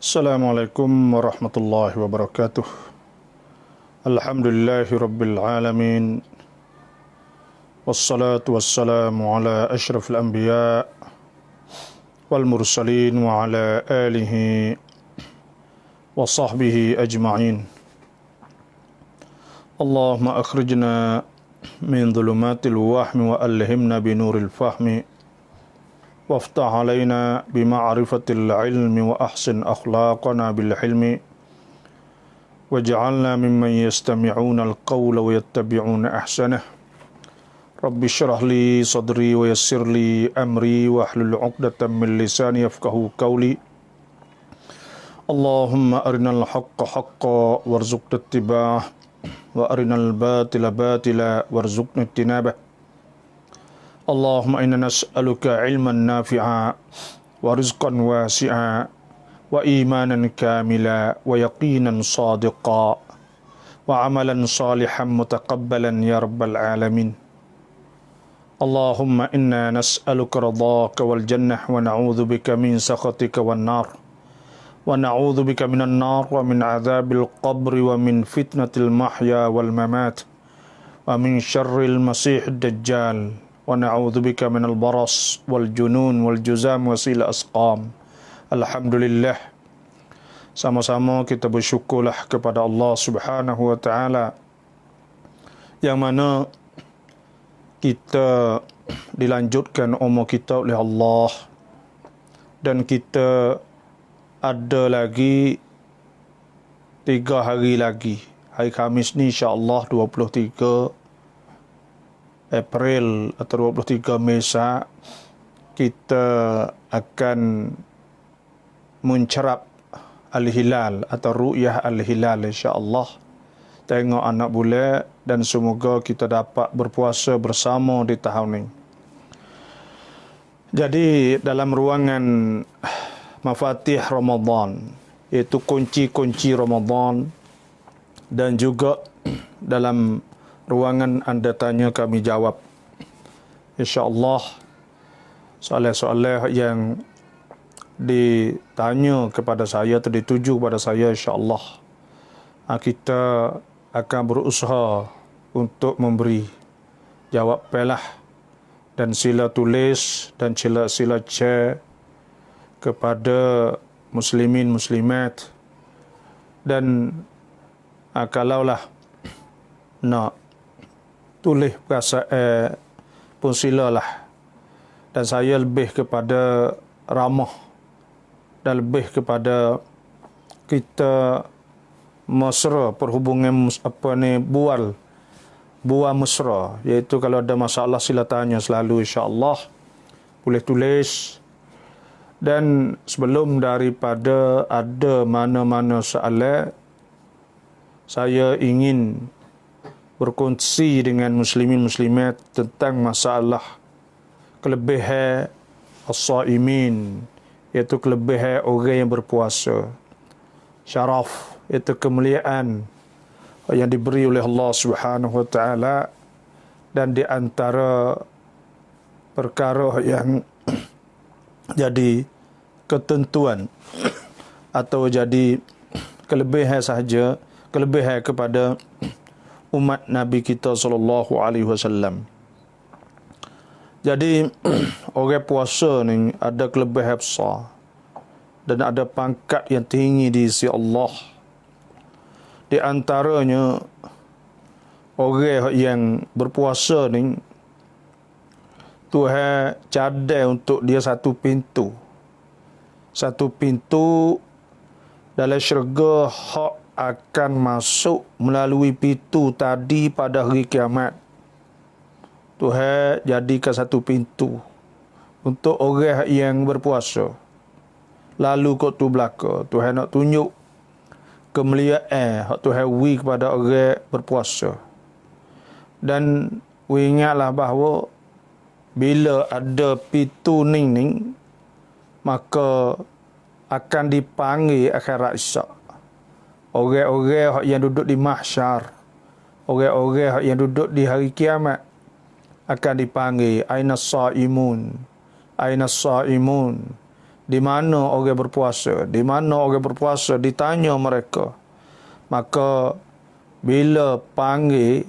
Assalamualaikum warahmatullahi wabarakatuh. Alhamdulillahi rabbil alamin. Wassalatu wassalamu ala ashrafil anbiya wal mursalin wa ala alihi wa sahbihi ajma'in. Allahumma akhrijna min dhulumatil wahmi wa alhimna binuril fahmi وافتح علينا بمعرفة العلم وأحسن أخلاقنا بالحلم واجعلنا ممن يستمعون القول ويتبعون أحسنه رب اشرح لي صدري ويسر لي أمري واحلل عقدة من لساني يفقهوا قولي اللهم أرنا الحق حقا وارزقنا اتباعه وأرنا الباطل باطلا وارزقنا اجتنابه Allahumma inna nas'aluka ilman nafi'a wa rizqan wasi'a wa imanan kamila wa yaqinan sadiqa wa amalan salihan mutaqabbalan ya rabbal alamin. Allahumma inna nas'aluka ridhaka wal jannah wa na'udzu bika min sakhatika wan nar wa na'udzu bika minan nar wa min adzabil qabri wa min fitnatil mahya wal mamat wa min syarril masiihid dajjal wa na'udzu bika minal baras wal junun wal juzam wa sil asqam. Alhamdulillah, sama-sama kita bersyukurlah kepada Allah Subhanahu wa taala yang mana kita dilanjutkan umur kita oleh Allah dan kita ada lagi 3 hari lagi. Hari Khamis ni insya-Allah 23 April atau 23 Maisa kita akan mencerap Al-Hilal atau ru'yah Al-Hilal insya-Allah. Tengok anak bulan dan semoga kita dapat berpuasa bersama di tahun ini. Jadi dalam ruangan Mafatih Ramadan, iaitu kunci-kunci Ramadan, dan juga dalam ruangan anda tanya kami jawab, insya-Allah soalan-soalan yang ditanya kepada saya atau dituju kepada saya, insya-Allah kita akan berusaha untuk memberi jawab pelah, dan sila tulis dan sila share kepada muslimin muslimat. Dan kalaulah nak tulis perasaan pun silalah. Dan saya lebih kepada ramah dan lebih kepada kita mesra, perhubungan bual mesra, iaitu kalau ada masalah sila tanya selalu, insya-Allah boleh tulis. Dan sebelum daripada ada mana-mana soalan, saya ingin berkongsi dengan muslimin muslimat tentang masalah kelebihan as-saimin, iaitu kelebihan orang yang berpuasa. Syaraf, iaitu kemuliaan yang diberi oleh Allah Subhanahu wa taala, dan di antara perkara yang jadi ketentuan atau jadi kelebihan sahaja, kelebihan kepada umat Nabi kita sallallahu alaihi wasallam. Jadi orang puasa ni ada kelebihan besar dan ada pangkat yang tinggi di sisi Allah. Di antaranya orang yang berpuasa ni Tuhan cadai untuk dia satu pintu dalam syurga hak akan masuk melalui pintu tadi pada hari kiamat. Tuhan jadikan satu pintu untuk orang yang berpuasa. Lalu kat tu belaka, Tuhan nak tunjuk kemuliaan hak Tuhan beri kepada orang berpuasa. Dan ingatlah bahawa bila ada pintu ni maka akan dipanggil akhirat isyak. Orang-orang yang duduk di mahsyar, orang-orang yang duduk di hari kiamat akan dipanggil, aina saimun, aina saimun, di mana orang berpuasa, di mana orang berpuasa, ditanya mereka. Maka bila panggil,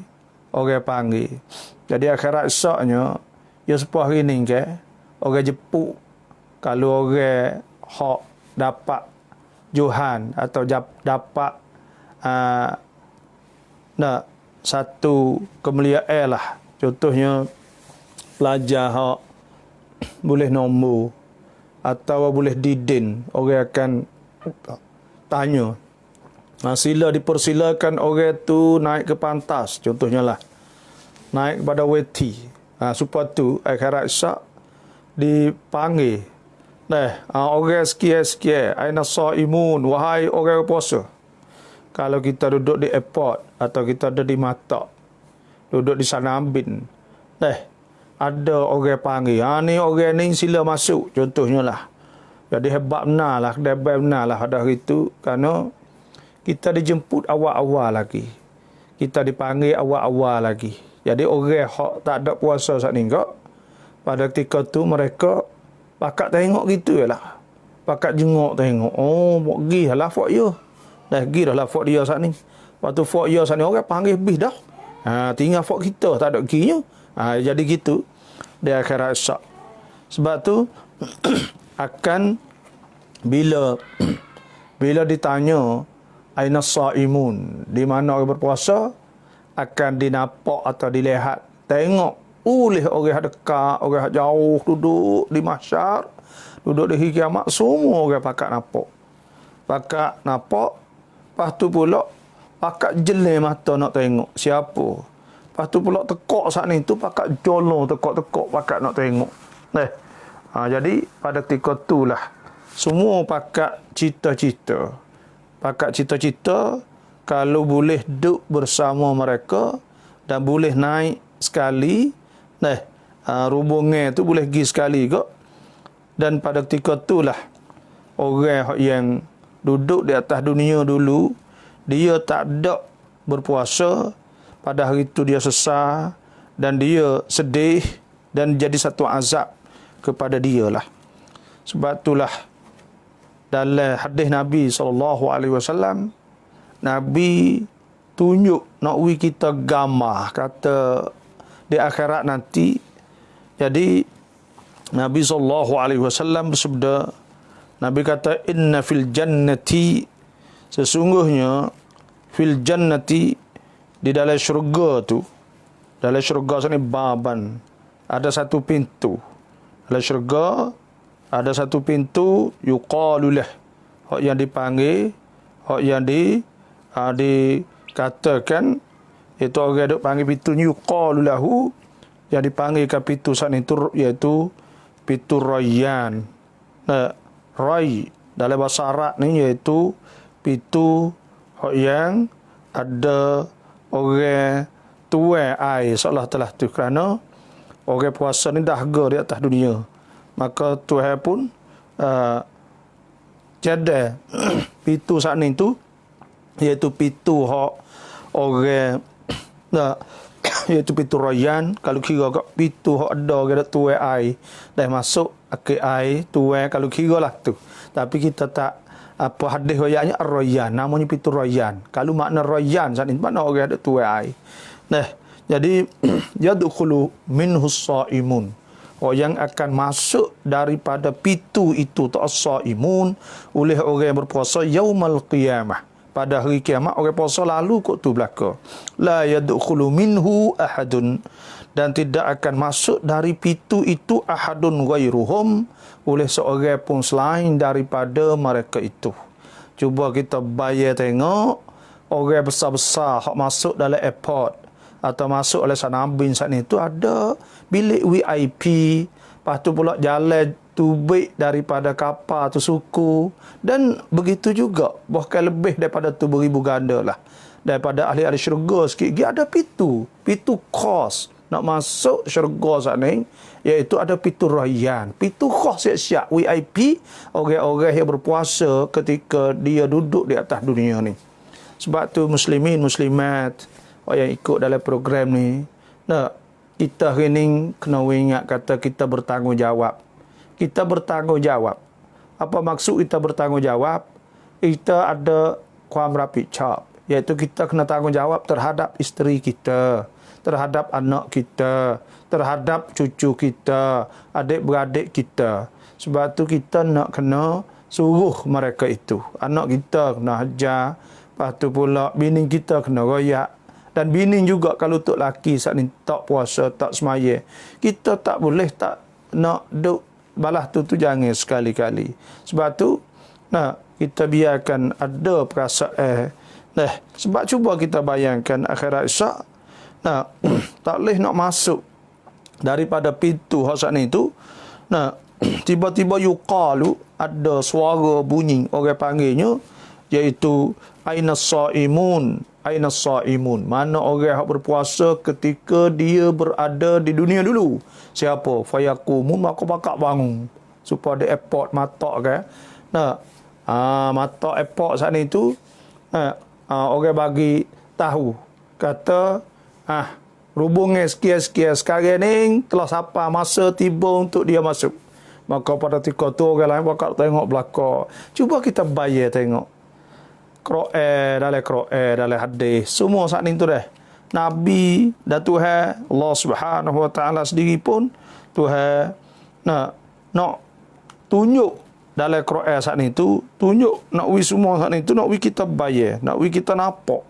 orang panggil. Jadi akhirat esoknya, ya sepah ini ke, orang jepuk. Kalau orang hak dapat Johan atau dapat satu kemuliaan lah. Contohnya pelajar hak boleh nombor atau boleh didin, orang akan tanya. Sila dipersilakan orang tu naik ke pantas, contohnya lah. Naik kepada weti. Supaya tu akhirat syak dipanggil. Orang sekian-sekian, aina shaimun, wahai orang puasa. Kalau kita duduk di airport atau kita ada di Matak, duduk di Sanabin, ada orang panggil, ni orang ni sila masuk, contohnya lah. Jadi hebat benar lah, hebat benar lah pada hari itu, kerana kita dijemput awal-awal lagi. Kita dipanggil awal-awal lagi. Jadi orang hak tak ada puasa saat ni kok, pada ketika tu mereka pakat tengok gitu je lah. Pakat jenguk tengok, pergi lah fok ya. Pergi dah lah fok dia saat ni. Waktu fok dia saat ni orang panggil bis dah. Tinggal fok kita, tak ada ginya. Jadi gitu di akhirat syak. Sebab tu akan bila ditanya aina shaimun, di mana orang berpuasa, akan dinampak atau dilihat, tengok oleh orang dekat, orang jauh duduk di mahsyar, duduk di hari kiamat, semua orang pakat nampak. Lepas tu pula pakat jelih mata nak tengok siapa. Lepas tu pula tekak saat ni tu pakat jolong tekak-tekak pakat nak tengok. Jadi pada ketika itulah semua pakat cita-cita. Pakat cita-cita kalau boleh duduk bersama mereka dan boleh naik sekali. Rubungnya tu boleh pergi sekali kok. Dan pada ketika itulah orang yang duduk di atas dunia dulu, dia tak ada berpuasa, pada hari itu dia sesal dan dia sedih dan jadi satu azab kepada dia lah. Sebab itulah dalam hadis Nabi SAW, Nabi tunjuk nak kita gambar kata di akhirat nanti. Jadi Nabi SAW bersabda, Nabi kata inna fil jannati, sesungguhnya fil jannati, di dalam syurga tu, dalam syurga sana baban, ada satu pintu. Dalam syurga ada satu pintu, yuqalu lah, hak yang dipanggil, hak yang dikatakan, itu orang duk panggil pintu yuqalu lahu, yang dipanggil ke pintu sana itu iaitu pintu Rayyan. Ray dalam bahasa Arab ni iaitu pintu yang ada orang tuai air seolah telah tu, kerana orang puasa ni dahaga di atas dunia. Maka Tuhan pun jadi pintu saat ni tu iaitu pintu hak orang iaitu pintu Rayyan. Kalau kira kat pintu hak ada orang tuai air dah masuk ke air tuai, kalau kira lah tu. Tapi kita tak apa hadis ayatnya Ar-Rayyan, namanya pintu Rayyan. Kalau makna Rayyan saat ini makna orang ada tuai air. Jadi yadkhulu minhu shaimun, yang akan masuk daripada pintu itu as-shaimun oleh orang yang berpuasa yaumal qiyamah, pada hari kiamat. Orang puasa lalu kok tu belaka. La yadkhulu minhu ahadun, dan tidak akan masuk dari pintu itu ahadun ghairuhum, oleh seorang pun selain daripada mereka itu. Cuba kita bayar tengok orang besar-besar hak masuk dalam airport atau masuk oleh Sanabin saat ni tu ada bilik VIP, lepas tu pula jalan tubik daripada kapal tu suku, dan begitu juga bahkan lebih daripada tu beribu ganda lah daripada ahli-ahli syurga sikit. Dia ada pintu khas nak masuk syurga saat ni, iaitu ada pintu Rayyan, pintu khas siap-siap VIP orang-orang yang berpuasa ketika dia duduk di atas dunia ni. Sebab tu muslimin muslimat yang ikut dalam program ni, kita hari ni kena ingat kata kita bertanggungjawab. Kita bertanggungjawab Apa maksud kita bertanggungjawab? Kita ada kuam rapid chop, iaitu kita kena tanggungjawab terhadap isteri kita, terhadap anak kita, terhadap cucu kita, adik-beradik kita. Sebab tu kita nak kena suruh mereka itu. Anak kita kena ajar, lepas tu pula bini kita kena royak. Dan bini juga kalau untuk laki saat ni tak puasa, tak semaya, kita tak boleh tak nak duk balas tu jangan sekali-kali. Sebab tu kita biarkan ada perasaan. Sebab cuba kita bayangkan akhirat esok, tak boleh nak masuk daripada pintu hak saat ni tu. Tiba-tiba yuqalu, ada suara bunyi orang panggilnya, iaitu aina saimun, aina saimun. Mana orang yang berpuasa ketika dia berada di dunia dulu? Siapa? Fayaqumun, maka bakal bangun supaya di airport matak kan. Matak airport saat ni tu, orang bagi tahu, kata rubungnya sekian-sekian sekarang ni telah sampai masa tiba untuk dia masuk. Maka pada ketika tu orang lain bakal tengok belakang. Cuba kita bayar tengok Quran, dalam hadis, semua saat ni tu dah. Nabi dan Tuhan Allah Subhanahu Wa Taala sendiri pun Tuhan nak tunjuk dalam Quran saat ni tu, tunjuk nak wi semua saat ni tu, nak wi kita bayar, nak wi kita nampak.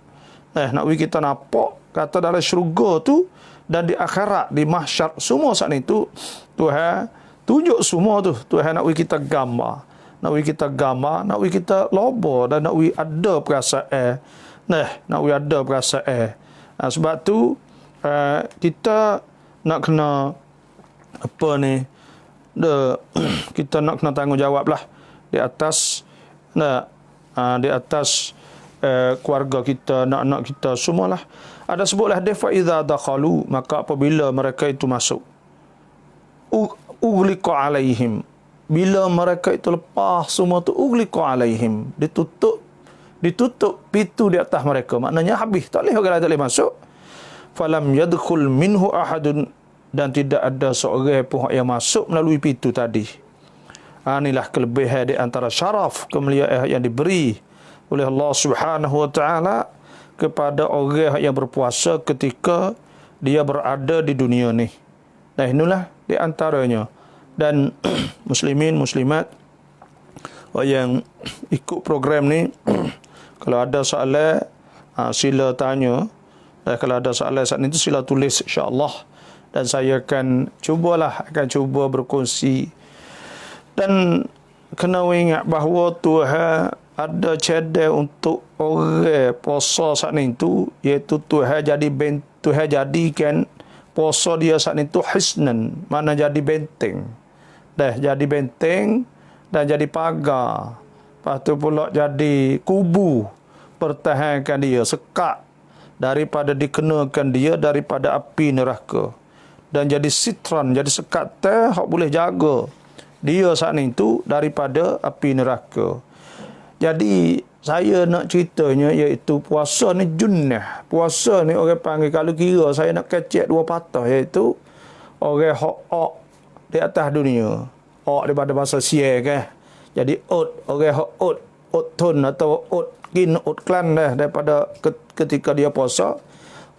Nak wi kita nampak kata dalam syurga tu dan di akhirat, di mahsyar, semua saat ni tu Tuhan tunjuk semua tu. Tuhan nak wi kita gambar, nak wi kita gambar, nak wi kita lobo, dan nak wi ada perasaan. Nak wi ada perasaan. Sebab tu kita nak kena apa ni, kita nak kena tanggungjawab lah di atas di atas keluarga kita, anak-anak kita semualah. Ada sebutlah fa iza dakhalu, maka apabila mereka itu masuk, ughliqa alaihim, bila mereka itu lepas semua tu, ughliqa alaihim, ditutup pintu di atas mereka, maknanya habis, tak boleh orang tak boleh masuk. Falam yadkhul minhu ahadun, dan tidak ada seorang pun yang masuk melalui pintu tadi. Inilah kelebihan di antara syaraf, kemuliaan yang diberi oleh Allah Subhanahu Wa Taala kepada orang yang berpuasa ketika dia berada di dunia ni. Inilah di antaranya. Dan muslimin, muslimat yang ikut program ni, kalau ada soalan sila tanya. Kalau ada soalan saat itu sila tulis, insya-Allah, dan saya akan cuba berkongsi. Dan kena ingat bahawa Tuhan ada cadar untuk orang puasa saat itu, iaitu Tuhan jadikan puasa dia saat itu hisnan, mana jadi benteng. Jadi benteng dan jadi pagar. Lepas tu pula jadi kubu, pertahankan dia, sekat daripada dikenakan dia daripada api neraka. Dan jadi sitran, jadi sekat hak boleh jaga dia saat itu daripada api neraka. Jadi saya nak ceritanya, iaitu puasa ni junnah. Puasa ni orang panggil, kalau kira saya nak kecek dua patah, iaitu orang hak di atas dunia. Daripada bahasa Sia kan. Jadi orang hak tun atau kin klan daripada ketika dia puasa.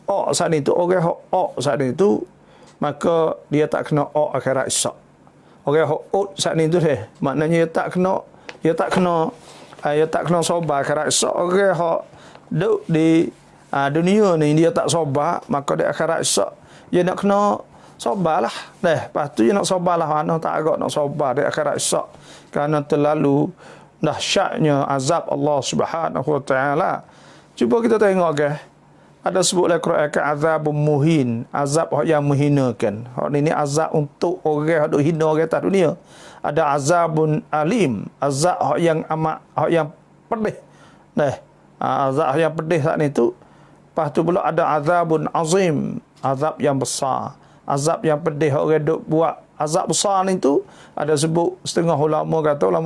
Saat itu orang hak saat itu, maka dia tak kena akhirat esok. Orang hak saat itu maknanya dia tak kena sobar akhirat esok. Orang hak duduk di dunia ni dia tak sobar, maka di akhirat esok dia nak kena sobarlah. Lepas tu dia nak sobarlah, mana tak agak nak sobar di akhirat esok, kerana terlalu dahsyatnya azab Allah Subhanahu Wa Taala. Cuba kita tengok ada sebutlah Quran azabun muhin, azab yang menghinakan. Hak ni azab untuk orang yang hina orang atas dunia. Ada azabun alim, azab yang pedih. Azab yang pedih saat itu. Lepas tu pula ada azabun azim, azab yang besar. Azab yang pedih orang duk buat azab besar ni tu, ada sebut setengah ulama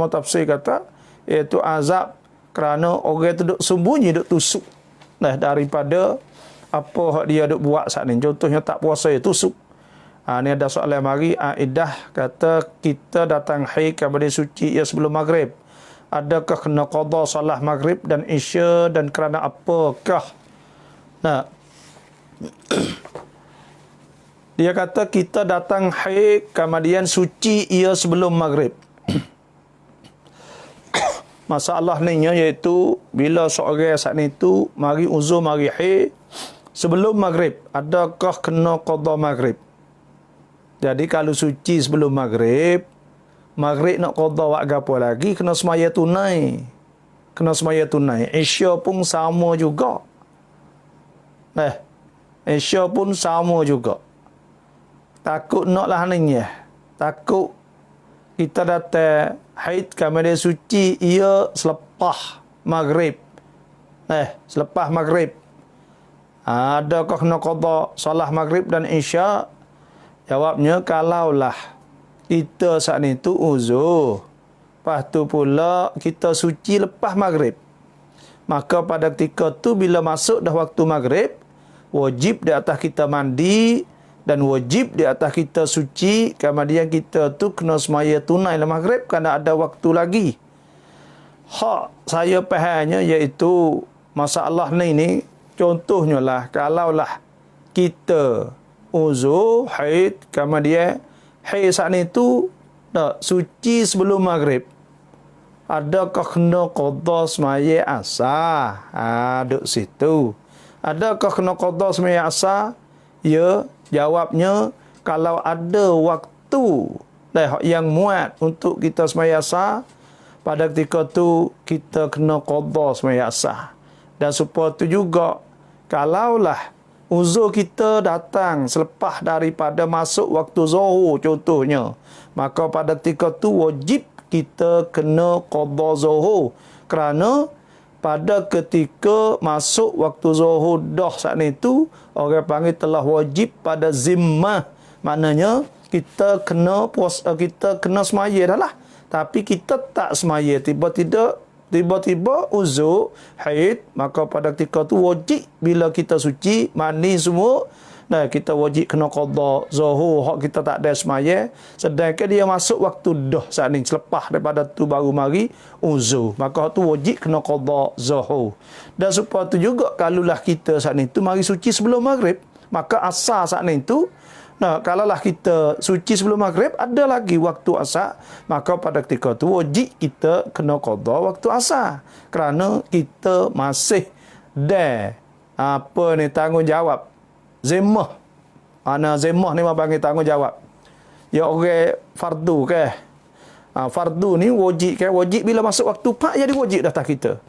tafsir kata, iaitu azab kerana orang tu duk sembunyi, duk tusuk daripada apa dia duk buat saat ni. Contohnya tak puasa, tusuk. Ni ada soalan mari. Iddah kata kita datang haid kepada suci ia sebelum maghrib. Adakah kena qada solat maghrib dan isya dan kerana apakah? Nah, dia kata kita datang haid kemudian suci ia sebelum maghrib. Masalah ni iaitu bila seorang saat itu mari uzur mari haid sebelum maghrib, adakah kena qada maghrib? Jadi kalau suci sebelum maghrib, maghrib nak qada wak gapo lagi, kena semaya tunai. Kena semaya tunai. Isya pun sama juga. Isya pun sama juga. Takut naklah ni ya. Takut kita datang haid kemudian suci ia selepas maghrib. Selepas maghrib. Adakah kena qada solat maghrib dan isya? Jawabnya, kalaulah kita saat itu uzur, lepas tu pula kita suci lepas maghrib, maka pada ketika tu bila masuk dah waktu maghrib, wajib di atas kita mandi dan wajib di atas kita suci, kemudian kita tu kena semaya tunai lah maghrib kerana ada waktu lagi. Hak saya fahamnya iaitu masalah ni contohnya lah, kalaulah kita uzur, haid, kemudian haid saat itu tak suci sebelum maghrib, adakah kena qada semaya asar? Duduk situ. Adakah kena qada semaya asar? Ya, jawabnya kalau ada waktu yang muat untuk kita semaya asar, pada ketika tu kita kena qada semaya asar. Dan supaya tu juga kalaulah uzur kita datang selepas daripada masuk waktu zuhur contohnya, maka pada ketika tu wajib kita kena qada zuhur, kerana pada ketika masuk waktu zuhur dah saat itu orang panggil telah wajib pada zimmah, maknanya kita kena kita kena semaya dah lah, tapi kita tak semaya, tiba-tiba uzur haid, maka pada ketika tu wajib bila kita suci mandi semua, kita wajib kena qada zuhur hak kita tak ada semaya, sedangkan dia masuk waktu dah saat ni selepas daripada tu baru mari uzur, maka tu wajib kena qada zuhur. Dan supaya tu juga kalaulah kita saat ni tu mari suci sebelum maghrib, maka asar saat ni tu kalaulah kita suci sebelum maghrib, ada lagi waktu asar, maka pada ketika tu wajib kita kena qada waktu asar, kerana kita masih tanggungjawab zimmah. Zimmah ni panggil tanggungjawab. Ya orang fardu ke? Fardu ni wajib bila masuk waktu pak jadi wajib atas kita.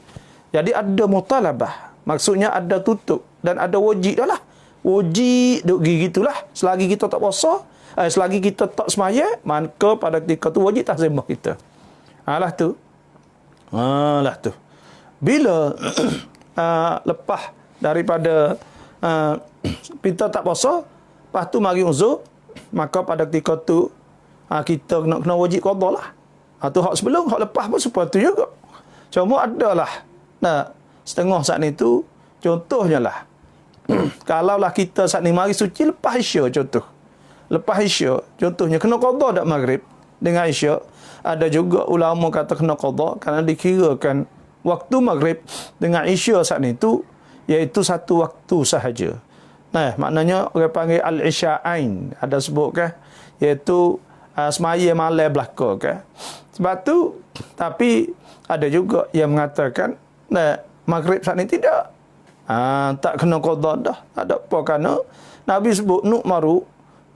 Jadi ada mutalabah, maksudnya ada tutup dan ada wajib dah lah. Wajib duk gitulah selagi kita tak puasa, selagi kita tak semaya, maka pada ketika tu wajib tak zimmah kita. Lah tu bila lepas daripada kita tak puasa, lepas tu mari uzur, maka pada ketika tu kita kena wajib qada lah. Tu hak sebelum, hak lepas pun seperti tu juga. Cuma adalah setengah saat ni tu contohnya lah. Kalaulah kita saat ni mari suci lepas isya contoh. Lepas isya contohnya kena qada dak maghrib dengan isya. Ada juga ulama kata kena qada kerana dikirakan waktu maghrib dengan isya saat ni tu iaitu satu waktu sahaja. Maknanya orang panggil al-isya'ain. Ada sebut ke iaitu semaya malam belaka ke. Sebab tu tapi ada juga yang mengatakan maghrib saat ni tidak. Tak kena qada dah. Tak ada apa kerana Nabi sebut nu'maru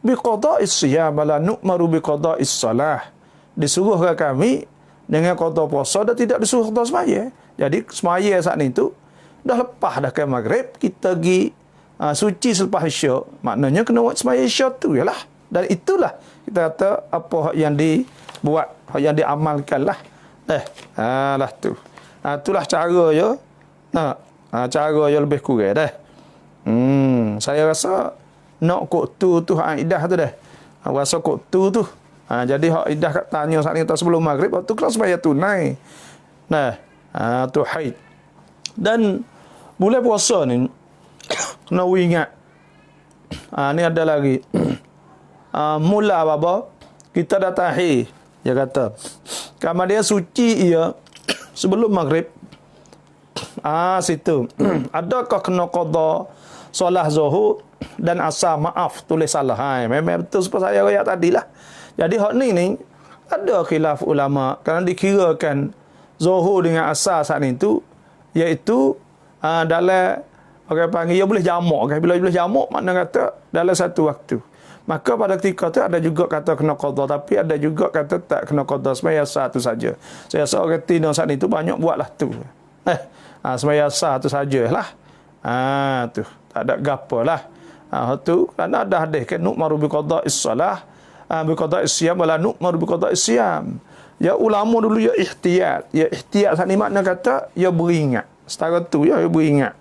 bi qada'is siyam wala nu'maru bi qada'is salah. Disuruh ke kami dengan qada puasa dan tidak disuruh qada semaya. Jadi semaya saat ni tu dah lepas dah ke maghrib, kita pergi suci selepas isya, maknanya kena buat semaya isya tu ialah. Dan itulah kita kata apa yang dibuat, yang diamalkan lah. Lah tu. Itulah cara je. Cara yang lebih kurang dah. Saya rasa nak kok tu Aidah tu dah. Rasa kok tu. Jadi hak Aidah tanya saat ni sebelum maghrib, waktu kelas sembahyang tunai. Tu haid. Dan bulan puasa ni kena ingat. Ni ada lagi. mula apa? Kita dah tahir. Dia kata, kamar dia suci ia sebelum maghrib. Situ. Adakah kena qada solat zuhur dan asar? Maaf, tulis salah. Memang betul seperti saya ayat tadilah. Jadi hak ni ada khilaf ulama kerana dikirakan zuhur dengan asar saat itu iaitu dalam orang panggil ia boleh jamak kan. Bila boleh jamak makna kata dalam satu waktu. Maka pada ketika tu ada juga kata kena qada, tapi ada juga kata tak kena qada, sembahyang satu saja. Saya rasa orang Tino saat itu banyak buatlah tu. Sembahyang satu sajalah. Tu tak ada gapalah. Tu kerana ada hadis kan nu'maru bi qada'is salah, bi qada'is siyam wala nu'maru bi qada'is siyam. Ya ulama dulu ya ihtiyat. Ya ihtiyat saat ni makna kata ya beringat. Setara tu ya beringat.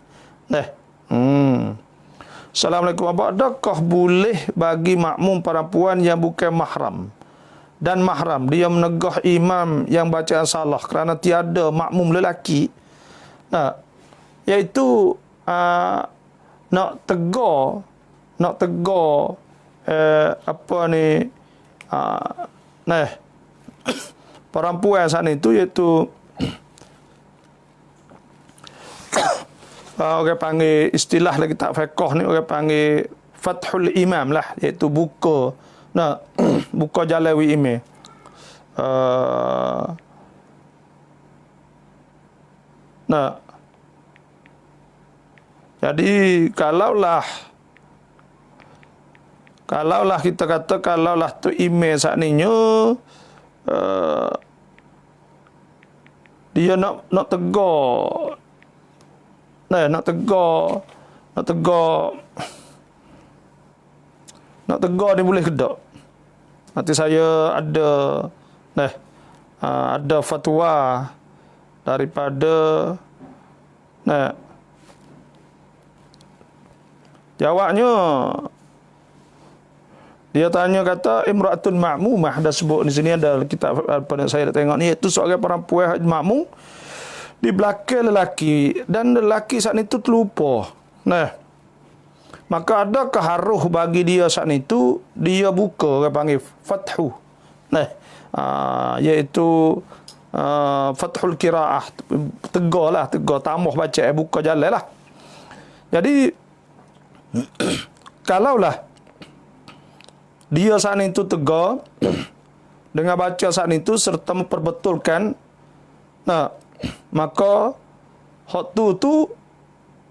Assalamualaikum. Adakah boleh bagi makmum perempuan yang bukan mahram dan mahram dia menegah imam yang bacaan salah kerana tiada makmum lelaki? Iaitu nak tegur apa ni perempuan saat itu iaitu orang panggil istilah lagi tak fiqh ni orang panggil fathul imam lah, iaitu buka buka jalan wi imam. Jadi kalaulah kita kata kalaulah tu imam saat ni dia nak tegur nak tegur dia boleh ke tak? Nanti saya ada fatwa daripada jawabnya dia tanya kata imra'atun ma'mumah, dah sebut di sini ada kitab apa saya dah tengok ni, iaitu seorang perempuan makmum di belakang lelaki dan lelaki saat itu terlupa. Maka adakah haruh bagi dia saat itu dia buka, orang panggil fathu. Iaitu fathul qiraah, tegur tambah baca buka jalan lah. Jadi kalaulah dia saat itu tegur dengan baca saat itu serta memperbetulkan, maka hak tu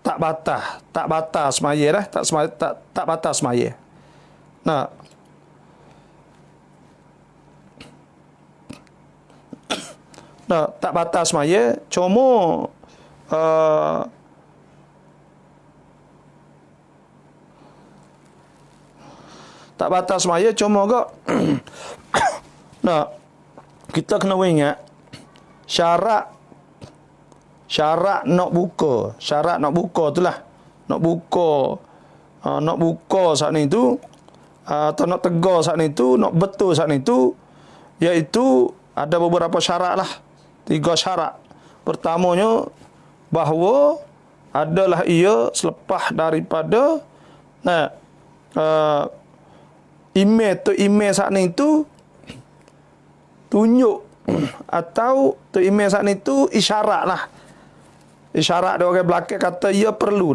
tak batas semaya dah, tak batas semaya. Tak batas semaya, cuma tak batas semaya cuma agak kita kena ingat syarat nak buka itulah nak buka saat ni tu atau nak tegur saat ni tu, nak betul saat ni tu, iaitu ada beberapa syarat lah, 3 syarat. Pertamanya bahawa adalah ia selepas daripada email saat ni tu tunjuk atau tu email saat ni tu isyarat lah. Isyarat dia orang belakang kata ia perlu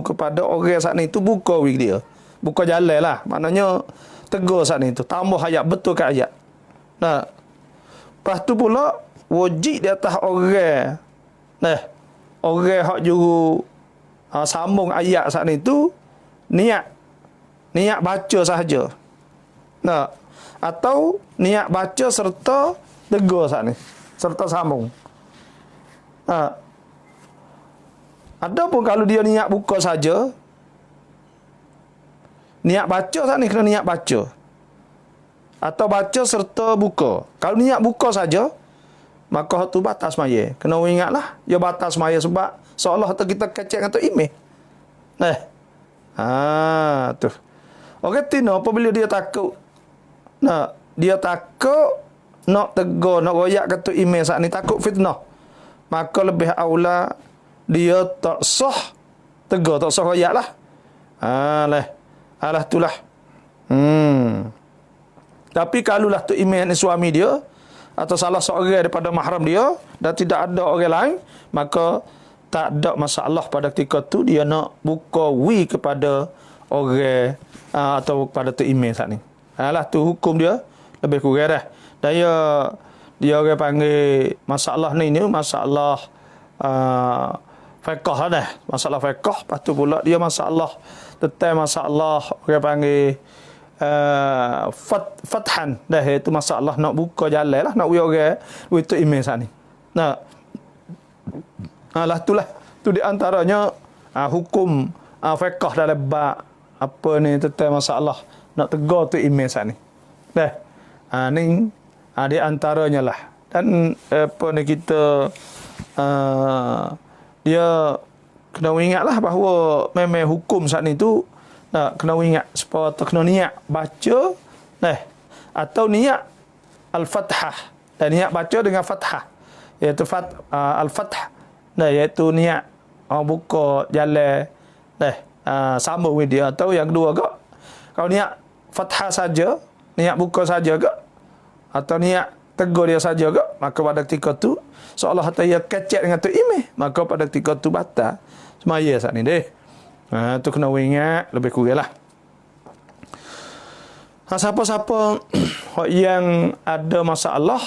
kepada orang saat ni tu buka wig dia. Buka jalan lah. Maknanya tegur saat ni tu. Tambah ayat, betul ke ayat. Lepas tu pula wajib di atas orang. Orang hak juru sambung ayat saat ni tu niat baca sahaja. Atau niat baca serta tegur saat ni, serta sambung. Adapun kalau dia niat buka saja, niat baca saat ni kena niat baca. Atau baca serta buka. Kalau niat buka saja, maka tu batas maya. Kena ingatlah, dia batas maya sebab seolah kita kecek atau email. Tu. Orang Tino apabila dia takut, dia takut nak tegur, nak royak kata email saat ni, takut fitnah, maka lebih aula dia tak sah tegur, tak sah royak lah. Alah itulah. Tapi kalaulah tu imam ni suami dia atau salah seorang daripada mahram dia dan tidak ada orang lain, maka tak ada masalah pada ketika tu dia nak buka kepada orang atau kepada tu imam saat ni. Alah tu hukum dia lebih kurang dah. Dan dia orang panggil masalah ni masalah fiqh dah. Masalah fiqh, lepas tu pula dia masalah tentang masalah orang panggil fathan dah, itu masalah nak buka jalan lah, nak buat orang itu imam saat ni. Nah, itulah tu di antaranya hukum fiqh dalam bab apa ni tentang masalah nak tegur tu imam saat ni. Dah. Ni di antaranya lah. Dan apa ni kita dia kena ingatlah bahawa memang hukum saat ni tu kena ingat supaya kena niat baca atau niat al-fathah, dan niat baca dengan fathah, iaitu al-fathah, iaitu niat buka jalan sambung with dia. Atau yang kedua ke, kalau niat fathah saja, niat buka saja ke, atau niat tegur dia saja ke, maka pada ketika tu seolah kata ia kecek dengan tu imam, maka pada ketika tu batal semaya saat ni deh. Tu kena ingat lebih kurang lah. Siapa-siapa yang ada masalah,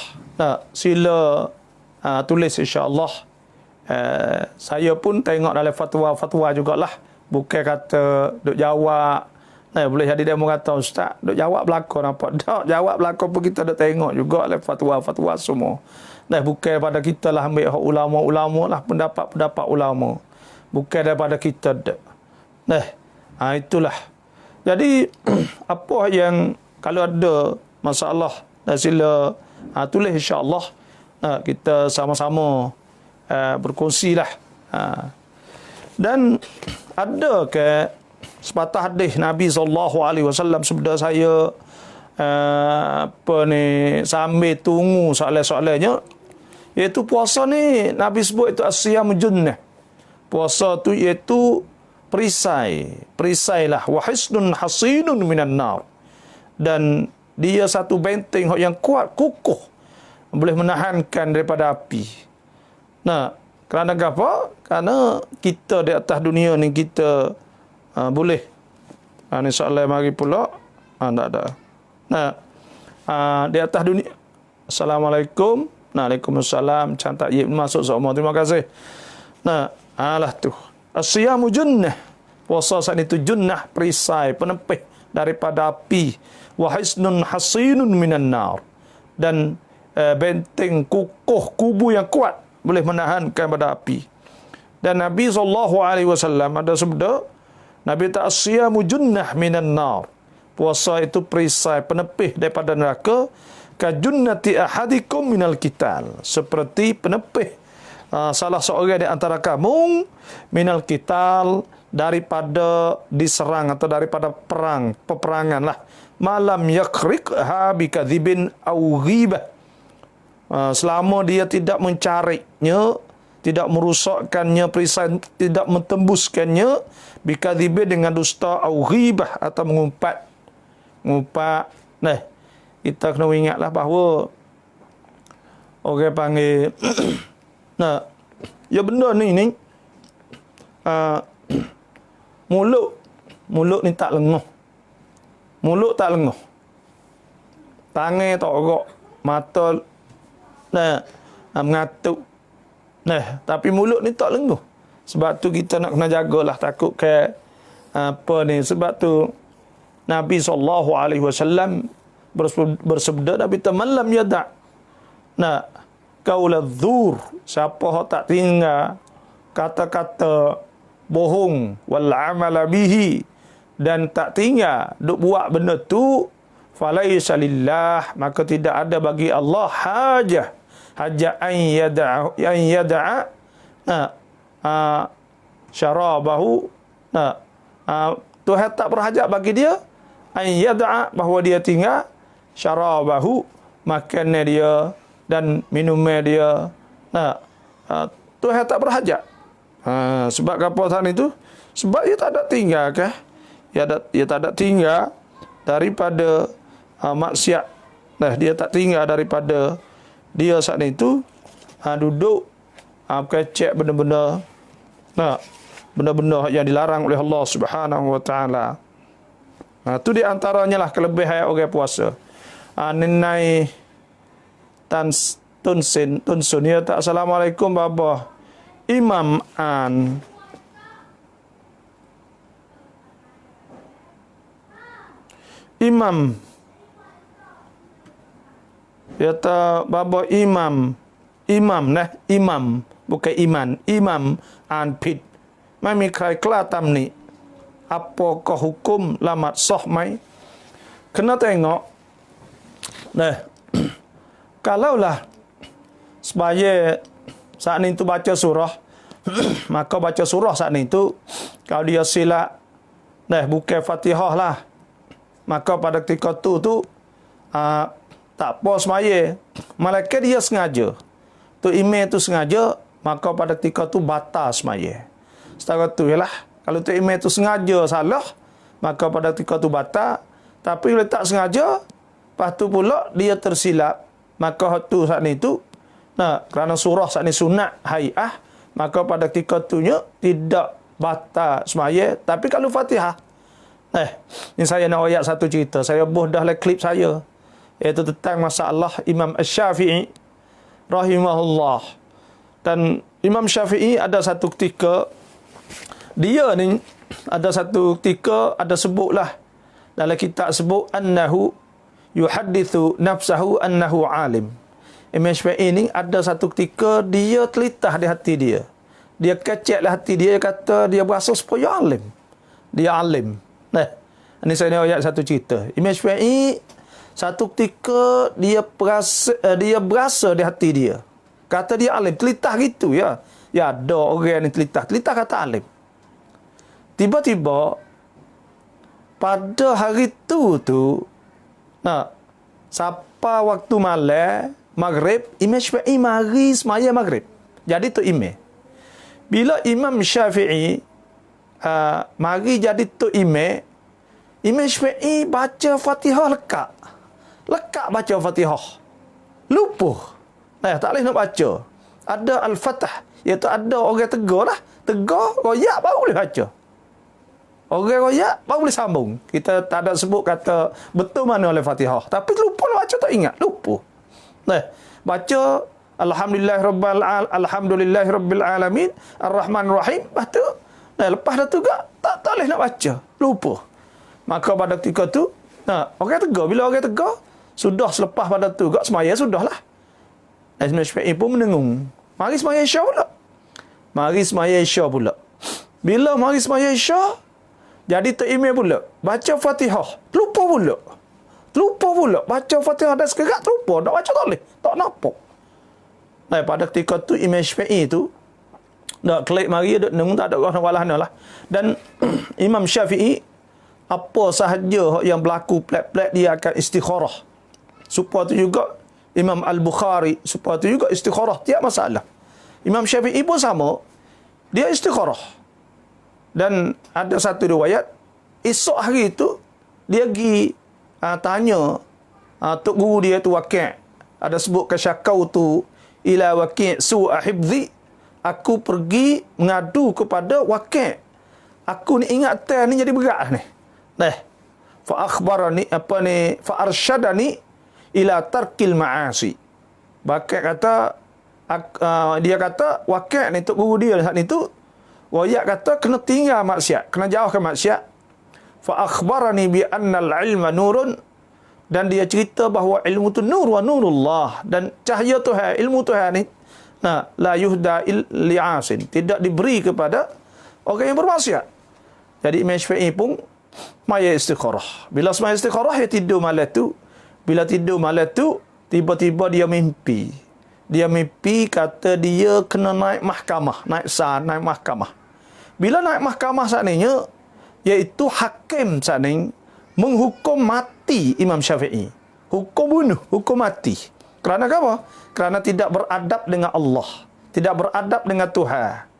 sila tulis insya-Allah. Saya pun tengok dalam fatwa-fatwa jugalah, bukan kata duk jawab. Boleh jadi dia kata, ustaz, duk jawab belakang apa? Tak, jawab belakang pun kita duk tengok juga dalam fatwa-fatwa semua. Bukan pada kita lah ambil ulama-ulama lah, pendapat-pendapat ulama. Bukan daripada kita dak. Itulah. Jadi apa yang kalau ada masalah, sila tulis insya-Allah, kita sama-sama berkongsilah. Dan ada ke sepatah hadis Nabi SAW sabda saya sambil tunggu soalan-soalannya, iaitu puasa ni Nabi sebut itu as-siyam junnah. Puasa tu iaitu perisai lah, wa hisnun hasinun minan nar, dan dia satu benteng yang kuat, kukuh, boleh menahankan daripada api. Kerana apa? Kerana kita di atas dunia ni kita boleh ni soalan mari pula tak ada. Di atas dunia. Assalamualaikum. Waalaikumsalam. Cantik masuk semua. Terima kasih. Alah tu. As-siyamu junnah. Puasa saat itu junnah, perisai, penepih daripada api. Wa hisnun hasinun minan nar. Dan benteng kukuh, kubu yang kuat, boleh menahankan pada api. Dan Nabi SAW ada sabda, Nabi ta as-siyamu junnah minan nar. Puasa itu perisai, penepih daripada neraka. Ka junnati ahadikum minal qital. Seperti penepih salah seorang di antara kamu minal qital, daripada diserang atau daripada peperangan lah. Malam yakriqha bikadzibin au ghibah. Selama dia tidak mencarinya, tidak merusakkannya perisai, tidak mentembuskannya, bikadzibin dengan dusta au ghibah atau mengumpat. Kita kena ingatlah bahawa orang panggil ya benda ni mulut ni tak lenguh. Mulut tak lenguh. Tangan tak orok, mata mengatuk. Tapi mulut ni tak lenguh. Sebab tu kita nak kena jagalah, takut ke apa ni. Sebab tu Nabi SAW bersabda, Nabi tamallam yada' qaula dzur, siapa tak tinggal kata-kata bohong, wal amala bihi, dan tak tinggal duk buat benda tu, falaisa lillah, maka tidak ada bagi Allah hajah an yada'a syarabahu, Tuhan tak berhajat bagi dia an yada'a, bahawa dia tinggal syarabahu, makannya dia dan minumnya dia. Tuhan tak berhajat. Sebab apa saat itu? Sebab dia tak ada tinggal ke? Dia tak ada tinggal daripada maksiat. Nah, dia tak tinggal daripada dia saat itu duduk kecek benda-benda benda-benda yang dilarang oleh Allah Subhanahu wa taala. Itu di antaranya lah kelebihan orang puasa. Nenai tunsun ya tak. Assalamualaikum baba. Imam ya tak baba imam bukan imam pit. Mai mi khai kla tam ni. Apakah hukum lamat sah mai? Kena tengok. Nah, kalaulah sebaya saat ni tu baca surah, maka baca surah saat ni tu, kalau dia silap, bukan Fatihah lah, maka pada ketika tu tak apa semaya. Malaikat dia sengaja. Tu email tu sengaja, maka pada ketika tu batal semaya. Setara tu ialah, kalau tu email tu sengaja salah, maka pada ketika tu batal. Tapi kalau tak sengaja, lepas tu pula dia tersilap, maka tu saat ni tu, kerana surah saat ni sunat hai'ah, maka pada ketika tu tidak batal semaya. Tapi kalau Fatihah, ni saya nak ayat satu cerita. Saya buh dah lah klip saya, iaitu tentang masalah Imam Syafi'i rahimahullah. Dan Imam Syafi'i ada satu ketika, dia ni ada satu ketika ada sebutlah dalam kitab sebut annahu yuhaddithu nafsahu annahu alim. Imam Syafi'i ni ada satu ketika dia telitah di hati dia. Dia keceklah hati dia, kata dia berasa supaya alim. Dia alim. Ini saya nak ayat satu cerita. Imam Syafi'i satu ketika dia berasa di hati dia. Kata dia alim, telitah gitu ya. Ya ada orang ni telitah kata alim. Tiba-tiba pada hari tu sampai waktu malam maghrib, Imam Syafi'i mari semaya maghrib. Jadi tu imam. Bila Imam Syafi'i mari jadi tu imam, Imam Syafi'i baca Fatihah lekak baca Fatihah. Lupa. Tak boleh nak baca. Ada Al-Fatah, iaitu ada orang tegar lah. Tegar, royak baru boleh baca. Orang royak baru boleh sambung. Kita tak ada sebut kata betul mana oleh Fatihah. Tapi lupa lah baca, tak ingat. Lupa. Baca Alhamdulillahirabbil alamin Ar-Rahmanir-Rahim. Lepas tu, lepas dah tu tak boleh nak baca. Lupa. Maka pada ketika tu, orang tegar. Bila orang tegar, sudah selepas pada tu semaya sudahlah. Imam Syafi'i pun menengung. Mari semaya Isya pula. Bila mari semaya Isya, jadi terimam pula. Baca Fatihah. Lupa pula. Baca Fatihah dan sekerat lupa. Nak baca tak boleh. Tak nampak. Pada ketika tu Imam Syafi'i tu, nak klik mari, duduk nengung, tak ada orang walahna lah. Dan Imam Syafi'i, apa sahaja yang berlaku plek-plek, dia akan istikharah. Supaya tu juga Imam Al-Bukhari, supaya tu juga istikharah, tiap masalah. Imam Syafi'i pun sama, dia istikharah. Dan ada satu riwayat, esok hari itu dia pergi tanya tok guru dia tu Waqi'. Ada sebut ke syakau tu ila Waqi' su'a hifzi. Aku pergi mengadu kepada Waqi'. Aku ni ingat ni jadi berat ni. Fa akhbarani fa arsyadani ila tarkil ma'asi. Waqi' kata dia kata Waqi' ni tok guru dia saat itu, Wayak kata kena tinggal maksiat, kena jauhkan maksiat. Fa akhbarani bi annal ilma nurun, dan dia cerita bahawa ilmu tu nur wa nurullah, dan cahaya Tuhan, ilmu Tuhan ni la yuhda li'asin, tidak diberi kepada orang yang bermaksiat. Jadi Imam Syafi'i pun maya istikharah. Bila semaya istikharah, dia tidur malam tu. Bila tidur malam tu, tiba-tiba dia mimpi. Dia mimpi kata dia kena naik mahkamah, naik mahkamah. Bila naik mahkamah saat ni, iaitu hakim saat ni menghukum mati Imam Syafi'i. Hukum bunuh, hukum mati. Kerana apa? Kerana tidak beradab dengan Allah, tidak beradab dengan Tuhan.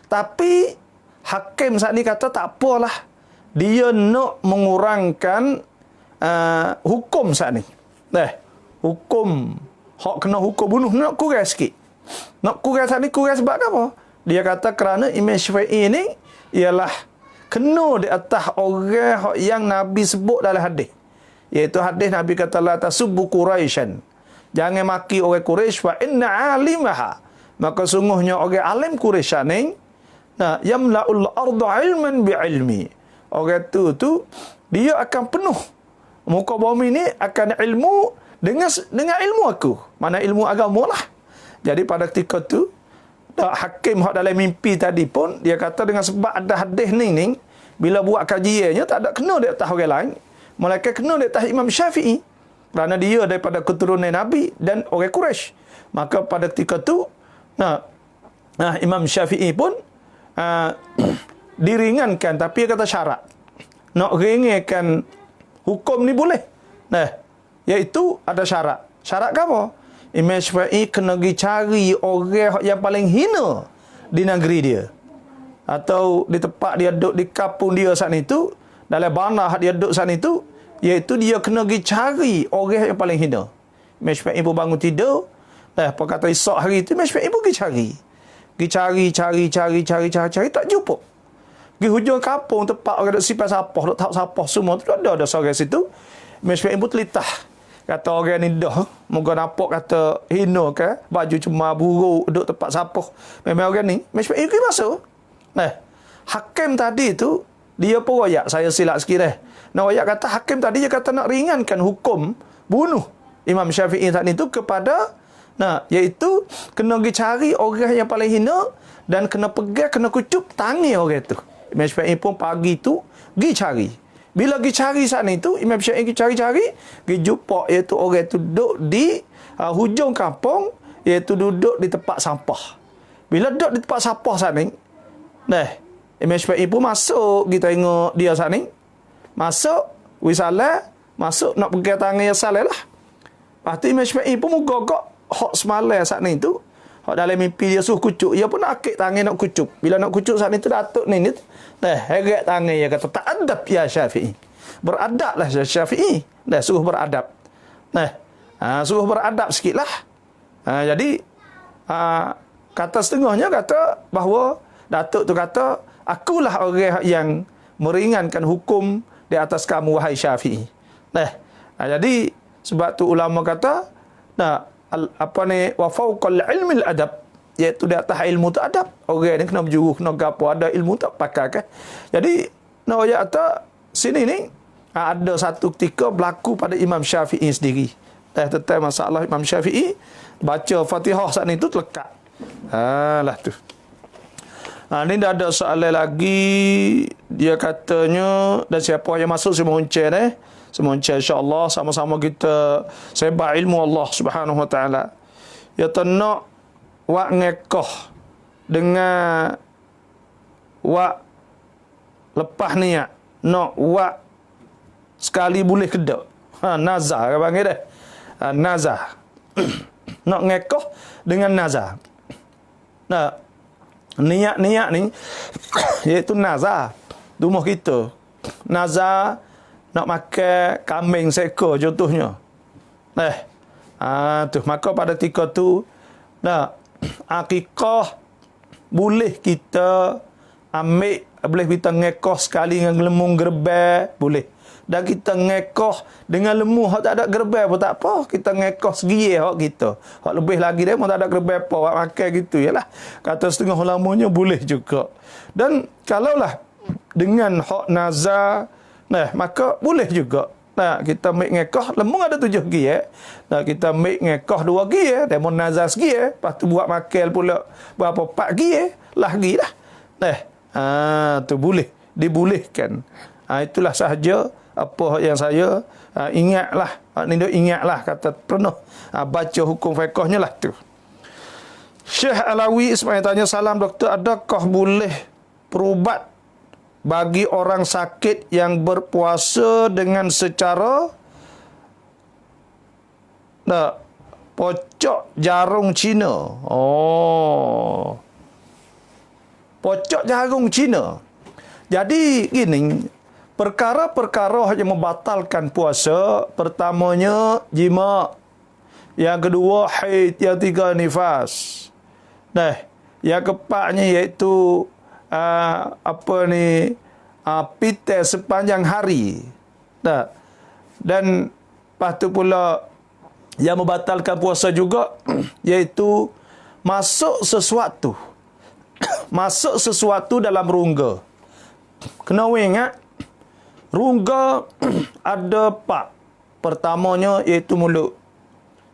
Tapi hakim saat ni kata tak apalah, dia nak mengurangkan hukum saat ni. Hukum hak kena hukum bunuh nak kurang sikit. Nak kurang saat ni kurang sebab apa? Dia kata kerana Imam Syafi'i ni ialah kena di atas orang yang Nabi sebut dalam hadis. Iaitu hadis Nabi kata la tasubbu Quraisyan. Jangan maki orang Quraisy fa inna alimaha. Maka sungguhnya orang alim Quraisy ni yamla'ul arda ilman bi ilmi. Orang tu dia akan penuh muka bumi ni akan ilmu dengan ilmu aku. Mana ilmu agama lah. Jadi pada ketika tu hakim hak dalam mimpi tadi pun dia kata dengan sebab ada hadis ni bila buat kajiannya tak ada kena di atas orang lain, melainkan kena di atas Imam Syafi'i kerana dia daripada keturunan Nabi dan orang Quraisy. Maka pada ketika tu Imam Syafi'i pun diringankan, tapi dia kata syarat nak ringankan hukum ni boleh. Iaitu ada syarat. Syarat ke apa? Imam Syafi'i kena pergi cari orang yang paling hina di negeri dia. Atau di tempat dia duduk, di kampung dia saat itu, dalam banah dia duduk saat itu, iaitu dia kena pergi cari orang yang paling hina. Imam Syafi'i pun bangun tidur. Kata esok hari itu, Imam Syafi'i pun pergi cari. Pergi cari, tak jumpa. Pergi hujung kampung, tempat orang duduk simpan sapah, duduk tahu sapah semua tu, ada seorang situ. Imam Syafi'i pun telitah. Kata orang ni dah, moga nampak kata hina ke, baju cuma buruk, duduk tempat sapah. Memang orang ni, Imam Syafi'i pergi masuk. Hakim tadi tu, dia pun royak, saya silap sikit royak kata, hakim tadi dia kata nak ringankan hukum bunuh Imam Syafi'i tadi tu kepada, iaitu kena pergi cari orang yang paling hina dan kena pegang, kena kucup tangan orang tu. Imam Syafi'i pun pagi tu pergi cari. Bila pergi cari saat itu, Imam Syafi'i pergi cari, pergi jumpa iaitu orang tu duduk di hujung kampung, iaitu duduk di tempat sampah. Bila duduk di tempat sampah saat ni, Imam Syafi'i pun masuk, kita tengok dia saat ni. Masuk, wisalah, masuk nak pegang tangan yang salah lah. Lepas tu Imam Syafi'i pun menggogok hak semalam saat ni tu. Hak dalam mimpi dia suruh kucuk. Dia pun nak akik tangan nak kucuk. Bila nak kucuk saat ni tu Datuk ni. Heret tangan dia kata, tak adab ya Syafi'i. Beradablah Syafi'i. Suruh beradab. Suruh beradab sikit lah. Jadi, kata setengahnya kata bahawa Datuk tu kata, akulah orang yang meringankan hukum di atas kamu wahai Syafi'i. Jadi sebab tu ulama kata wa fawqal ilmil adab, iaitu di atas ilmu tu adab. Orang ni kena berjuru, kena gapo, ada ilmu tak pakai kan. Jadi ayat kata sini ni ada satu ketika berlaku pada Imam Syafi'i sendiri. Tentang masalah Imam Syafi'i baca Fatihah saat ni tu terlekat. Lah tu. Ni dah ada soalan lagi. Dia katanya, dan siapa yang masuk semuncen semuncen insya-Allah sama-sama kita sebar ilmu Allah Subhanahu Wa Taala. Ya nak wak ngekoh dengan wak lepas niat, nak wak sekali boleh kedak. Nazar apa panggil dah? Nazar. Nak ngekoh dengan nazar. Niat-niat ni iaitu nazar rumah kita. Nazar nak makan kambing seekor contohnya. Tu maka pada ketika tu akikah boleh kita ambil, boleh kita ngekoh sekali dengan lemung gerbang boleh. Dan kita ngekoh dengan lembu hak tak ada gerbang pun tak apa. Kita ngekoh segi hak kita. Hak lebih lagi dia pun tak ada gerbang apa. Hak makan gitu yalah. Kata setengah lamanya boleh juga. Dan kalaulah dengan hak nazar, maka boleh juga. Kita make ngekoh, lembu ada 7 gi kita make ngekoh 2 gi dia mau nazar segi lepas tu buat makan pula berapa 4 gi lagi dah. Tu boleh, dibolehkan. Itulah sahaja apa yang saya ingatlah. Ingatlah kata pernah baca hukum fiqhnya lah tu. Syekh Alawi Ismail tanya, salam doktor, adakah boleh perubat bagi orang sakit yang berpuasa dengan secara pocok jarum Cina? Pocok jarum Cina. Jadi gini, perkara-perkara yang membatalkan puasa, pertamanya jima, yang kedua haid, yang tiga nifas. Nah, yang keempatnya iaitu pitai sepanjang hari. Nah, dan lepas tu pula yang membatalkan puasa juga iaitu masuk sesuatu. Masuk sesuatu dalam rongga. Kena ingat, rongga ada 4. Pertamanya iaitu mulut.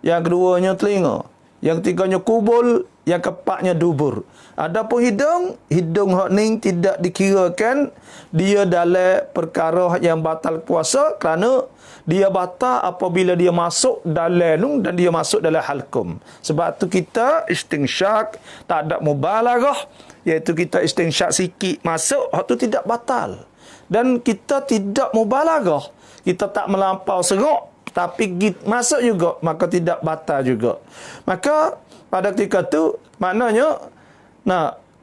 Yang keduanya telinga. Yang tiganya kubul. Yang keempatnya dubur. Adapun hidung hak ni tidak dikirakan dia dalam perkara yang batal puasa kerana dia batal apabila dia masuk dalam dan dia masuk dalam halkum. Sebab tu kita istinsyak tak ada mubalaghah, iaitu kita istinsyak sikit masuk, hak tu tidak batal. Dan kita tidak mubalaghah, kita tak melampau serok tapi masuk juga, maka tidak batal juga. Maka pada ketika tu maknanya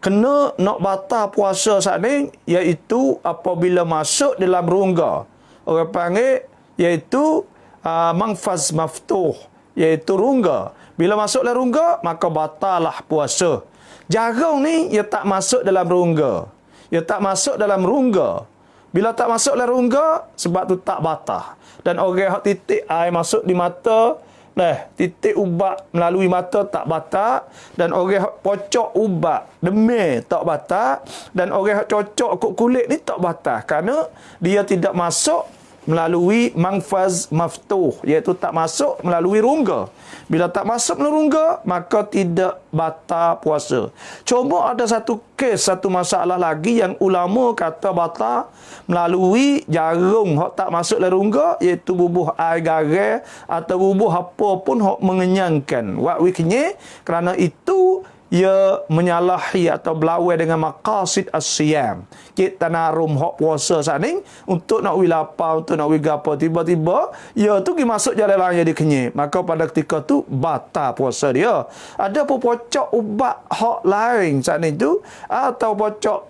kena nak batal puasa saat ni iaitu apabila masuk dalam rongga. Orang panggil iaitu mangfaz maftuh, iaitu rongga. Bila masuk dalam rongga maka batallah puasa. Jarang ni ia tak masuk dalam rongga. Ia tak masuk dalam rongga. Bila tak masuk dalam rongga, sebab tu tak batal. Dan orang hak titik air masuk di mata, titik ubat melalui mata tak batal. Dan orang hak pocok ubat demam tak batal. Dan orang hak cocok kok kulit ni tak batal, kerana dia tidak masuk melalui mangfaz maftuh, iaitu tak masuk melalui rongga. Bila tak masuk melalui rongga, maka tidak batal puasa. Cuma ada satu masalah lagi yang ulama kata batal melalui jarum hak tak masuk dalam rongga, iaitu bubuh air garam atau bubuh apa pun hak mengenyangkan. Wak wiknya kerana itu ia menyalahi atau berlawan dengan maqasid as-siyam. Kita narum hak puasa saat ni untuk nak lapar, untuk nak gapo, tiba-tiba ia tu pergi masuk jalan lain jadi kenyang. Maka pada ketika tu batal puasa dia. Ada pun pocok ubat hak lain saat ni tu, atau pocok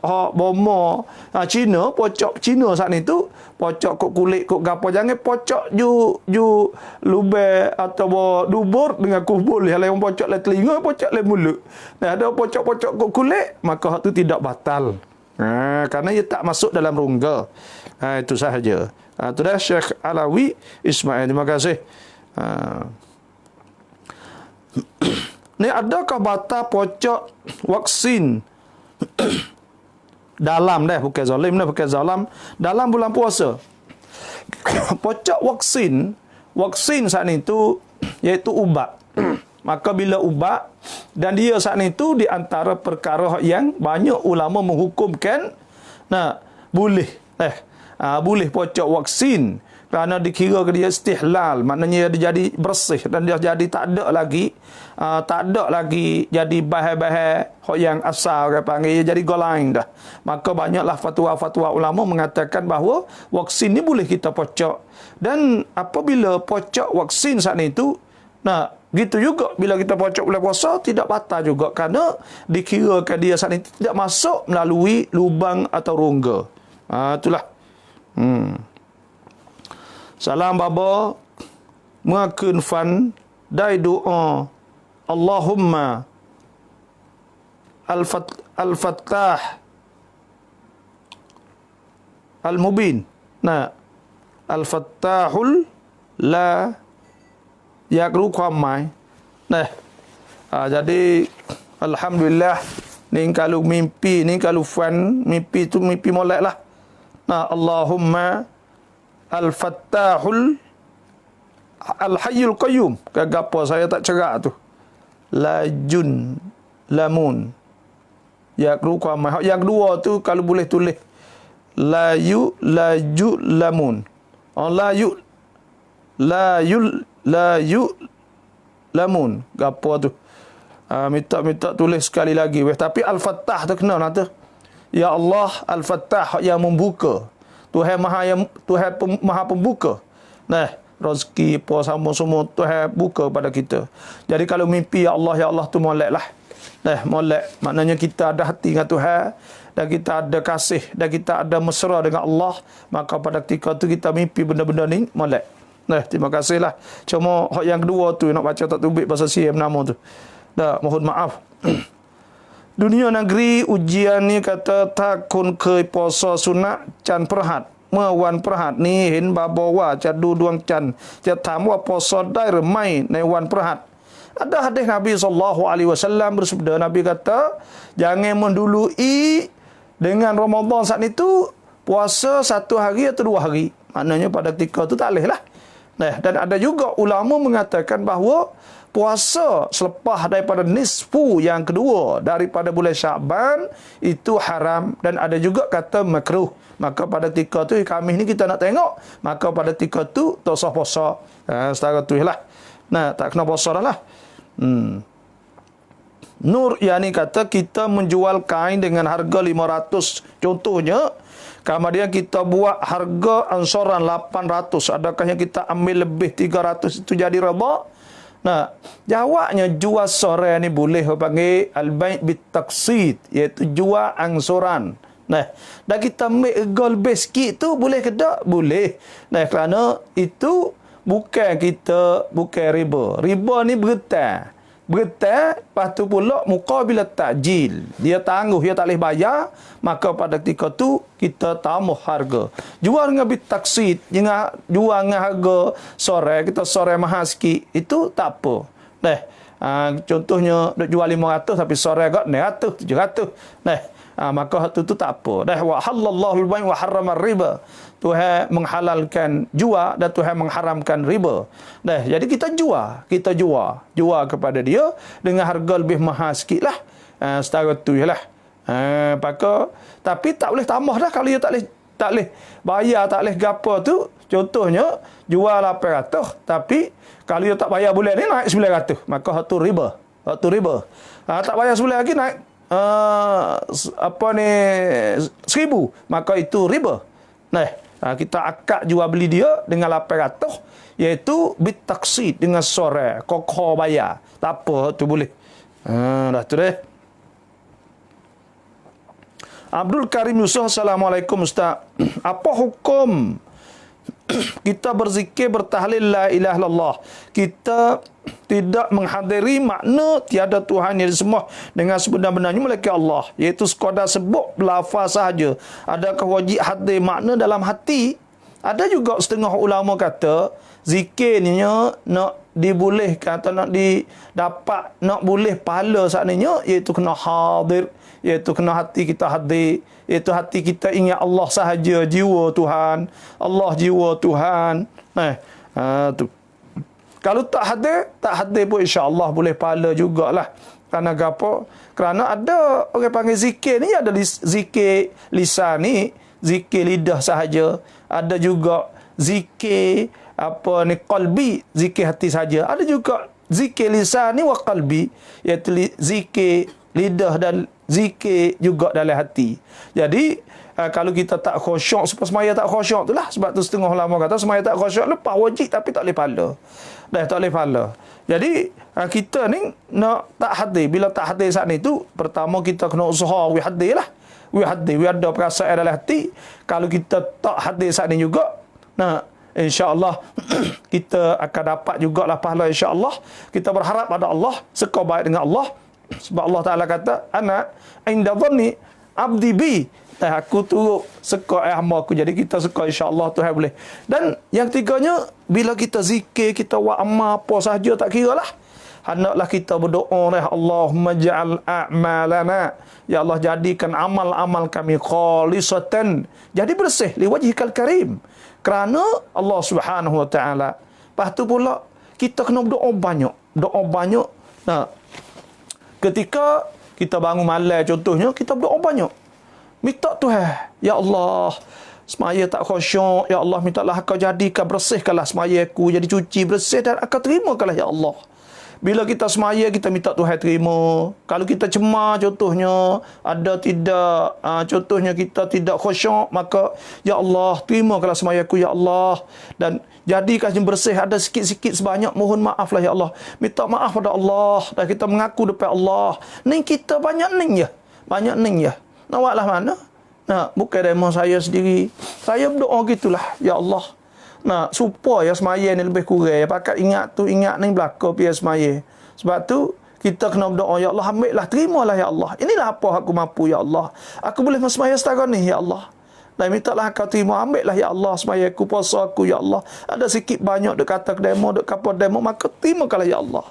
hak bomo Cina, pocok Cina saat ni tu, pocok kok kulit kok gapo, jangan pocok ju lubang atau dubur dengan kubul yang pocok le telinga, pocok le mulut. Ada pocok-pocok kok kulit, maka hak tu tidak batal. Kerana ia tak masuk dalam rongga. Itu sahaja. Itu dah Syekh Alawi Ismail. Terima kasih. Ni adakah batal pocok vaksin dalam bukan zalim bukan zalam, dalam bulan puasa? Pocok vaksin saat itu iaitu ubat. Maka bila ubat, dan dia saat itu di antara perkara yang banyak ulama menghukumkan, boleh boleh pocok vaksin kerana dikira dia istihlal, maknanya dia jadi bersih dan dia jadi tak ada lagi jadi bahan-bahan yang asal orang panggil, jadi golain dah. Maka banyaklah fatwa-fatwa ulama mengatakan bahawa vaksin ni boleh kita pocok. Dan apabila pocok vaksin saat itu, gitu juga bila kita pocok bulan puasa tidak batal juga, kerana dikirakan dia saat ini tidak masuk melalui lubang atau rongga. Itulah. Salam baba mengakeun fan dai doa Allahumma al-fattah al-mubin. Al-fattahul la yakru ความหมาย jadi alhamdulillah ni kalau mimpi ni, kalau fan mimpi tu mimpi molek lah. Allahumma al-fattahul al-hayyul qayyum, apa saya tak cerak tu, lajun lamun yakru ความหมาย. Yang kedua tu kalau boleh tulis laju lamun, laju lamun, gapo tu. Minta tulis sekali lagi. Tapi al-fattah tu kena nanti. Ya Allah, al-fattah yang membuka. Tuhan maha pembuka. rezeki apa semua Tuhan buka pada kita. Jadi kalau mimpi ya Allah tu molek lah. Molek maknanya kita ada hati dengan Tuhan, dan kita ada kasih, dan kita ada mesra dengan Allah, maka pada ketika tu kita mimpi benda-benda ni molek. Terima kasihlah. Cuma hak yang kedua tu nak baca tak tubik bahasa Siam nama tu. Mohon maaf. Dunia negeri ujian ni kata takun ke puasa sunat can perhat. Wan perhat ni hin babawa cadu duang can. Dia tamu puasa dai remaiในวันพฤหัส. Ada hadis Nabi SAW bersabda, Nabi kata, jangan mendului dengan Ramadan saat itu puasa 1 hari atau 2 hari. Maknanya pada ketika itu tak boleh lah. Dan ada juga ulama mengatakan bahawa puasa selepas daripada nisfu yang kedua daripada bulan Syaban itu haram, dan ada juga kata makruh. Maka pada ketika tu Khamis ni kita nak tengok, maka pada ketika tu tak sah puasa. Setara tu lah. Tak kena puasa dah lah. Nur yani kata kita menjual kain dengan harga 500 contohnya, kemudian kita buat harga ansoran 800, adakah yang kita ambil lebih 300 itu jadi riba? Jawabnya jual sore ni boleh panggil al-bai' bit-taqsid, iaitu jual angsuran. Dan kita ambil gold base sikit tu boleh ke tak? Boleh. Kerana itu bukan riba. Riba ni bergetar, lepas tu pula muqabilat ta'jil. Dia tangguh, dia tak boleh bayar, maka pada ketika tu kita tambah harga. Jual dengan bit-taqsid, jual dengan harga sore, kita sore mahal sikit, itu tak apa. Contohnya duk jual 500 tapi sore kat 900, 700. Maka tu tak apa. Wa halallahu al-bai' wa harrama riba. Tuhan menghalalkan jual dan Tuhan mengharamkan riba. Jadi kita jual kepada dia dengan harga lebih mahal sikit lah. Setara tu je lah. Tapi tak boleh tambah dah kalau dia tak boleh bayar, tak boleh gapo tu. Contohnya jual 800 tapi kalau dia tak bayar bulan ni naik 900, maka hak tu riba. Tak bayar sebulan lagi naik 1,000, maka itu riba. Kita akad jual beli dia dengan 800, iaitu bit-taqsid dengan sore, kokoh bayar. Tak apa, tu boleh. Dah tu deh. Abdul Karim Yusuf, Assalamualaikum Ustaz. Apa hukum kita berzikir, bertahlil la ilaha illallah, kita tidak menghadiri makna tiada Tuhan yang disembah dengan sebenar-benarnya melainkan Allah, iaitu sekadar sebut lafaz sahaja? Adakah wajib hadir makna dalam hati? Ada juga setengah ulama kata zikirnya nak dibolehkan atau nak didapat, nak boleh pahala saatnya, iaitu kena hadir, iaitu kena hati kita hadir, iaitu hati kita ingat Allah sahaja, jiwa Tuhan, Allah jiwa Tuhan. Tu. Kalau tak hadir pun insya-Allah boleh pahala jugalah. Kerana apa? Kerana ada orang panggil zikir ni, ada zikir lisan ni, zikir lidah sahaja, ada juga zikir qalbi, zikir hati saja. Ada juga zikir lisan ni wa qalbi, iaitu zikir lidah dan zikir juga dalam hati. Jadi kalau kita tak khusyuk, sebab semaya tak khusyuk tu lah. Sebab tu setengah ulama kata semaya tak khusyuk lepas wajib tapi tak boleh pahala. Tak boleh pahala. Jadi kita ni nak tak hadir. Bila tak hadir saat ni tu, pertama kita kena usaha we hadir lah. We ada perasaan dalam hati. Kalau kita tak hadir saat ni juga, insya-Allah kita akan dapat jugalah pahala insya-Allah. Kita berharap pada Allah, seka baik dengan Allah. Sebab Allah Taala kata, ana inda dhanni abdi bi. Aku turut seka hamba aku. Jadi kita seka insya-Allah Tuhan boleh. Dan yang ketiganya, bila kita zikir, kita buat amal apa sahaja tak kira lah. Hendaklah kita berdoa, Allahumma ja'al a'malana, ya Allah jadikan amal-amal kami khalisatan, jadi bersih liwajhikal karim, kerana Allah Subhanahu wa taala. Lepas tu pula kita kena berdoa banyak. Ketika kita bangun malam contohnya, kita berdoa banyak. Minta Tuhan, ya Allah, semaya tak khusyuk, ya Allah mintalah Kau jadikan, bersihkanlah semaya aku jadi cuci bersih, dan Kau terimakanlah ya Allah. Bila kita semaya, kita minta Tuhan terima. Kalau kita cemar contohnya, ada tidak, contohnya kita tidak khusyuk, maka, Ya Allah, terimakanlah semayaku, Ya Allah. Dan jadikan yang bersih, ada sikit-sikit sebanyak, mohon maaflah, Ya Allah. Minta maaf pada Allah. Dan kita mengaku depan Allah. Ni kita banyak ni ya. Banyak ni ya. Nak buatlah mana? Nah, bukan demo saya sendiri. Saya berdoa gitulah, Ya Allah. Nah, supaya semaya ni lebih kurang. Pakat ingat tu, ingat ni belakang biar semaya. Sebab tu, kita kena berdoa, Ya Allah, ambillah, terimalah, Ya Allah. Inilah apa aku mampu, Ya Allah. Aku boleh semaya setara ni, Ya Allah. Dan mintalah kau terima, ambillah, Ya Allah, semaya aku, puasa aku, Ya Allah. Ada sikit banyak dek kata ke demo, dek kapal demo, maka terimakanlah, Ya Allah.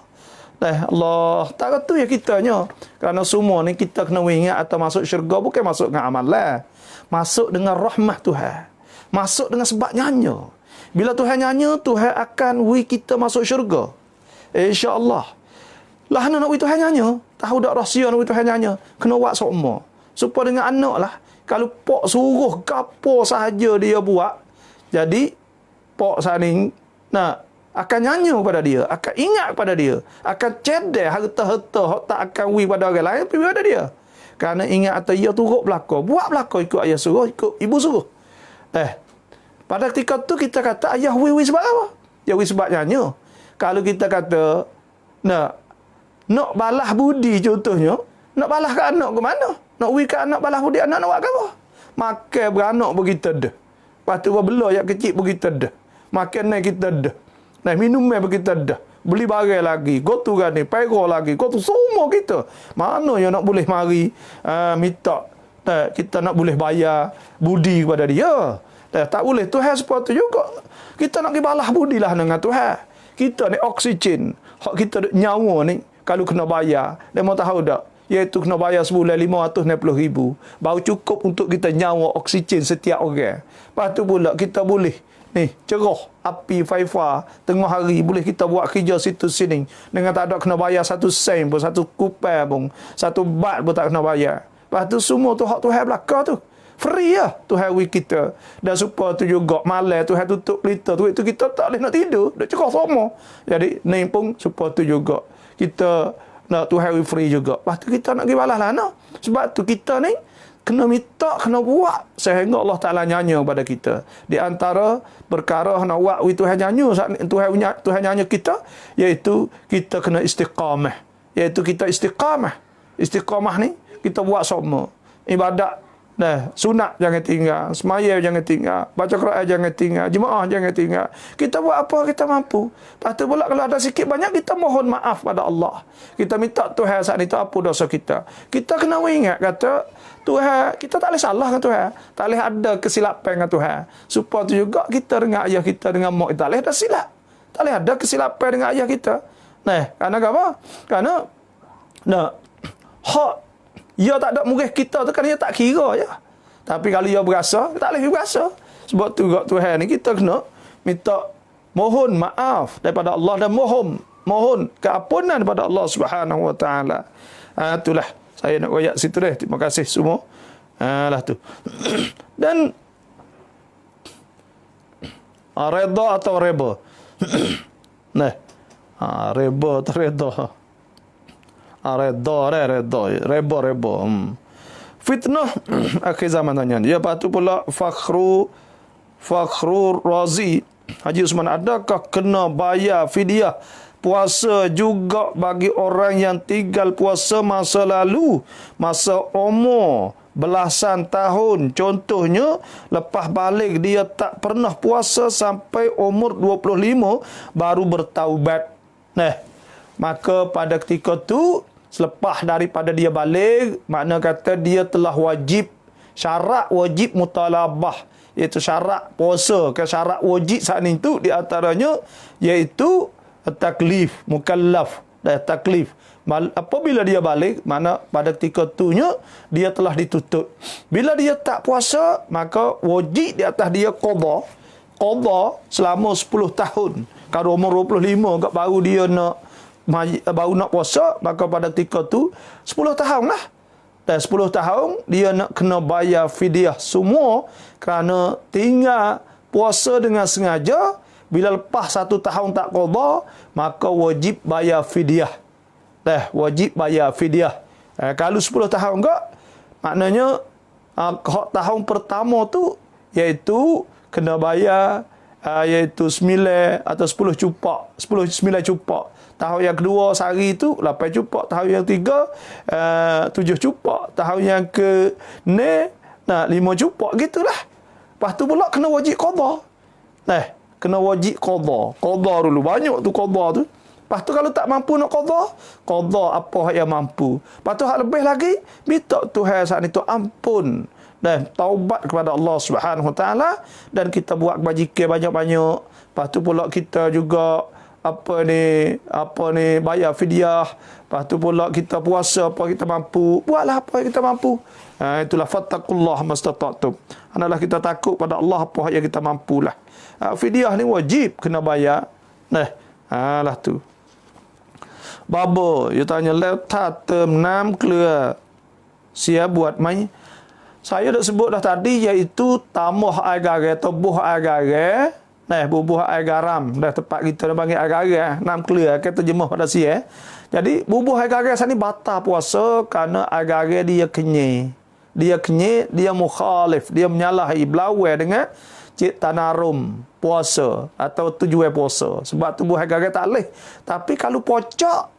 Allah, tak tu ya kitanya. Kerana semua ni kita kena ingat atau masuk syurga bukan masuk dengan amalan. Masuk dengan rahmat Tuhan. Masuk dengan sebab nyanyi. Bila Tuhan nyanyi, Tuhan akan kita masuk syurga. InsyaAllah. Lah nak Tuhan nyanyi. Tahu tak rahsia nak Tuhan nyanyi. Kena buat semua. Supaya dengan anak lah. Kalau pak suruh gapo sahaja dia buat. Jadi, pak saning akan nyanyi pada dia. Akan ingat pada dia. Akan cedek harta-harta. Tak akan pada orang lain. Pergi pada dia. Kerana ingat atau ia turut belakang. Buat belakang ikut ayah suruh. Ikut ibu suruh. Pada ketika tu kita kata ayah wi sebab apa? Ya wi sebab nyanyi. Kalau kita kata nak balas budi contohnya, nak balas ke anak ke mana? Nak wi ke anak balas budi anak nak buat ke apa? Makan beranak begitu dah. Lepas tu belah yang kecil begitu dah. Makan naik kita dah. Nah minum begitu dah. Beli barang lagi, gotu kan ni, payroll lagi, gotu semua kita. Mana yang nak boleh mari minta kita nak boleh bayar budi kepada dia. Tak boleh. Tuhan seperti juga. Kita nak balas budi lah dengan Tuhan. Kita ni oksigen. Hak kita nyawa ni, kalau kena bayar, dia mau tahu tak? Iaitu kena bayar sebulan 560,000. Baru cukup untuk kita nyawa oksigen setiap orang. Lepas tu pula kita boleh ni cerah api Faifa tengah hari boleh kita buat kerja situ sini dengan tak ada kena bayar 1 sen pun, 1 kupai pun, 1 bat pun tak kena bayar. Lepas tu semua tu hak Tuhan belakang tu. Free lah Tuhan kita. Dan supaya tu juga malam Tuhan tutup pelita tu, itu kita tak boleh nak tidur. Dah cerah semua. Jadi ni pun supaya tu juga kita nak Tuhan free juga. Lepas tu kita nak pergi balas lah no? Sebab tu kita ni kena minta, kena buat sehingga Allah Ta'ala nyanyi kepada kita. Di antara perkara nak buat Tuhan nyanyi, Tuhan nyanyi kita, iaitu kita kena istiqamah. Iaitu kita istiqamah. Istiqamah ni kita buat semua. Ibadat sunat jangan tinggal, semaya jangan tinggal, baca Quran jangan tinggal, jemaah jangan tinggal. Kita buat apa kita mampu. Lepas tu pula kalau ada sikit banyak kita mohon maaf pada Allah. Kita minta Tuhan saat itu apa dosa kita. Kita kena ingat kata Tuhan, kita tak boleh salah dengan Tuhan. Tak boleh ada kesilapan dengan Tuhan. Supaya tu juga kita dengan ayah kita, dengan mak kita, tak boleh ada silap. Tak boleh ada kesilapan dengan ayah kita. Kerana apa? Kerana hak ia tak ada murid kita tu kan dia tak kira je. Tapi kalau ia berasa, tak boleh berasa. Sebab tu juga Tuhan ni kita kena minta mohon maaf daripada Allah dan mohon keampunan daripada Allah Subhanahu Wa Taala. Itulah saya nak royak situ deh. Terima kasih semua. Lah tu. Dan redha atau reba. Reba atau redha. Reba. Fitnah akhir zaman tanya. Ya, lepas tu pula Fakhrul Razi Haji Usman, adakah kena bayar fidyah puasa juga bagi orang yang tinggal puasa masa lalu, masa umur belasan tahun? Contohnya lepas balik dia tak pernah puasa sampai umur 25 baru bertaubat. Maka pada ketika tu selepas daripada dia balik, makna kata dia telah wajib, syarat wajib mutalabah, iaitu syarat puasa ke syarat wajib saat itu di antaranya iaitu taklif, mukallaf dan taklif. Apabila dia balik, mana pada ketika itunya dia telah ditutup. Bila dia tak puasa, maka wajib di atas dia qada selama 10 tahun. Kalau umur 25 baru dia nak puasa, maka pada ketika tu 10 tahun lah. Dan 10 tahun dia nak kena bayar fidyah semua kerana tinggal puasa dengan sengaja bila lepas 1 tahun tak qada, maka wajib bayar fidyah. Wajib bayar fidyah. Kalau 10 tahun enggak, maknanya tahun pertama tu iaitu kena bayar iaitu 9 atau 10 cupak, 9 cupak. Tahun yang kedua sehari tu 8 cupak, tahun yang tiga 7 cupak, tahun yang ke 5 cupak gitulah. Lepas tu pula kena wajib qada. Kena wajib qada. Qada dulu, banyak tu qada tu. Lepas tu kalau tak mampu nak qada apa yang mampu. Lepas tu hak lebih lagi, minta Tuhan saat itu ampun dan taubat kepada Allah Subhanahu Wa Taala, dan kita buat kebajikan banyak-banyak. Lepas tu pula kita juga bayar fidyah. Lepas tu pula kita puasa apa kita mampu. Buatlah apa yang kita mampu. Itulah fattaqullah mastata'tum. Adalah kita takut pada Allah apa yang kita mampulah. Fidyah ni wajib kena bayar. Lah tu. Babo, dia tanya, "Lewat term 6 keluar. Siap buat mai?" Saya dah sebut dah tadi, iaitu tambah air garam, tubuh air garam. Bubuh air garam. Dah tepat kita dah panggil air garam. 6 keluar, kita terjemah pada siap. Jadi, bubuh air garam sini batal puasa kerana air garam dia kenyir. Dia mukhalif. Dia menyalahi belawai dengan cik tanarum puasa atau tujuan puasa. Sebab tubuh air garam tak boleh. Tapi kalau pocok,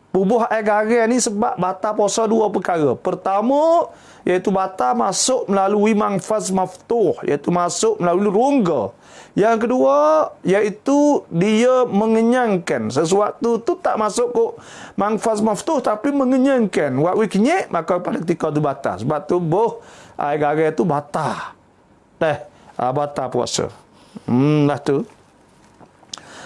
bubuh air garam ni sebab batal puasa 2 perkara. Pertama, iaitu batal masuk melalui manfaz maftuh, iaitu masuk melalui rongga. Yang kedua, iaitu dia mengenyangkan. Sesuatu tu tak masuk ke manfaz maftuh tapi mengenyangkan. Waktu kenyek, maka pada ketika tu batal. Sebab tu buh air garam tu batal. Batal puasa. Lah tu.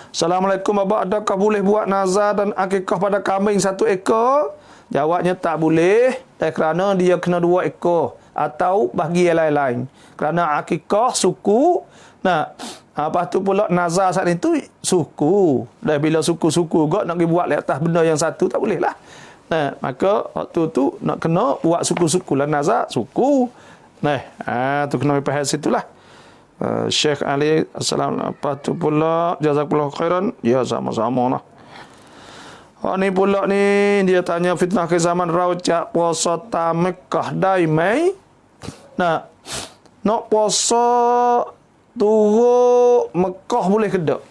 Assalamualaikum Abah, adakah boleh buat nazar dan akikah pada kambing 1 ekor? Jawabnya tak boleh, kerana dia kena 2 ekor atau bagi yang lain-lain. Kerana akikah suku, lepas tu pula nazar saat itu suku. Dan bila suku-suku juga nak pergi buat di atas benda yang satu, tak boleh lah. Maka waktu tu nak kena buat suku-suku lah, nazar suku. Tu kena faham situlah. Syekh Ali, assalamualaikum. Apa tu pula, jazakallahu khairan. Ya, sama-sama lah. Ni pula ni, dia tanya fitnah ke zaman raucak puasa Mekah daimai. Nak puasa turut Mekah boleh ke tak?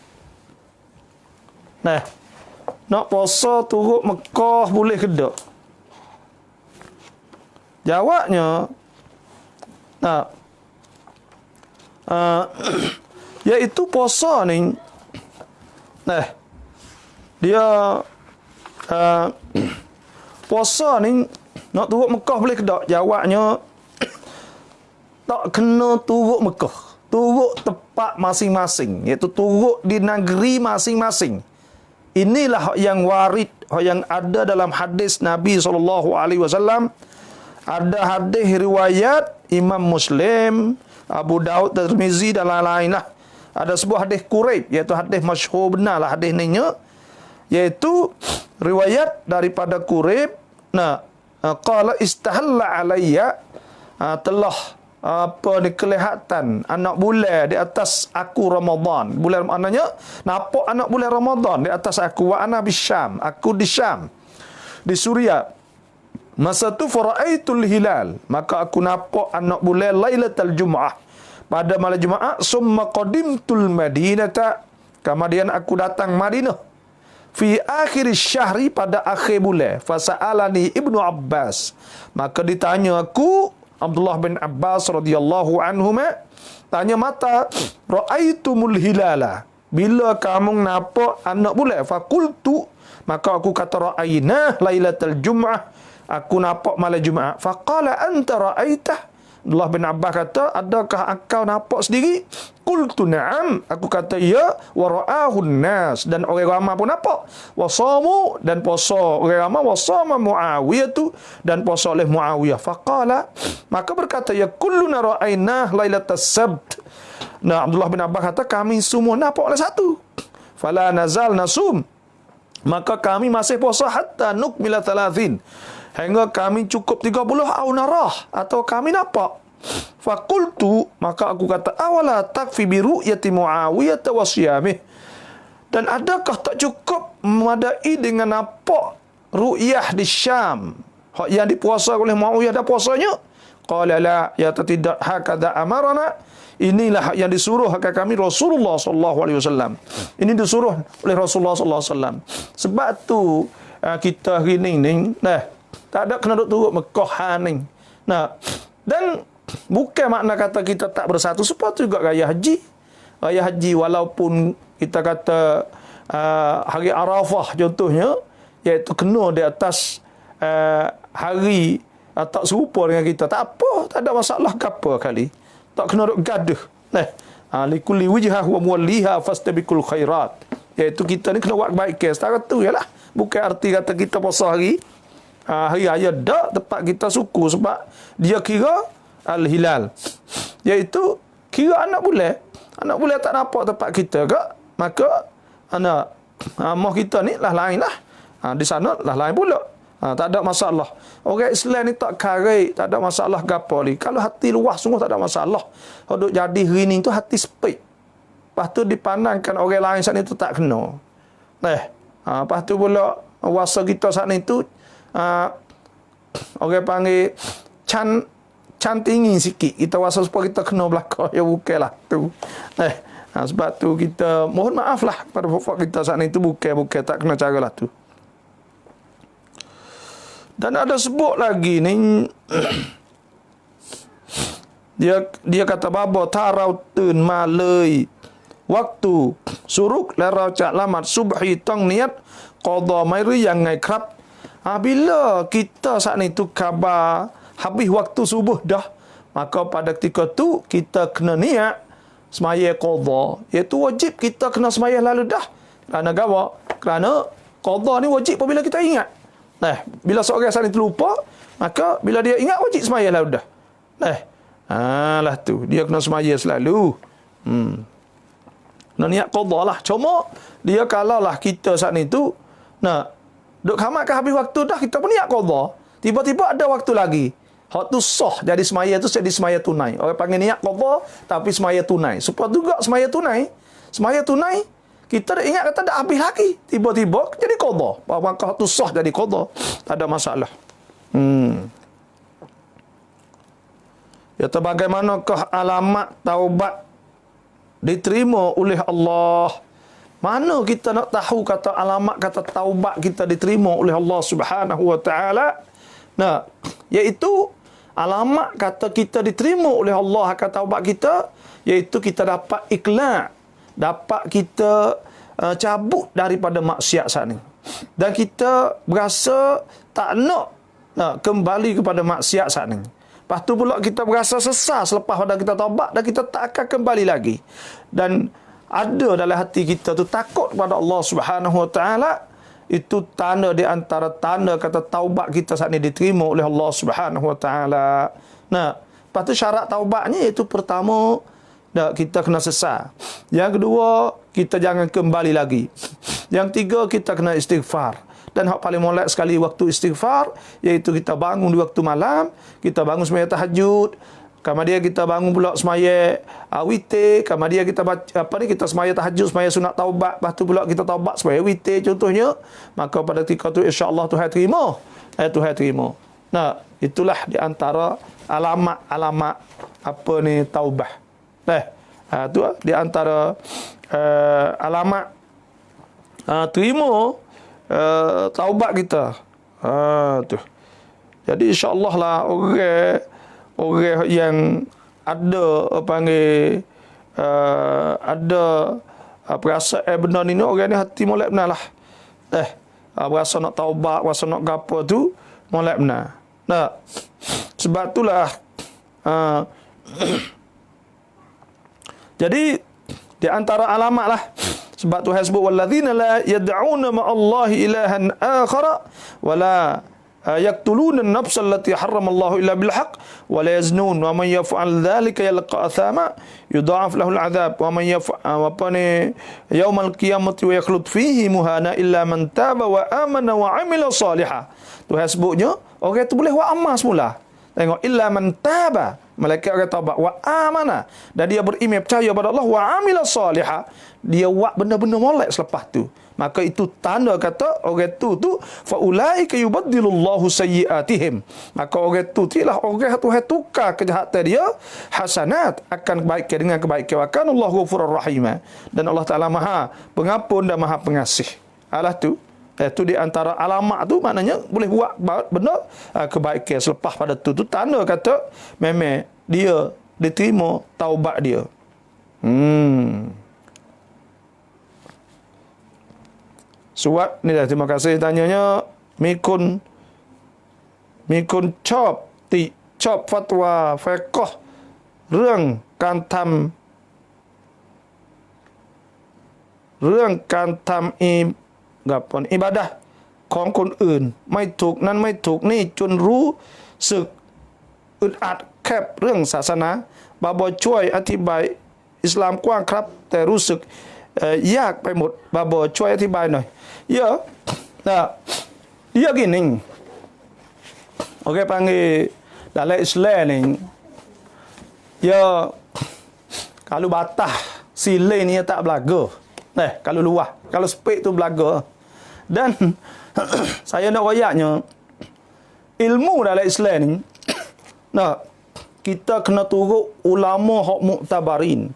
Nak puasa turut Mekah boleh ke tak? Jawabnya, iaitu puasa ni, dia puasa ni nak turut Mekah boleh ke tak? Jawabnya, tak kena turut Mekah, turut tempat masing-masing, iaitu turut di negeri masing-masing. Inilah yang warid, yang ada dalam hadis Nabi SAW. Ada hadis riwayat Imam Muslim, Abu Daud, Tirmizi dan lain-lain lah. Ada sebuah hadis Quraib, iaitu hadis masyhur benar lah hadis ni, iaitu riwayat daripada Quraib. Qala istahalla alayya, telah kelihatan anak bulan di atas aku Ramadan. Bulan maknanya nampak anak bulan Ramadan di atas aku. Wa ana bisyam, aku di Syam, di Suria. Masa tu faraitul hilal, maka aku nampak anak bulan lailatul Jumaah, pada malam Jumaat. Summa qadimtul Madinata, kemudian aku datang Madinah. Fi akhir syahri, pada akhir bulan. Fasa'alani Ibnu Abbas, maka ditanya aku Abdullah bin Abbas radhiyallahu anhuma, tanya, mata ra'aitumul hilala, bila kamu nampak anak bulan? Faqultu, maka aku kata ra'aina lailatul Jumaah, aku nampak malam Jumaat. Faqala anta ra'aitah, Abdullah bin Abbas kata, adakah engkau nampak sendiri? Qultu na'am, aku kata ya. Wa ra'ahun nas, dan orang ramai pun nampak. Wa samu, dan puasa orang ramai. Wa sama Muawiyah tu, dan puasa oleh Muawiyah. Faqala, maka berkata, ya kulluna ra'ainah lailatas sabt. Abdullah bin Abbas kata, kami semua nampak oleh satu. Fala nazal nasum, maka kami masih puasa hatta nukmila 30, hingga kami cukup 30 au narah, atau kami nampak. Fakultu, maka aku kata, awala takfi bi ru'yati Muawiyah wa siyamih. Dan adakah tak cukup memadai dengan nampak ru'yah di Syam, hak yang dipuasa oleh Muawiyah dah puasanya? Qala la, ya tidak, hakadha amarana. Inilah yang disuruh akan kami Rasulullah sallallahu alaihi wasallam. Ini disuruh oleh Rasulullah sallallahu alaihi wasallam. Sebab tu kita hari ni tak ada kena duk turut Mekah ni. Nah, dan bukan makna kata kita tak bersatu, sebab tu juga raya haji. Raya haji walaupun kita kata hari Arafah contohnya, iaitu kena di atas hari tak serupa dengan kita, tak apa, tak ada masalah ke apa kali. Tak kena duk gaduh. Likulli wijhah wa muwalliha fastabiqul khairat. Iaitu kita ni kena buat baik ke. Setara tu ialah bukan arti kata kita puasa hari raya dak tempat kita suku, sebab dia kira al-hilal. Iaitu kira anak bulan. Anak bulan tak nampak tempat kita ke, maka anak mah kita ni lah lain lah. Di sana lah lain pula. Tak ada masalah. Orang Islam ni tak karek, tak ada masalah gapo ni. Kalau hati luas sungguh tak ada masalah. Kalau jadi hari ni tu hati sempit. Lepas tu dipandangkan orang lain saat ni tu tak kena. Lepas tu pula wasa kita saat ni tu orang panggil can tinggi sikit. Kita wasa supaya kita kena belakang. Ya bukanlah tu. Sebab tu kita mohon maaf lah pada pokok kita saat ni tu bukan tak kena cara lah tu. Dan ada sebut lagi ni dia kata baba tarau tun malai waktu suruk lerau cak lamat subhi tong niat qada mairi yang ngai krap. Bila kita saat ni tu khabar habis waktu subuh dah, maka pada ketika tu kita kena niat semaya qada, iaitu wajib kita kena semaya lalu dah. Kerana gawa? Kerana qada ni wajib apabila kita ingat. Bila seorang saat itu lupa, maka bila dia ingat wajib semaya lah dah. Lah tu, dia kena semaya selalu. Kena niat qada lah. Cuma dia kalau lah kita saat itu duk khamatkan habis waktu dah, kita pun niat qada. Tiba-tiba ada waktu lagi. Hak tu sah jadi semaya tu jadi semaya tunai. Orang panggil niat qada tapi semaya tunai. Supaya juga semaya tunai. Semaya tunai kita dah ingat kata dah habis lagi. Tiba-tiba jadi qada. Maka tu sah jadi qada. Tak ada masalah. Yaitu bagaimanakah alamat taubat diterima oleh Allah? Mana kita nak tahu kata alamat kata taubat kita diterima oleh Allah Subhanahu wa taala? Iaitu alamat kata kita diterima oleh Allah akan taubat kita, iaitu kita dapat ikhlas, dapat kita cabut daripada maksiat saat ni. Dan kita berasa tak nak kembali kepada maksiat saat ni. Lepas tu pula kita berasa sesal selepas pada kita taubat dan kita tak akan kembali lagi. Dan ada dalam hati kita tu takut kepada Allah Subhanahu wa taala. Itu tanda di antara tanda kata taubat kita saat ni diterima oleh Allah Subhanahu wa taala. Lepas tu syarat taubatnya iaitu pertama kita kena sesal. Yang kedua, kita jangan kembali lagi. Yang tiga, kita kena istighfar. Dan hak paling molek sekali waktu istighfar, iaitu kita bangun di waktu malam, kita bangun semaya tahajud, kemudian kita bangun pula semaya witir, kemudian kita baca kita semaya tahajud, semaya sunat taubat, lepas tu pula kita taubat semaya witir contohnya, maka pada ketika tu insya-Allah Tuhan terima. Tuhan terima. Itulah di antara alamat-alamat apa ni taubah. Tu di antara alamat terima taubat kita. Tu. Jadi insya-Allah lah orang yang ada panggil ada perasaan benar ni orang ni hati molek benar lah. Berasa nak taubat, berasa nak gapo tu molek benar. Sebab itulah jadi di antara alamat lah, sebab Tuhan sebut walladzina la yad'una ma'allahi ilahan akhara wa la yaqtuluna an-nafsa allati harrama Allah illa bil haqq wa la yaznun wa man yaf'al dhalika yalqa athama yudha'af lahu al-'adhab wa man yaf'al yawmal qiyamati wa yakhlud fihi muhana illa man taba wa amana wa 'amila salihan. Tuhan sebutnya orang tu boleh buat amal semula. Tengok illa man taba, Malaikat orang taubat. Wa amana. Dan dia beriman percaya pada Allah. Wa amila salihah. Dia buat benda-benda molek selepas tu. Maka itu tanda kata orang tu faulaika yubaddilullahu sayyiatihim. Maka orang tu ialah orang Tuhan tukar kejahatan dia hasanat akan kebaikan dengan kebaikan. Wa kana Allahu ghafurur rahim. Dan Allah Taala Maha Pengampun dan Maha Pengasih. Alah tu. Itu di antara alamat tu maknanya boleh buat benda kebaikan selepas pada tu tanda kata memang dia diterima taubat dia. Suat ni dah, terima kasih tanyanya. Mikun chop fatwa fiqh เรื่องการทำอิบาดะห์ของคนอื่นไม่ถูกนั้นไม่ถูกนี่จนรู้สึกอึดอัดแคบเรื่องศาสนาบาบอช่วยอธิบายอิสลามกว้างครับแต่รู้สึกยากไปหมดบาบอช่วยอธิบายหน่อยdia gini orang panggil dalam Islam ni ya kalau batah sile ni tak belaga kalau luah kalau spek tu belaga. Dan saya nak royaknya ilmu dalam Islam ni kita kena turut ulama hak muktabarin,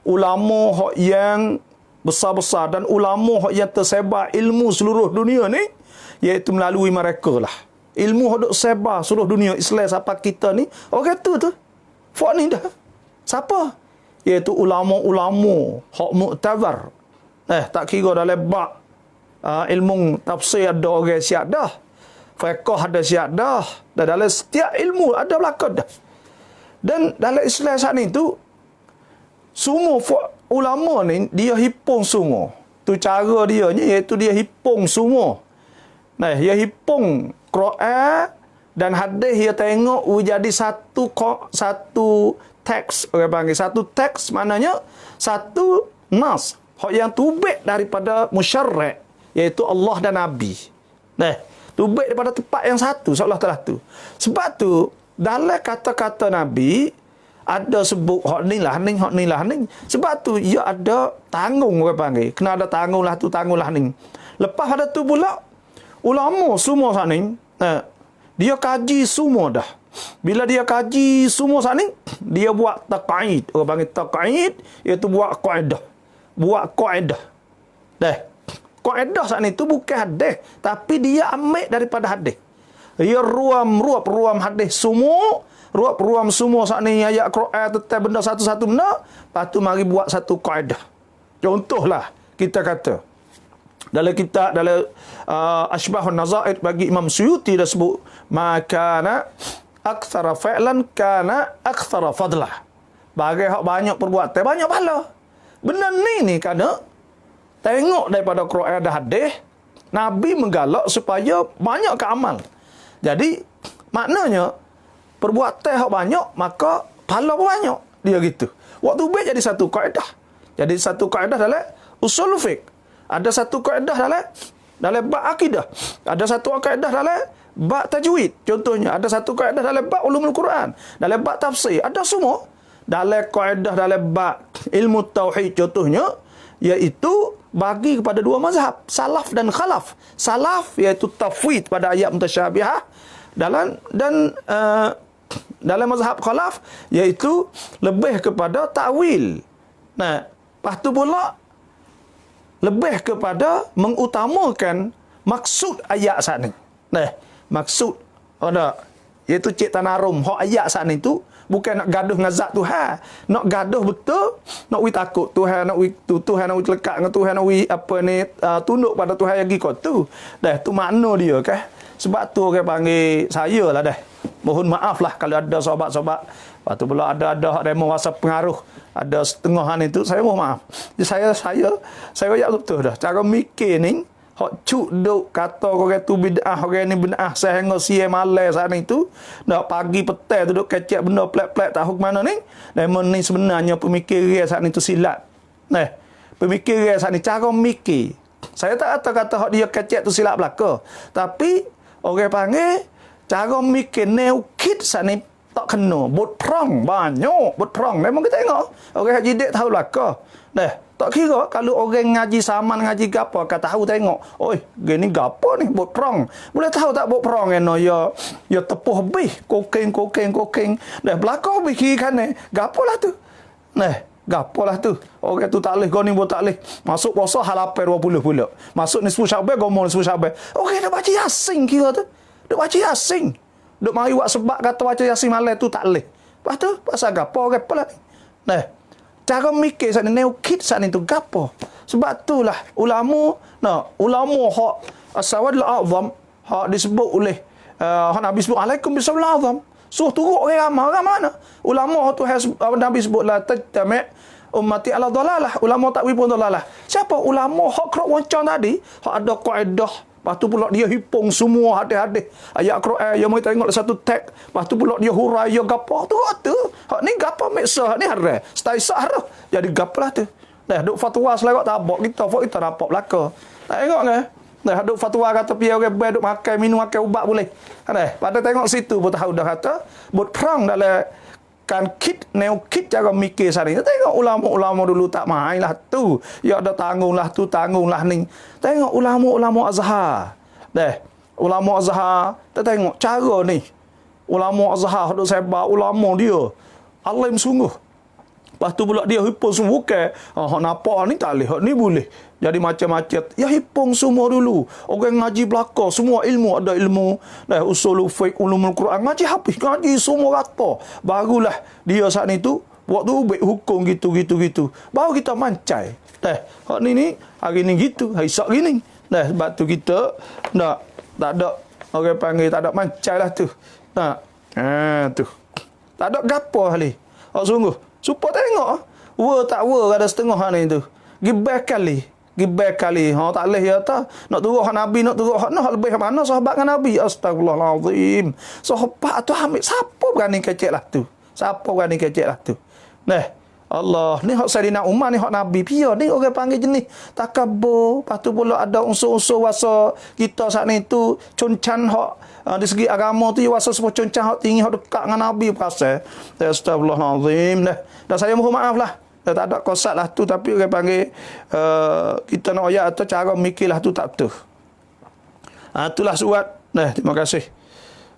ulama hak yang besar-besar dan ulama hak yang tersebar ilmu seluruh dunia ni, iaitu melalui mereka lah. Ilmu hak duk sebar seluruh dunia Islam siapa kita ni orang tu fak ni dah siapa, iaitu ulama-ulama hak muktabar. Tak kira dalam bab ilmu tafsir ada orang siap dah, fiqh ada siap dah, dan dalam setiap ilmu ada belakang dah. Dan dalam Islam saat ni tu semua ulama ni dia hipung semua. Tu cara dia ni iaitu dia hipung semua. Dia hipung Quran dan hadis, dia tengok jadi satu teks, orang panggil satu teks maknanya satu nas hak yang tubik daripada musyarri', iaitu Allah dan Nabi. Tubik daripada tempat yang satu seolah-olah tu. Sebab tu dalam kata-kata Nabi ada sebut hak ni lah ni, hak ni lah ni. Sebab tu ia ada tanggung, orang panggil. Kena ada tanggung lah tu, tanggung lah ni. Lepas pada tu pula ulama semua saat ni dia kaji semua dah. Bila dia kaji semua saat ni, dia buat taqaid. Orang panggil taqaid iaitu buat kaedah. Buat kaedah. Kaedah saat ni tu bukan hadis, tapi dia ambil daripada hadis. Dia ruam hadis semua, ruam semua saat ni ayat Quran tentang benda satu-satu benda, lepas tu mari buat satu kaedah. Contohlah kita kata dalam kitab dalam Ashbahun Nazair bagi Imam Suyuti dah sebut makana aktsara fa'lan kana aktsara fadlah. Bagi hak banyak perbuatan banyak pahala. Benda ni kerana tengok daripada Quran dan hadis, Nabi menggalak supaya banyak ke amal. Jadi maknanya perbuatan hak banyak maka pahala pun banyak. Dia gitu. Waktu baik jadi satu kaedah. Jadi satu kaedah dalam usul fiqh. Ada satu kaedah dalam bab akidah. Ada satu kaedah dalam bab tajwid. Contohnya ada satu kaedah dalam bab ulumul Quran, dalam bab tafsir. Ada semua. Dalam kaedah dalam bab ilmu tauhid contohnya, iaitu bagi kepada dua mazhab, salaf dan khalaf. Salaf iaitu tafwid pada ayat mutasyabihah, dalam mazhab khalaf iaitu lebih kepada ta'wil. Lepas tu pula lebih kepada mengutamakan maksud ayat saat ni. Maksud ada iaitu cik tanarum hak ayat saat ni tu bukan nak gaduh dengan zat Tuhan. Nak gaduh betul, nak wi takut Tuhan, nak wi Tuhan, nak wi lekat dengan Tuhan, nak wi apa ni tunduk pada Tuhan yang gikot tu. Tu makna dia kan. Sebab tu orang panggil saya lah dah. Mohon maaf lah kalau ada sahabat-sahabat. Lepas tu pula ada hak demo rasa pengaruh. Ada setengahan itu, saya mohon maaf. Jadi saya royak betul dah. Cara mikir ni, hak cuk duk kata orang tu bid'ah, orang ni bid'ah sehingga siang malam saat ni tu, nak pagi petang tu duk kecek benda plek-plek tak huk mana ni. Lemon ni sebenarnya pemikiran saat ni tu silap. Pemikiran saat ni cara mikir. Saya tak kata hak dia kecek tu silap belaka. Tapi orang panggil cara mikir neukit saat ni tak kena. Bot perang banyak, bot perang. Memang kita tengok. Orang haji dek tahu belaka. Tak kira kalau orang ngaji saman, ngaji gapo, kata tahu tengok. Oi, gini gapo ni bot perang. Boleh tahu tak bot perang eno ya tepuh habis, koking. Belaka habis kiri kanan. Gapo lah tu. Gapo lah tu. Orang tu tak leh, goni pun tak leh. Masuk puasa halapai 20 pula. Masuk nisfu Syaban, gomong nisfu Syaban. Orang dah baca Yasin kira tu. Duk baca Yasin. Duk mari buat sebab kata baca Yasin malam tu tak leh. Lepas tu pasal gapo gapo lah ni. Cara mikir saat ni neokid saat ni tu gapo. Sebab itulah ulama hak as-sawadul a'zam hak disebut oleh hak Nabi sebut alaikum bisawadul a'zam. Suruh turut orang mana? Ulama tu Nabi sebut la tajtami' ummati ala dalalah. Ulama tak pun dalalah. Siapa ulama hak kerok wancang tadi? Hak ada kaedah. Lepas tu pula dia hipung semua hadis-hadis. Ayat Quran yang mau tengok satu tag. Lepas tu pula dia hurai ya gapo tu. Hak ni gapo meksa ni haram. Staisah tu. Jadi gapo lah tu. Duk fatwa selawat tabak kita dapat belaka. Tak tengok ke? Duk fatwa kata pi orang bai duk makan minum makan ubat boleh. Pada tengok situ pun tahu dah kata buat perang dalam kan neokid cara mikir sehari. Tengok ulama-ulama dulu tak main lah tu. Ya ada tanggunglah ni. Tengok ulama-ulama Azhar. Ulama Azhar, kita tengok cara ni. Ulama Azhar duk sebab ulama dia alim sungguh. Lepas tu pula dia hipung semua bukan. Hak nampak ni tak boleh, hak ni boleh. Jadi macam-macam. Ya hipung semua dulu. Orang ngaji belaka, semua ilmu ada ilmu. Usul fiqh, ulumul Quran, ngaji habis, ngaji semua rata. Barulah dia saat ni tu waktu ubik hukum gitu. Baru kita mancai. Hak ni hari ni gitu, hari esok gini. Sebab tu kita tak ada orang panggil tak ada mancai lah tu. Tu. Tak ada gapo kali. Sungguh. Supaya tengok. Tak ada setengah ni tu. Gibah kali. Tak leh ya ta. Nak turut hak Nabi, nak turut hak lebih mana sahabat dengan Nabi. Astagfirullahalazim. Sahabat tu ambil siapa berani kecek lah tu. Allah ni hak Sayyidina Umar ni hak Nabi pia ni orang panggil jenis takabur. Lepas tu pula ada unsur-unsur wasa kita saat ni tu concan hak di segi agama tu wasa semua concan hak tinggi hak dekat dengan Nabi pasal. Astagfirullahalazim. Dan saya mohon maaf lah. Tak ada kosat lah tu tapi orang panggil kita nak ayat atau cara mikirlah tu tak betul. Itulah surat. Terima kasih.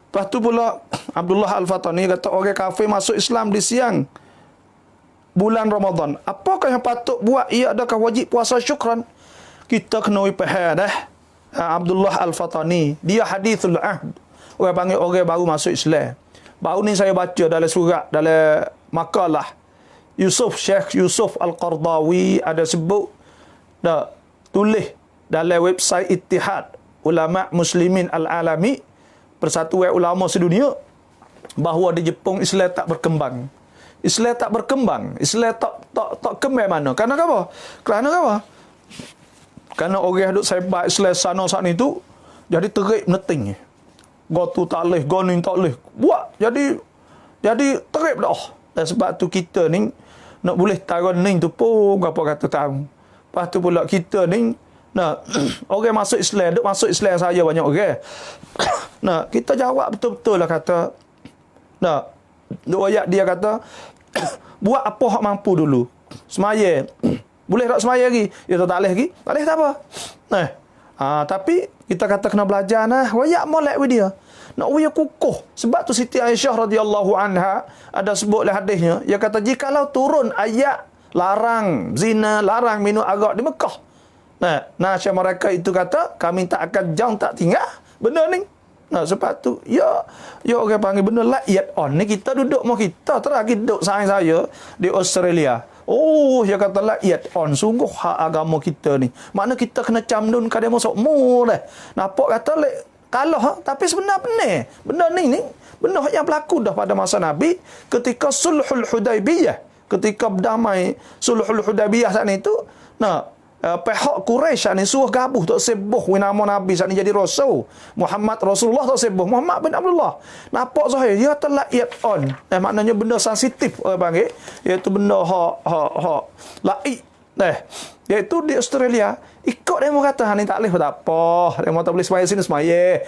Lepas tu pula Abdullah Al-Fatani kata orang kafir masuk Islam di siang bulan Ramadan. Apakah yang patut buat? Ia adakah wajib puasa syukran? Kita kena faham Abdullah Al-Fatani, dia hadithul ahd. Orang panggil orang baru masuk Islam. Baru ni saya baca dalam surat, dalam makalah Syekh Yusuf Al-Qardawi ada sebut tulis dalam website Ittihad Ulama Muslimin Al-Alami, Persatuan Ulama Sedunia, bahawa di Jepun Islam tak berkembang. Islam tak kembang mana? Kerana apa? Kerana orang duk sebat Islam sana saat ni tu jadi terik meneting. Go tu tak leh, go ni tak leh. Buat jadi terik dah. Dan sebab tu kita ni nak boleh taruh ni tu pun apa kata tahu. Lepas tu pula kita ni orang masuk Islam saya banyak orang. Kita jawab betul-betul lah kata. Duk ayat dia kata buat apa hak mampu dulu. Semaya. Boleh tak semaya lagi? Ya tak boleh lagi. Tak boleh tak apa. Tapi kita kata kena belajar wayak molek with dia. Nak waya kukuh. Sebab tu Siti Aisyah radhiyallahu anha ada sebutlah hadisnya, dia kata jikalau turun ayat larang zina, larang minum arak di Mekah. Syekh mereka itu kata kami tak akan jauh tak tinggal benda ni. Sebab tu ya orang panggil benda layat on ni kita duduk mau kita terakhir duduk saya di Australia. Dia kata layat on sungguh hak agama kita ni. Makna kita kena camdun kada masuk mu dah. Nampak kata kalah tapi sebenarnya benda ni benda yang berlaku dah pada masa Nabi ketika Sulhul Hudaibiyah, ketika berdamai Sulhul Hudaibiyah saat itu. Pihak Quraisy ni suruh gabuh tak sebuh nama Nabi saat ni jadi Rasul. Muhammad Rasulullah tak sebuh Muhammad bin Abdullah. Nampak zahir dia telah yat on. Maknanya benda sensitif orang panggil, iaitu benda hak laik. Iaitu di Australia, ikut demo kata, ni tak boleh tak apa. Demo tak boleh semaya sini semaya.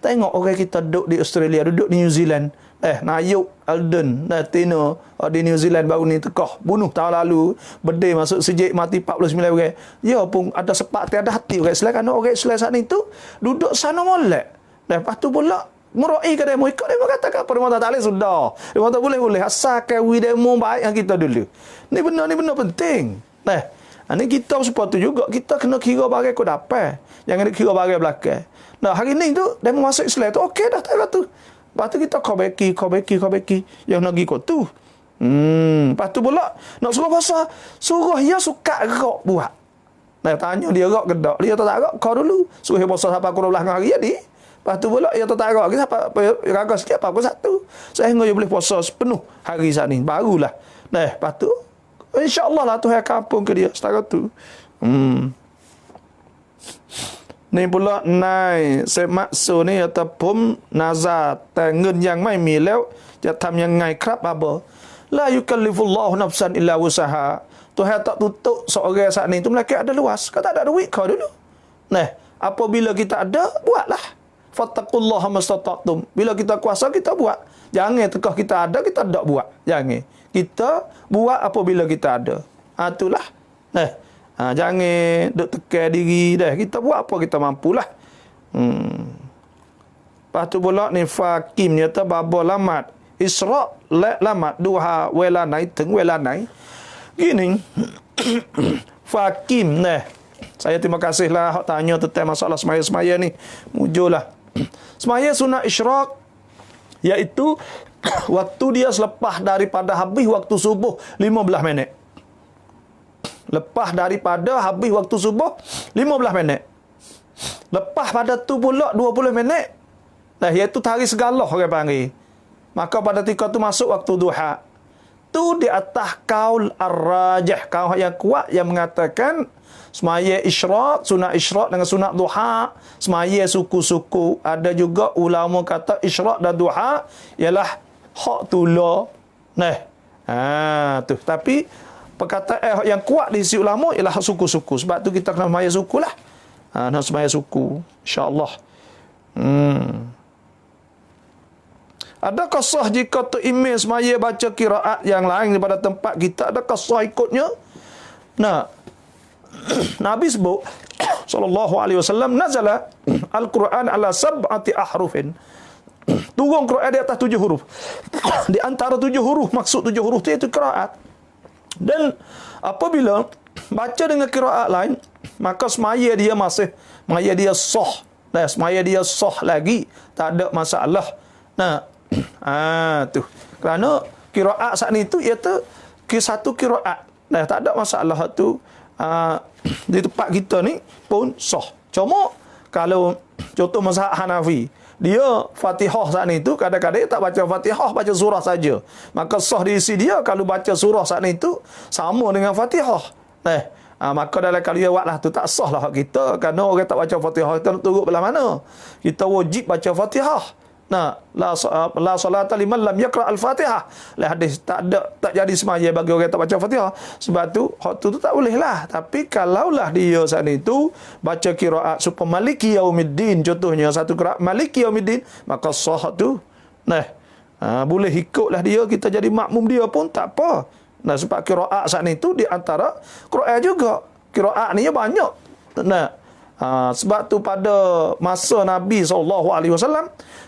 Tengok orang kita duduk di Australia, duduk di New Zealand. Nayuk Alden, Tino di New Zealand baru ni tekah. Bunuh tahun lalu. Bedai masuk sejik mati 49 orang. Ya pun ada sepak tiada hati orang Islam. Kerana orang Islam saat ni tu duduk sana molek. Lepas tu pula mero'i ke demo, ikut demo kata apa demo tak boleh sudah. Demo tak boleh. Asal kawi demo baik yang kita dulu. Ni benda penting. Ini kita supaya tu juga kita kena kira bagai kau dapat. Jangan kira bagai belakang. Hari ni tu demo masuk Islam tu okey dah tak tu. Lepas tu kita kau beki yang nak pergi kau tu. Lepas tu pula nak suruh pasal suruh dia suka gerak buat. Tanya dia gerak ke tak. Dia tak gerak kau dulu. Suruh dia pasal sampai 12 hari jadi. Lepas tu pula dia tak gerak kita raga sikit apa satu. Sehingga dia boleh puasa sepenuh hari saat ni. Barulah. Lepas tu InsyaAllah lah Tuhan kampung ke dia setara tu. Ni pula nai maksud ni ataupun nazar tangan yang mai milauจะทำยังไงครับapa la yukallifullahu nafsan illa wusaha. Tuhan tak tutup seorang saat ni tu melainkan ada luas. Kau tak ada duit kau dulu. Apabila kita ada buatlah. Fattaqullaha mastata'tum. Bila kita kuasa kita buat. Jangan tekah kita ada kita tak buat. Jangan. Kita buat apabila kita ada. Itulah. Jangan duk tekan diri dah. Kita buat apa kita mampulah. Lepas tu pula ni fakim ni kata baba lamat. Isra' lamat duha welanai teng welanai. Gini. Fakim saya terima kasihlah hak tanya tentang masalah semaya-semaya ni. Mujurlah. Semaya sunat isyraq iaitu waktu dia selepas daripada habis waktu subuh 15 minit. Lepas daripada habis waktu subuh 15 minit. Lepas pada tu pula 20 minit. Iaitu hari segala orang panggil. Maka pada ketika tu masuk waktu duha. Tu di atas kaul ar-rajih. Kaul yang kuat yang mengatakan semaya isyraq, sunat isyraq dengan sunat duha, semaya suku-suku. Ada juga ulama kata isyraq dan duha ialah hak tula. Tu. Tapi perkataan yang kuat di sisi ulama ialah hak suku-suku. Sebab tu kita kena semaya suku lah. Nak semaya suku. InsyaAllah. Adakah sah jika tu imam semaya baca kiraat yang lain daripada tempat kita? Adakah sah ikutnya? Nabi sebut sallallahu alaihi wasallam nazala al-Quran ala sab'ati ahrufin. Turun Quran di atas 7 huruf. Di antara 7 huruf, maksud 7 huruf itu qiraat. Dan apabila baca dengan qiraat lain, maka semaya dia masih semaya dia sah. Semaya dia sah lagi, tak ada masalah. Tu. Kerana qiraat saat ni tu iaitu satu qiraat. Tak ada masalah tu. Di tempat kita ni pun sah. Cuma kalau contoh mazhab Hanafi, dia Fatihah saat ni tu kadang-kadang tak baca Fatihah, baca surah saja. Maka sah di isi dia kalau baca surah saat ni tu sama dengan Fatihah. Maka dalam kalau dia buatlah tu tak sah lah kita, kerana orang tak baca Fatihah kita nak turut belah mana. Kita wajib baca Fatihah. La salata liman lam yaqra al-Fatihah. Hadis tak jadi semaya bagi orang tak baca Fatihah. Sebab tu hak tu tak boleh lah. Tapi kalaulah dia saat itu baca qiraat supaya Maliki Yaumiddin, contohnya satu qiraat Maliki Yaumiddin, maka sah tu. Boleh ikutlah dia, kita jadi makmum dia pun tak apa. Sebab qiraat saat itu di antara Quran juga. Qiraat ni banyak. Sebab tu pada masa Nabi SAW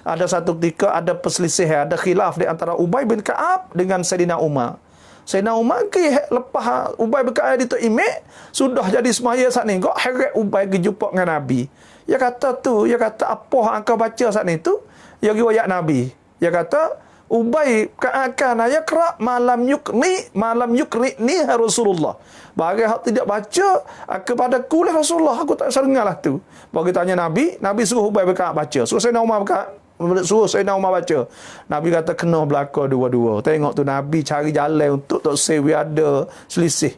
ada satu ketika ada perselisihan, ada khilaf di antara Ubay bin Ka'ab dengan Sayyidina Umar. Sayyidina Umar lepas Ubay bin Ka'ab itu imam sudah jadi semaya saat ni. Kok heret Ubay pergi jumpa dengan Nabi. Dia kata apa yang kau baca saat ni tu? Dia riwayat Nabi. Dia kata Ubay kana yaqra malam yukri ni Rasulullah. Bagi hak tidak baca kepada ku oleh Rasulullah, aku tak serengalah tu. Bagi tanya Nabi suruh Ubay bin Ka'ab baca. Suruh Sayyidina Umar baca. Nabi kata kena belaka dua-dua. Tengok tu Nabi cari jalan untuk tak sewi ada selisih.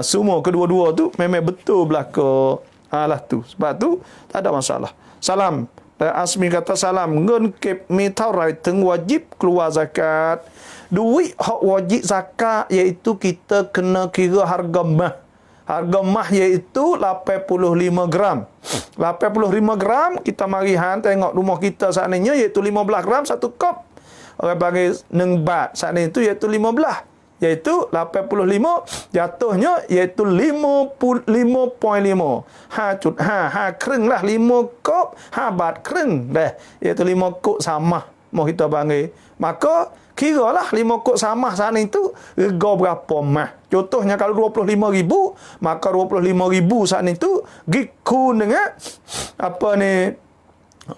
Semua kedua-dua tu memang betul belaka. Lah tu. Sebab tu tak ada masalah. Salam. Asmi kata salam. Ngen kep mi taurai teng wajib keluar zakat. Duit hak wajib zakat iaitu kita kena kira harga mah. Harga mah iaitu 85 gram. 85 gram kita mari hang tengok rumah kita saat ni iaitu 15 gram satu kop. Orang panggil nengbat saat ni itu iaitu 15. Iaitu 85 jatuhnya iaitu 5.5. Ha kreng lah 5 kop, ha bat kreng dah. Iaitu 5 kop sama mau kita panggil. Maka kiralah 5 kop sama saat ni tu rega berapa mah. Contohnya kalau 25,000, maka 25,000 saat ni tu gikun dengan apa ni?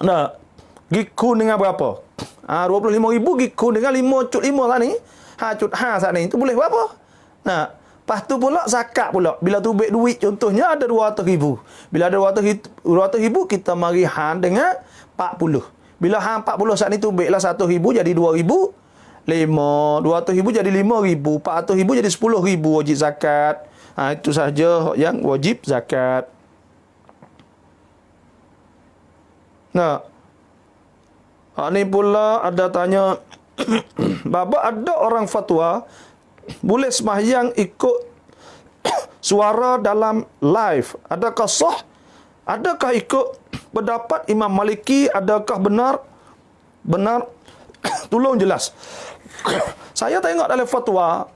Nah, gikun dengan berapa? 25,000 gikun dengan 5.5 saat ni. Saat ni itu boleh berapa? Nah, lepas tu pula zakat pula. Bila tu duit contohnya ada 200,000. Bila ada 200,000 kita mari han dengan 40. Bila han 40 saat ni tu baiklah 1,000 jadi 2,000. 200,000 jadi 5,000. 400,000 jadi 10,000 wajib zakat. Itu sahaja yang wajib zakat. Nah, ni pula ada tanya Baba ada orang fatwa boleh sembahyang ikut suara dalam live. Adakah sah? Adakah ikut pendapat Imam Maliki? Adakah benar? Tolong jelas. Saya tengok dalam fatwa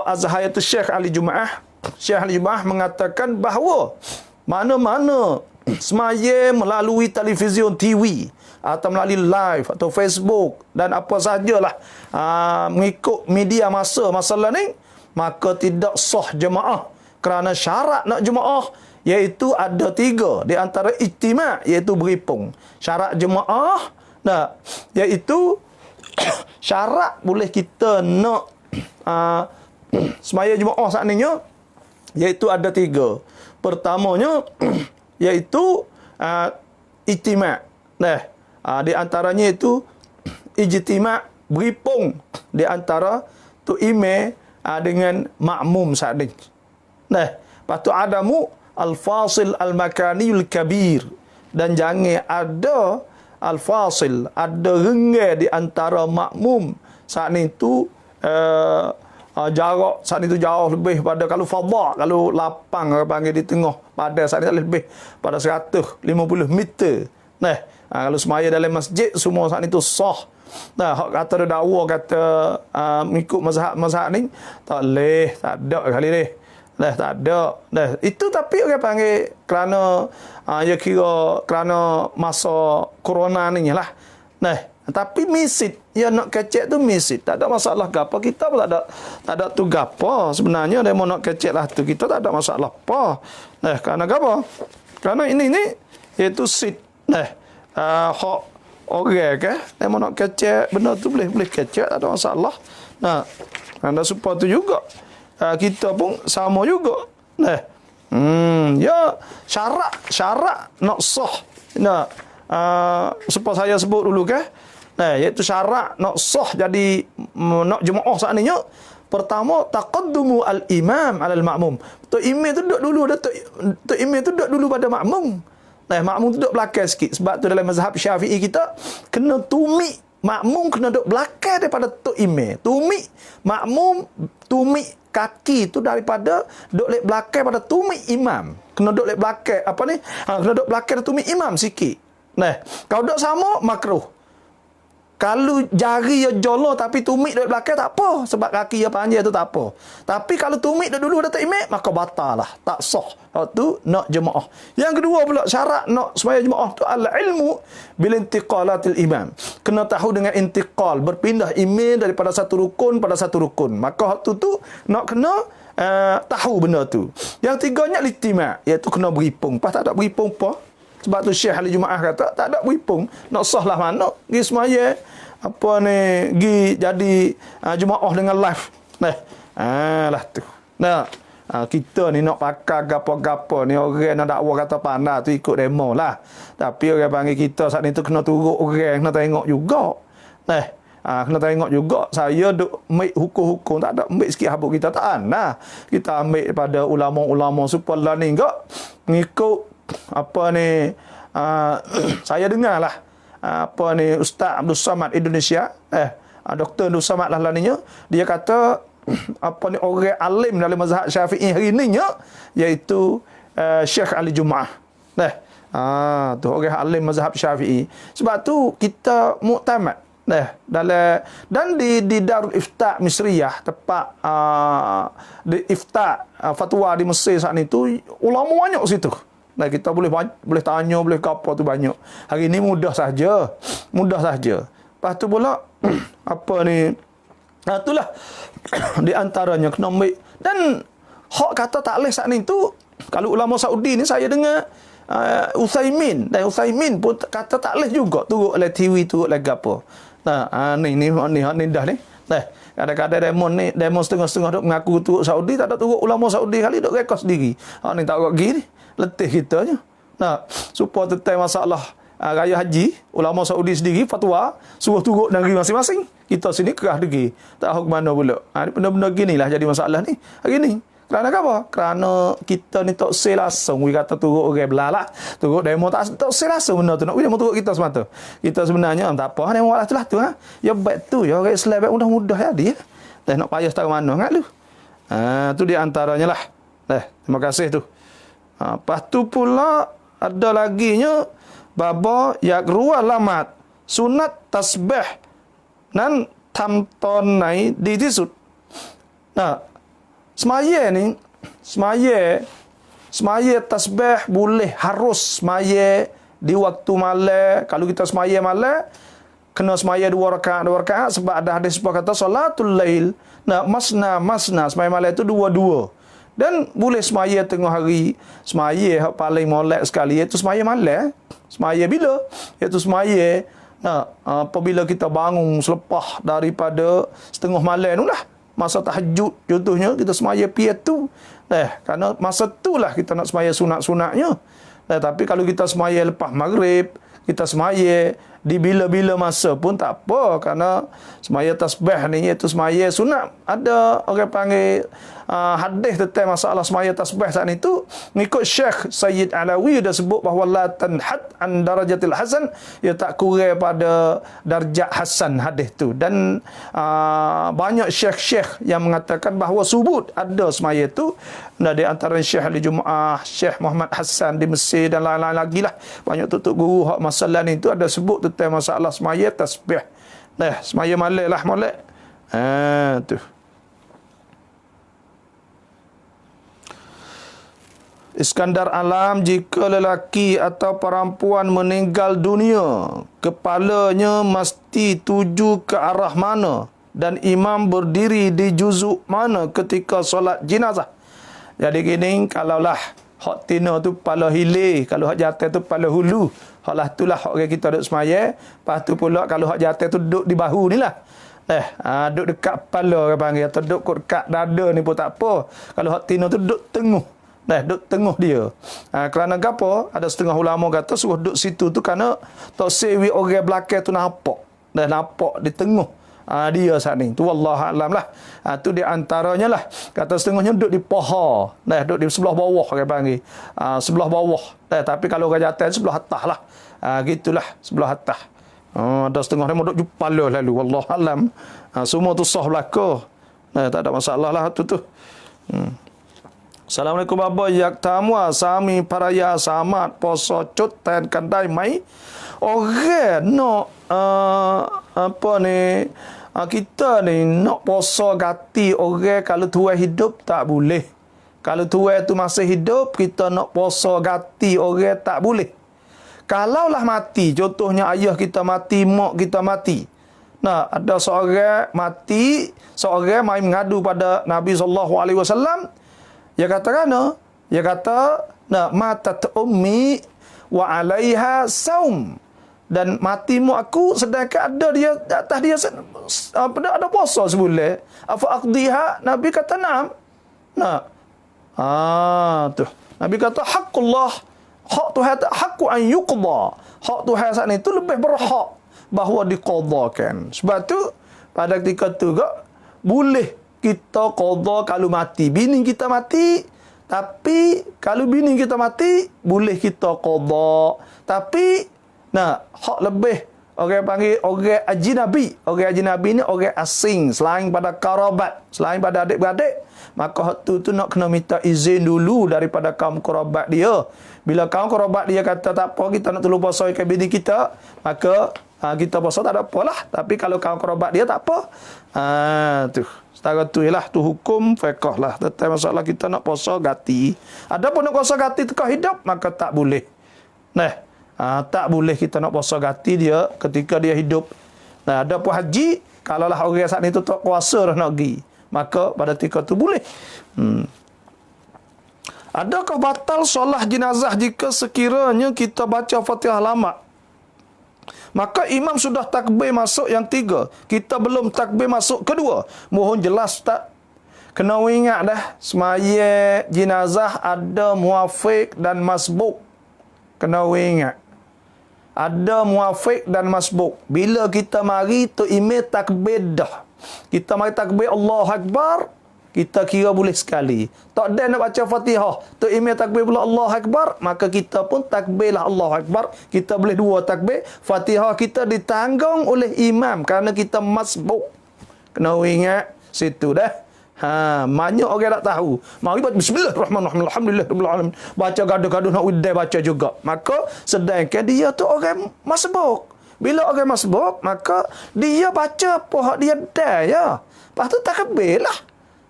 Azhayatul Syekh Ali Jumaah. Syekh Ali Jumaah mengatakan bahawa mana-mana sembahyang melalui televisyen TV atau melalui live atau Facebook dan apa sahajalah mengikut media masalah ni, maka tidak sah jemaah kerana syarat nak jemaah iaitu ada 3 di antara ijtima' iaitu beripung. Syarat jemaah iaitu syarat boleh kita nak sembahyang jemaah saat ni iaitu ada 3. Pertamanya iaitu ijtima'. Di antaranya itu ijtima' beripung di antara tu imam dengan makmum saat ni. Lepas tu adamu al-fasil al-makaniyul kabir, dan jangan ada al-fasil, ada renggai di antara makmum saat ni tu jarak saat itu jauh lebih pada kalau fadha, kalau lapang orang panggil di tengah pada saat ini lebih pada 150 meter. Kalau semaya dalam masjid semua saat itu sah. Hak kata dakwa kata mengikut mazhab ni tak leh, tak ada kali ni. Tak ada. Itu tapi orang panggil kerana kira kerana masa corona ni lah. Tapi misit, nak kecek tu misit. Tak ada masalah gapo. Kita pun tak ada tu gapo. Sebenarnya dia mau nak kecek lah tu. Kita tak ada masalah apa. Kerana gapo? Kerana ini iaitu sit. Hak orang ke? Dia mau nak kecek benda tu boleh kecek, tak ada masalah. Kerana supaya tu juga. Kita pun sama juga. Syarat nak sah. Supaya saya sebut dulu ke? Iaitu syarat nak sah jadi nak jemaah saat ni. Pertama, taqaddumu al-imam alal ma'mum. Tok imam tu duduk dulu, tok imam tu duduk dulu pada makmum. Makmum tu duduk belakang sikit. Sebab tu dalam mazhab Syafi'i kita kena tumi makmum kena duduk belakang daripada tok imam. Tumi makmum, tumi kaki tu daripada duduk lek belakang pada tumi imam. Kena duduk lek belakang kena duduk belakang tumi imam sikit. Kalau duduk sama makruh. Kalau jari ya jolo tapi tumit duduk belakang tak apa, sebab kaki ya panjang tu tak apa. Tapi kalau tumit duduk dulu datuk imam maka batal lah, tak sah. Tu nak jemaah. Yang kedua pula syarat nak sembahyang jemaah tu al-ilmu bil intiqalatil imam. Kena tahu dengan intiqal, berpindah imam daripada satu rukun pada satu rukun. Maka tu nak kena tahu benda tu. Yang tiganya ijtima', iaitu kena beripung. Pas tak ada beripung apa? Sebab tu Syekh Ali Jumaah kata tak ada beripung. Nak sah lah mana? Gi semaya gi jadi jemaah dengan live. Lah tu. Kita ni nak pakai gapo-gapo ni orang nak dakwa kata pandai tu ikut demo lah. Tapi orang panggil kita saat ni tu kena turut orang, kena tengok juga. Kena tengok juga. Saya duk ambil hukum-hukum tak ada ambil sikit habuk kita tak nah. Kita ambil pada ulama-ulama supaya ni enggak mengikut saya dengar lah Ustaz Abdul Samad Indonesia Dr. Abdul Samad lah ninya, dia kata apa ni orang alim dalam mazhab Syafi'i hari ni nya, iaitu Syekh Ali Jumaah. Tu orang alim mazhab Syafi'i. Sebab tu kita muktamad dan di Darul Ifta Misriyah, tempat di Ifta fatwa di Mesir saat ni tu, ulama banyak situ. Kita boleh tanya, boleh apa tu banyak. Hari ni mudah saja. Lepas tu pula apa ni, itulah di antaranya kena ambil. Dan hak kata tak boleh saat ni tu, kalau ulama Saudi ni saya dengar Uthaymin pun kata tak boleh juga turut oleh TV, turut lagi apa. Ni dah ni. Kadang-kadang demo setengah-setengah duk mengaku turut Saudi, tak ada turut ulama Saudi kali duk rekod sendiri. Ni tak buat gini, letih kita je. Supaya tentang masalah raya haji, ulama Saudi sendiri fatwa suruh turut negeri masing-masing. Kita sini kerah lagi. Tak tahu ke mana pula. Benda-benda ginilah jadi masalah ni hari ni. Kerana apa? Kerana kita ni tak say langsung. We kata turut orang belah turut demo tak say langsung benda tu. Nak demo turut kita semata. Kita sebenarnya tak apa. Demo lah tu. Ya baik tu. Ya orang Islam baik mudah-mudah ya dia. Nak payah setara mana kat lu. Tu di antaranya lah. Terima kasih tu. Lepas tu pula ada laginya baba yak ruah lamat sunat tasbih nan tamtonai di tisut. Semaya tasbih boleh, harus semaya di waktu malam. Kalau kita semaya malam, kena semaya 2 rakaat sebab ada hadis sebab kata salatul lail masna semaya malam itu 2-2. Dan boleh semaya tengah hari. Semaya yang paling molek sekali iaitu semaya malam. Semaya bila? Iaitu semaya apabila kita bangun selepas daripada setengah malam tu lah. Masa tahajud contohnya, kita semaya piatu. Kerana masa itulah kita nak semaya sunat-sunatnya. Tapi kalau kita semaya lepas maghrib, kita semaya di bila-bila masa pun tak apa. Kerana semaya tasbih ni iaitu semaya sunat. Ada orang panggil hadis tentang masalah semaya tasbih saat itu, mengikut Syekh Sayyid Alawi dia sebut bahawa la tanhad an darajatil hasan, ia tak kurang pada darjat hasan hadis tu. Dan banyak syekh-syekh yang mengatakan bahawa subut ada semaya tu. Dan di antara Syekh Ali Jumaah, Syekh Muhammad Hassan di Mesir dan lain-lain lagi lah, banyak tutup guru hak masalah ni tu ada sebut tentang masalah semaya tasbih. Semaya malam lah molek. Tu Iskandar Alam, jika lelaki atau perempuan meninggal dunia, kepalanya mesti tuju ke arah mana dan imam berdiri di juzuk mana ketika solat jenazah. Jadi gini, kalaulah hak tina tu kepala hilir, kalau hak jatuh tu kepala hulu, haklah itulah hak kita duduk semaya. Lepas tu pula kalau hak jatuh tu duduk di bahu ni lah. Duduk dekat kepala orang panggil, atau duduk dekat dada ni pun tak apa. Kalau hak tina tu duduk tengah. Duduk tengah dia. Kerana apa? Ada setengah ulama kata suruh duduk situ tu kerana tak sewi orang belakang tu nampak. Nampak di tengah. Dia saat ni. Tu wallahualam lah. Tu di antaranya lah. Kata setengahnya duduk di paha. Duduk di sebelah bawah orang panggil. Sebelah bawah. Tapi kalau orang jatuh sebelah atas lah. Gitulah sebelah atas. Ada setengah dia duduk kepala lalu. Wallahualam. Semua tu sah belaka. Tak ada masalah lah tu. Assalamualaikum baba, yak tamwa sami paraya samat poso cut tan kandai mai. Orang nak apa ni, kita ni nak poso gati orang kalau tuai hidup tak boleh. Kalau tuai tu masih hidup, kita nak poso gati orang tak boleh. Kalaulah mati, contohnya ayah kita mati, mak kita mati. Ada seorang mati, seorang mai mengadu pada Nabi SAW. Dia kata kerana, dia kata, matat ummi wa alaiha saum. Dan mati mak aku sedangkan ada dia atas dia ada puasa sebulan. Afa aqdiha? Nabi kata na'am. Tu. Nabi kata haqqullah, hak Tuhan, haqqu an yuqda. Hak Tuhan saat itu lebih berhak bahawa diqadakan. Sebab tu pada ketika tu juga boleh kita qada kalau mati. Bini kita mati, tapi kalau bini kita mati, boleh kita qada. Tapi hak lebih Orang panggil orang ajnabi. Orang ajnabi ni orang asing, selain pada kerabat, selain pada adik-beradik. Maka tu nak kena minta izin dulu daripada kaum kerabat dia. Bila kaum kerabat dia kata tak apa, kita nak tolong puasa ikan bini kita, maka kita puasa tak ada apalah. Tapi kalau kaum kerabat dia tak apa. Tu. Setara tu ialah tu hukum fiqh lah. Tentang masalah kita nak puasa gati. Adapun nak puasa gati tengah hidup, maka tak boleh. Nah, tak boleh kita nak puasa gati dia ketika dia hidup. Nah, adapun haji, kalaulah orang saat ni tu tak kuasa dah nak pergi, maka pada ketika tu boleh. Adakah batal solat jenazah jika sekiranya kita baca Fatihah lama? Maka imam sudah takbir masuk yang 3, kita belum takbir masuk kedua. Mohon jelas tak? Kena ingat dah, semaya jenazah ada muafiq dan masbuk. Kena ingat. Ada muafiq dan masbuk. Bila kita mari tu imam takbir dah. Kita mari takbir Allahu Akbar, kita kira boleh sekali. Tak ada nak baca Fatihah, tu imam takbir pula Allahu Akbar, maka kita pun takbirlah Allahu Akbar. Kita boleh 2 takbir. Fatihah kita ditanggung oleh imam kerana kita masbuk. Kena ingat situ dah. Banyak orang tak tahu. Mari baca bismillahirrahmanirrahim, alhamdulillahirabbil alamin. Baca gaduh-gaduh nak widai baca juga. Maka sedangkan dia tu orang masbuk. Bila orang masbuk, maka dia baca apa hak dia dah ya. Lepas tu takbir lah.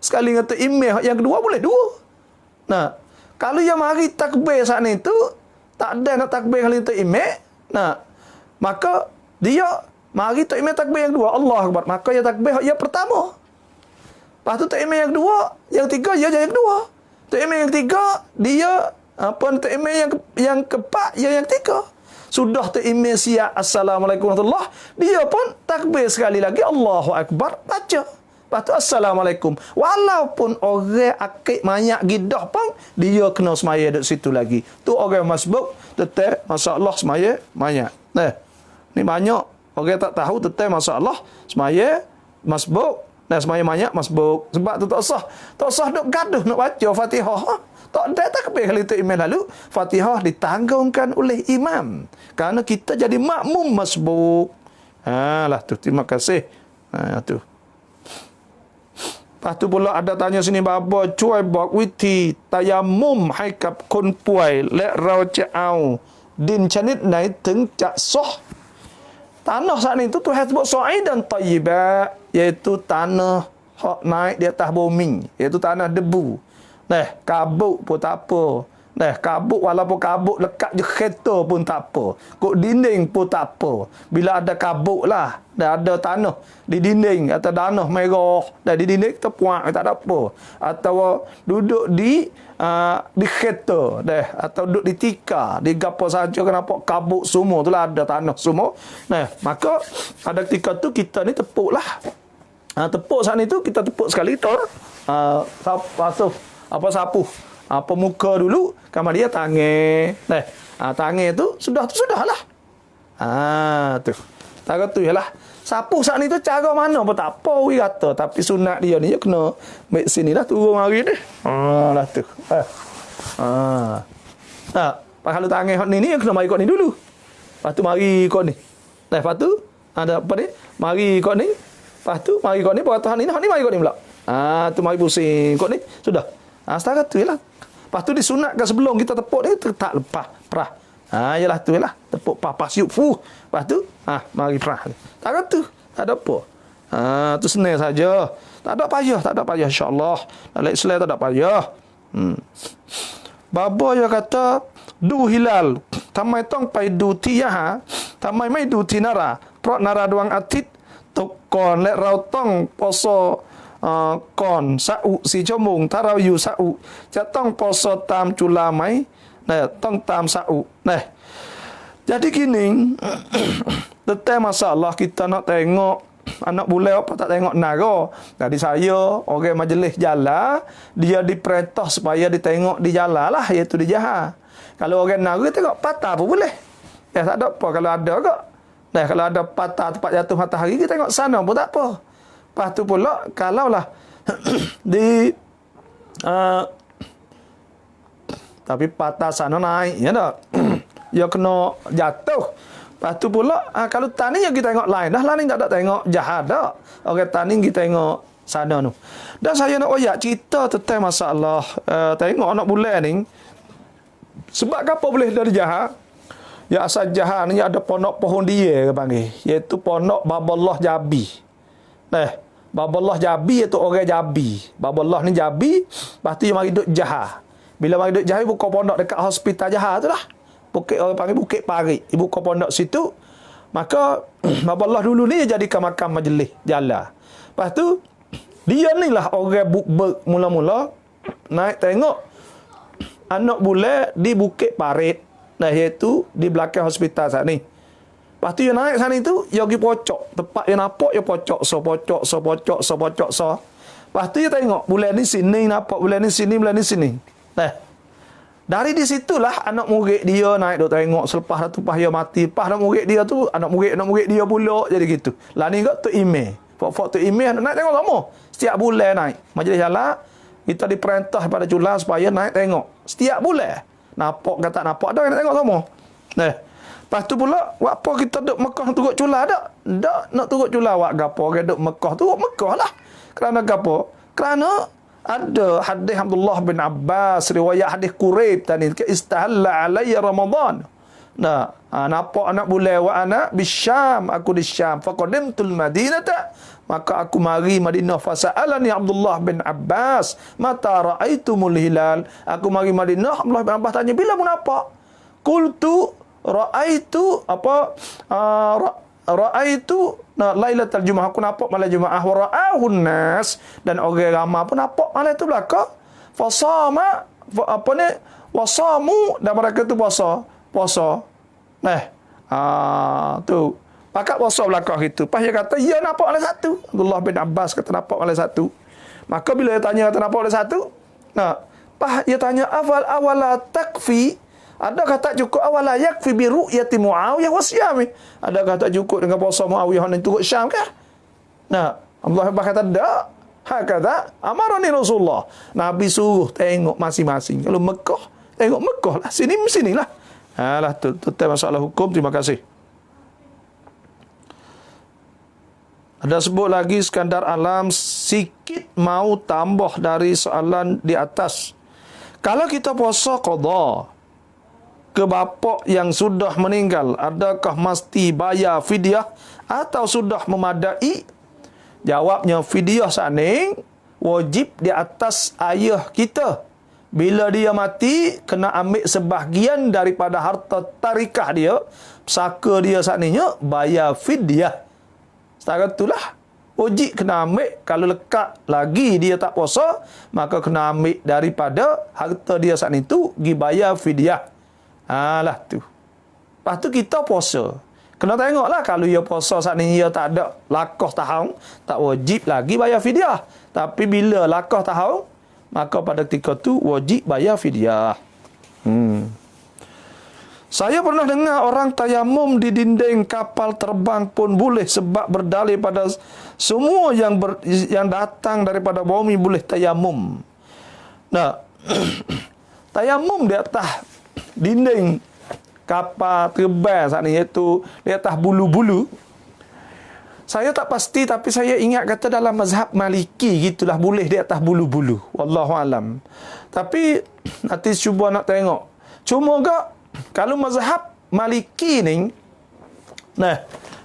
Sekali kata imam yang kedua boleh 2. Nah, kalau yang mari takbir saat ni tu tak ada nak takbir kali tu imam. Nah, maka dia mari tu imam takbir yang 2, Allahu Akbar. Maka dia takbir yang pertama. Lepas tu tak imam yang 2, yang 3 dia yang 2. Tak imam yang 3 dia apa tak imam yang keempat dia yang 3. Sudah tu imam siap assalamualaikum warahmatullahi, dia pun takbir sekali lagi Allahu Akbar, baca. Lepas tu assalamualaikum. Walaupun orang akik mayat gidah pun dia kena semaya dekat situ lagi. Tu orang masbuk tetap masalah semaya mayat. Nah, ni banyak orang tak tahu tetap masalah semaya masbuk. Nah, semaya mayat masbuk. Sebab tu tak sah. Tak sah duk gaduh nak baca Fatihah. Tak ada takbir kali tu imam lalu. Fatihah ditanggungkan oleh imam. Kerana kita jadi makmum masbuk. Lah tu. Terima kasih. Tu. Lepas tu pula ada tanya sini, baba cuai bak witi tayamum haikap kon puai lek rau au din chanit nai teng cak soh. Tanah saat ni tu Tuhan sebut sa'idan tayyiba, iaitu tanah hak naik di atas bumi, iaitu tanah debu. Nah, kabut pun tak apa. Nah, kabut walaupun kabut lekat je kereta pun tak apa. Kok dinding pun tak apa. Bila ada kabut lah, dah ada tanah di dinding atau tanah merah, dah di dinding kita puak tak ada apa. Atau duduk di kereta dah, atau duduk di tikar, di gapo saja kenapa kabut semua tu lah, ada tanah semua. Nah, maka pada ketika tu kita ni tepuklah. Tepuk saat ni tu kita tepuk sekali tor. Sapu pemuka dulu, kemudian tangan. Tangan tu sudahlah. Tu. Tak tu ialah sapu saat ni tu cara mana pun tak apa we kata, tapi sunat dia ni kena baik sini lah turun mari dia. Lah tu. Kalau tangan hot ni kena mari kot ni dulu. Lepas tu mari kot ni. Lepas tu ada apa ni? Mari kot ni. Lepas tu mari kot ni, peraturan ni mari kot ni pula. Tu mari pusing kot ni. Sudah. Setara tu ialah. Lepas tu disunatkan sebelum kita tepuk dia tak lepas perah. Yalah tu ialah tepuk pas siup Lepas tu mari perah. Tak tu, tak ada apa. Tu senang saja. Tak ada payah insya-Allah. Dalam Islam tak ada payah. Baba dia kata du hilal tamai tong pai du tiah tamai mai du tinara pro nara duang atit tok kon le rau tong poso kon sau si chomung tarau yu sauจะต้อง poso tam chula mai tong tam sau. Jadi gini tentang masalah kita nak tengok anak bule apa tak tengok nara. Jadi saya orang majlis jalan, dia diperintah supaya ditengok di jalan lah, iaitu di jaha. Kalau orang nara tengok patah pun boleh. Tak ada apa kalau ada kok. Kalau ada patah tempat jatuh matahari, kita tengok sana pun tak apa. Lepas tu pula kalaulah di tapi patah sana naik ya tak. Dia kena jatuh Lepas tu pula, kalau tani yang kita tengok lain dah, lain tak ada tengok jahat dah. Orang tani kita tengok sana tu. Dan saya nak oyak cerita tentang masalah tengok anak bulan ni. Sebab apa boleh dari jahat? Ya asal jahat ni ada pondok pohon dia ke panggil. Iaitu pondok Baballah Jabi. Baballah Jabi iaitu orang Jabi. Baballah ni Jabi, lepas tu dia mari duduk Jaha. Bila mari duduk Jaha, buka pondok dekat hospital Jaha tu lah. Bukit orang panggil Bukit Parit. Ibu buka pondok situ. Maka Baballah dulu ni dia jadikan makam majlis jalan. Lepas tu dia ni lah orang bukbek mula-mula naik tengok anak bule di Bukit Parit. Nah, iaitu di belakang hospital saat ni. Lepas tu dia naik sana tu, dia pergi pocok. Tempat dia nampak, dia pocok. Lepas tu dia tengok, bulan ni sini nampak, bulan ni sini, bulan ni sini. Nah, dari di situlah anak murid dia naik duk tengok. Selepas tu dia mati. Lepas anak murid dia tu, anak murid dia pula. Jadi gitu. Lah ni kot tu email. Fok tu email, naik tengok sama. Setiap bulan naik. Majlis jalan, kita diperintah pada Julah supaya naik tengok. Setiap bulan. Nampak kata nampak dah, nak tengok sama. Nah, lepas tu pula, apa kita duduk Mekah turut Julah tak? Tak nak turut Julah. Wak gapo orang duduk Mekah, turut Mekah lah. Kerana gapo? Kerana ada hadis Abdullah bin Abbas, riwayat hadis Quraib tadi, ke istahalla alayya Ramadan. Nah, nampak anak bulan wa anak bisyam, aku di Syam. Faqadimtul Madinata, maka aku mari Madinah. Fasa'alani Abdullah bin Abbas, mata ra'aitumul hilal. Aku mari Madinah, Abdullah bin Abbas tanya, bila mu nampak? Qultu ra'aitu ra'aitu lailatul Jumaah, aku nampak malam Jumaah. Wa ra'ahun nas, dan orang ramai pun nampak malam tu belaka. Fasama apa ni? Wasamu, dan mereka tu puasa. Tu pakat puasa belakang itu. Pas dia kata, ya nampak oleh satu. Abdullah bin Abbas kata nampak oleh satu. Maka bila dia tanya kata nampak oleh satu, pas dia tanya, awala takfi, adakah tak cukup awala yakfi bi ru'yati Muawiyah wa siyami? Adakah tak cukup dengan puasa Muawiyah dan turut Syam kah? Abdullah bin Abbas kata, tak. Hakata amarani Rasulullah. Nabi suruh tengok masing-masing. Kalau Mekah, tengok Mekah lah. Sinilah. Alah, tu masalah hukum. Terima kasih. Ada sebut lagi sekadar alam, sikit mau tambah dari soalan di atas. Kalau kita puasa qada ke bapa yang sudah meninggal, adakah mesti bayar fidyah atau sudah memadai? Jawabnya, fidyah saning wajib di atas ayah kita. Bila dia mati, kena ambil sebahagian daripada harta tarikah dia, pusaka dia saat ni, bayar fidyah. Setakat itulah. Wajib kena ambil. Kalau lekat lagi dia tak puasa, maka kena ambil daripada harta dia saat itu, pergi bayar fidyah. Lah tu. Lepas tu kita puasa. Kena tengoklah, kalau dia puasa saat ni dia tak ada lakah tahun, tak wajib lagi bayar fidyah. Tapi bila lakah tahun, maka pada ketika tu wajib bayar fidyah. Saya pernah dengar orang tayamum di dinding kapal terbang pun boleh, sebab berdalil pada semua yang datang daripada bumi boleh tayamum. Tayamum di atas dinding kapal terbang saat ni, iaitu di atas bulu-bulu. Saya tak pasti, tapi saya ingat kata dalam mazhab Maliki gitulah, boleh di atas bulu-bulu. Wallahu alam. Tapi nanti cuba nak tengok. Cuma kalau mazhab Maliki ni,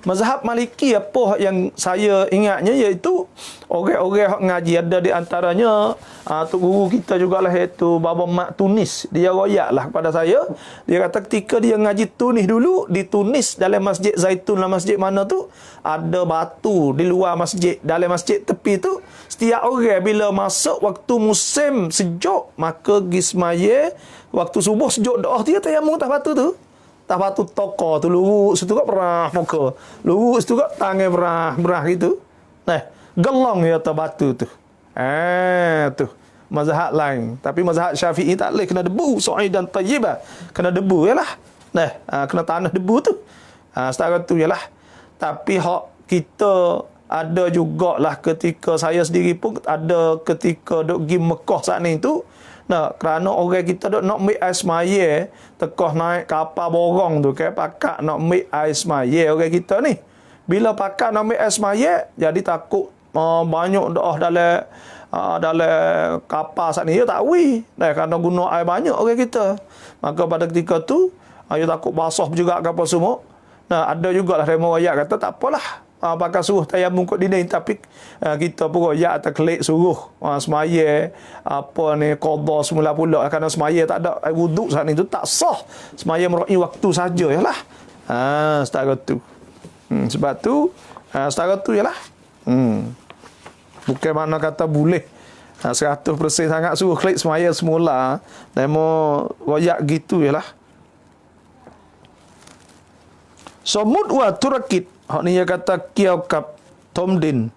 mazhab Maliki apa yang saya ingatnya, iaitu orang-orang ngaji, ada di antaranya Tok Guru kita jugalah, iaitu Baba Mak Tunis. Dia royaklah kepada saya. Dia kata ketika dia ngaji Tunis dulu, di Tunis dalam Masjid Zaitun lah, masjid mana tu, ada batu di luar masjid, dalam masjid tepi tu. Setiap orang bila masuk waktu musim sejuk, maka pergi semaya, waktu subuh sejuk doa, dia tayamum atas batu tu. Tak batu toko tu, lurus situ kat berah muka, lurus situ kat tangan berah gitu. Gelong ya atas batu tu. Tu mazhab lain. Tapi mazhab Syafi'i tak boleh, kena debu, su'idan tayyiba. Kena debu yalah. Kena tanah debu tu. Setara tu yalah. Tapi hak kita ada jugalah, ketika saya sendiri pun ada ketika duk pergi Mekah saat ni tu, Nah, kerana orang kita dok nak ambil air semaya, tekoh naik kapal borong tu kan, pakak nak ambil air semaya orang kita ni. Bila pakak nak ambil air semaya, jadi takut banyak dah dalam kapal saat ni, dia tak wi. Nah, kerana guna air banyak orang kita. Maka pada ketika tu, dia takut basah juga kapal semua. Nah, ada jugalah remo ayat kata tak apalah. Pakai suruh tayamum kot dinding, tapi kita pun royak atau klik suruh semaya apa ni qada semula pula, kerana semaya tak ada wuduk saat ni tu tak sah. Semaya merai waktu saja yalah. Setara tu. Sebab tu setara tu yalah. Bukan makna kata boleh 100% sangat suruh klik semaya semula. Demo royak gitu yalah. Somut wa turakit. Hak ni dia kata kiau kap tomdin.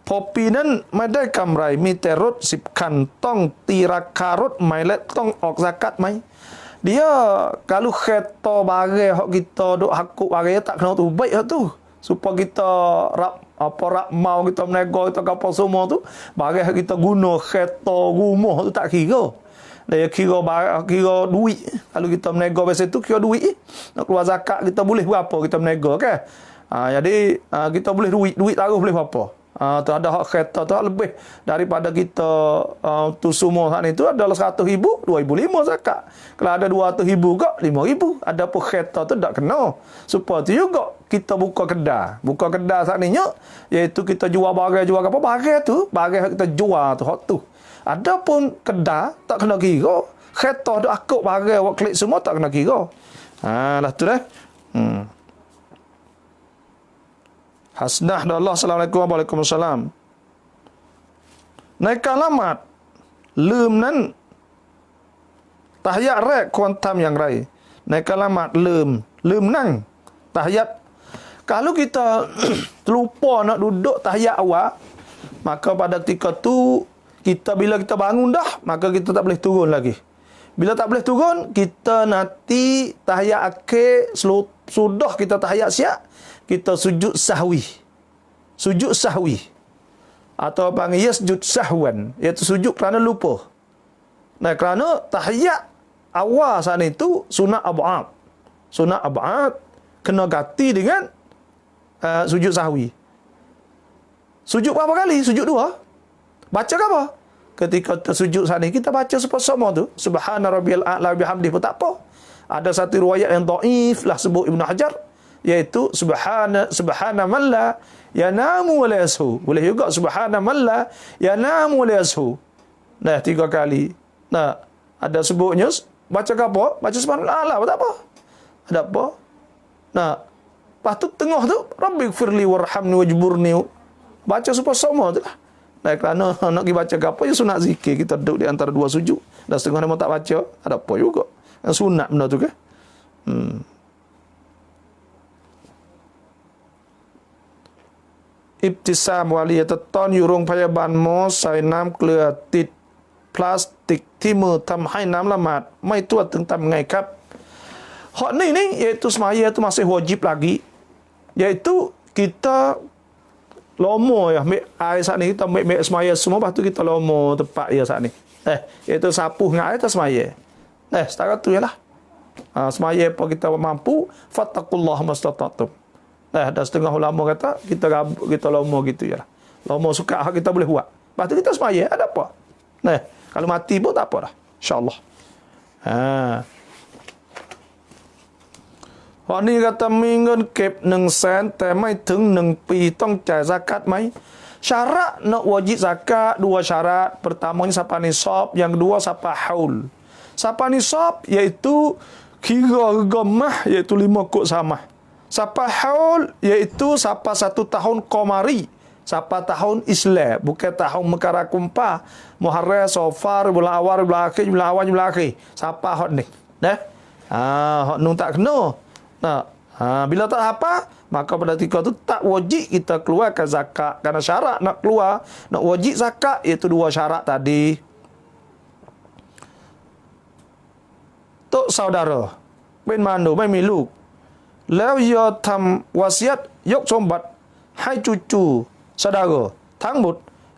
Popi nan madai kamrai miterut sip kantong tirakarut mailet tong ok zakat mai. Dia kalau kereta barang hak kita duk hakuk barang tak kena tu baik hak tu. Supaya kita rap mau kita menego kita kapal semua tu, barang hak kita guna kereta rumah tu tak kira. Dia kira duit. Kalau kita menego biasa tu kira duit. Nak keluar zakat kita boleh berapa kita menego kan. Jadi kita boleh duit taruh boleh berapa. Tu ada hak kereta tu lebih daripada kita tu semua saat ni tu adalah 100,000, 2,500 zakat. Kalau ada 200,000 kok 5,000. Ada pun kereta tu tak kena. Supaya tu juga kita buka kedai. Buka kedai saat ni iaitu kita jual barang apa barang tu, barang kita jual tu hak tu. Adapun kedai tak kena kira. Kereta duk akuk barang awak klik semua tak kena kira. Lah tu dah. Hasnah dah Allah. Assalamualaikum warahmatullahi wabarakatuh. Naik alamat lem nan tahiyat rek kuantam yang rai. Naik alamat lem nang tahiyat. Kalau kita terlupa nak duduk tahiyat awal, maka pada ketika tu bila kita bangun dah, maka kita tak boleh turun lagi. Bila tak boleh turun, kita nanti tahiyat akhir, sudah kita tahiyat siap, kita sujud sahwi. Sujud sahwi. Atau panggil sujud sahwan, iaitu sujud kerana lupa. Nah, kerana tahiyat awal saat itu sunat ab'ad. Sunat ab'ad kena ganti dengan sujud sahwi. Sujud berapa kali? Sujud 2. Baca ke apa? Ketika tersujud saat ni, kita baca semua tu. Subhana rabbiyal a'la bihamdihi pun tak apa. Ada satu riwayat yang dhaif lah sebut Ibnu Hajar, iaitu subhana man la yanamu wa la yashu. Boleh juga subhana man la yanamu wa la yashu. Nah, 3 kali. Nah, ada sebutnya baca ke apa? Baca subhanallah a'la pun tak apa. Ada apa? Nah, lepas tu tengah tu rabbighfirli warhamni wajburni. Baca semua tu lah. Nah, kerana nak pergi baca ke apa, ya sunat zikir. Kita duduk di antara 2 sujud. Dan setengah dia tak baca, ada apa juga. Yang sunat benda tu ke? Ibtisam wali teton yurung payaban mo sai nam kleur tit plastikที่มือทำให้น้ำละหมาดไม่ทั่วถึงทำไงครับ hak ni iaitu semaya tu masih wajib lagi, iaitu kita lomo ya, ambil air saat ni kita ambil semaya semua, lepas tu kita lomo tempat ya saat ni. Iaitu sapu dengan air semaya. Setara tu yalah. Semaya apa kita mampu, fattaqullah mastata'tum. Dan setengah ulama kata kita lomo gitu yalah. Lomo suka hak kita boleh buat. Lepas tu kita semaya, ada apa? Kalau mati pun tak apa dah. InsyaAllah. Hak ni kataมีเงินเก็บ 100,000 แต่ไม่ถึง1 ปีต้องจ่าย zakat ไหม Syarat nak wajib zakat 2 syarat. Pertamanya siapa nisab, yang kedua siapa haul. Siapa nisab iaitu kira gemah iaitu 5 kok sama. Siapa haul iaitu siapa 1 tahun qamari. Siapa tahun Islam, bukan tahun Mekara Kumpah, Muharram, Safar, bulan awal, bulan akhir, bulan awal, bulan akhir. Siapa hak ni? Hak nun tak kena. Bila tak apa, maka pada ketika itu tak wajib kita keluarkan zakat. Karena syarat nak keluar, nak wajib zakat, iaitu 2 syarat tadi. Tok saudara, bên manaไม่มีลูก แล้วอย่าทำวาสิยะห์ยกสมบัติให้จู่ๆ saudara ทั้งหมด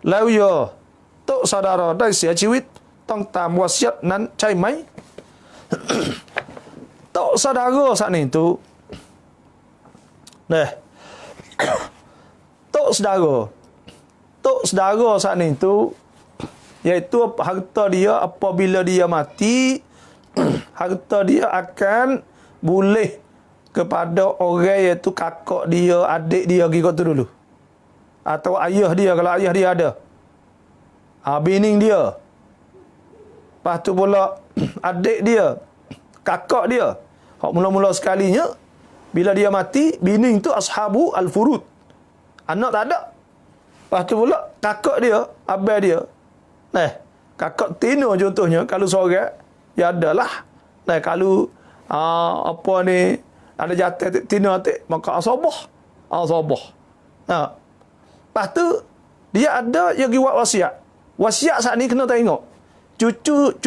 แล้วอย่า tok saudara ได้เสียชีวิต tong tam wasiat nan ใช่ไหม tok saudara saat ni tu nah tok saudara saat ni tu iaitu harta dia apabila dia mati harta dia akan boleh kepada orang iaitu kakak dia, adik dia pergi tu dulu. Atau ayah dia kalau ayah dia ada. Bini dia. Lepas tu pula adik dia, kakak dia. Hak mula-mula sekalinya bila dia mati, bini tu ashabu al-furud. Anak tak ada. Lepas tu pula kakak dia, abang dia. Nah, kakak tino contohnya kalau seorang ya adalah. Nah, kalau apa ni ada jatuh tino atik maka asabah. Nah. Lepas tu dia ada yang buat wasiat. Wasiat saat ni kena tengok. Cucu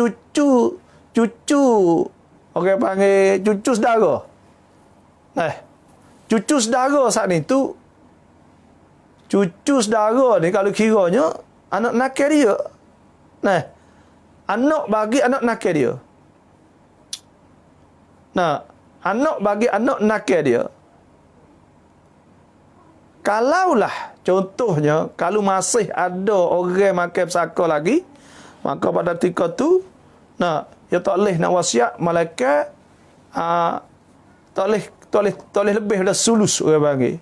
orang panggil cucu saudara. Cucu saudara saat ni tu cucu saudara ni kalau kiranya anak nakal dia. Anak bagi anak nakal dia. Anak bagi anak nakal dia. Kalaulah contohnya kalau masih ada orang makan pesaka lagi, maka pada ketika tu dia tak boleh nak wasiat malaikat tak boleh lebih pada sulus orang panggil.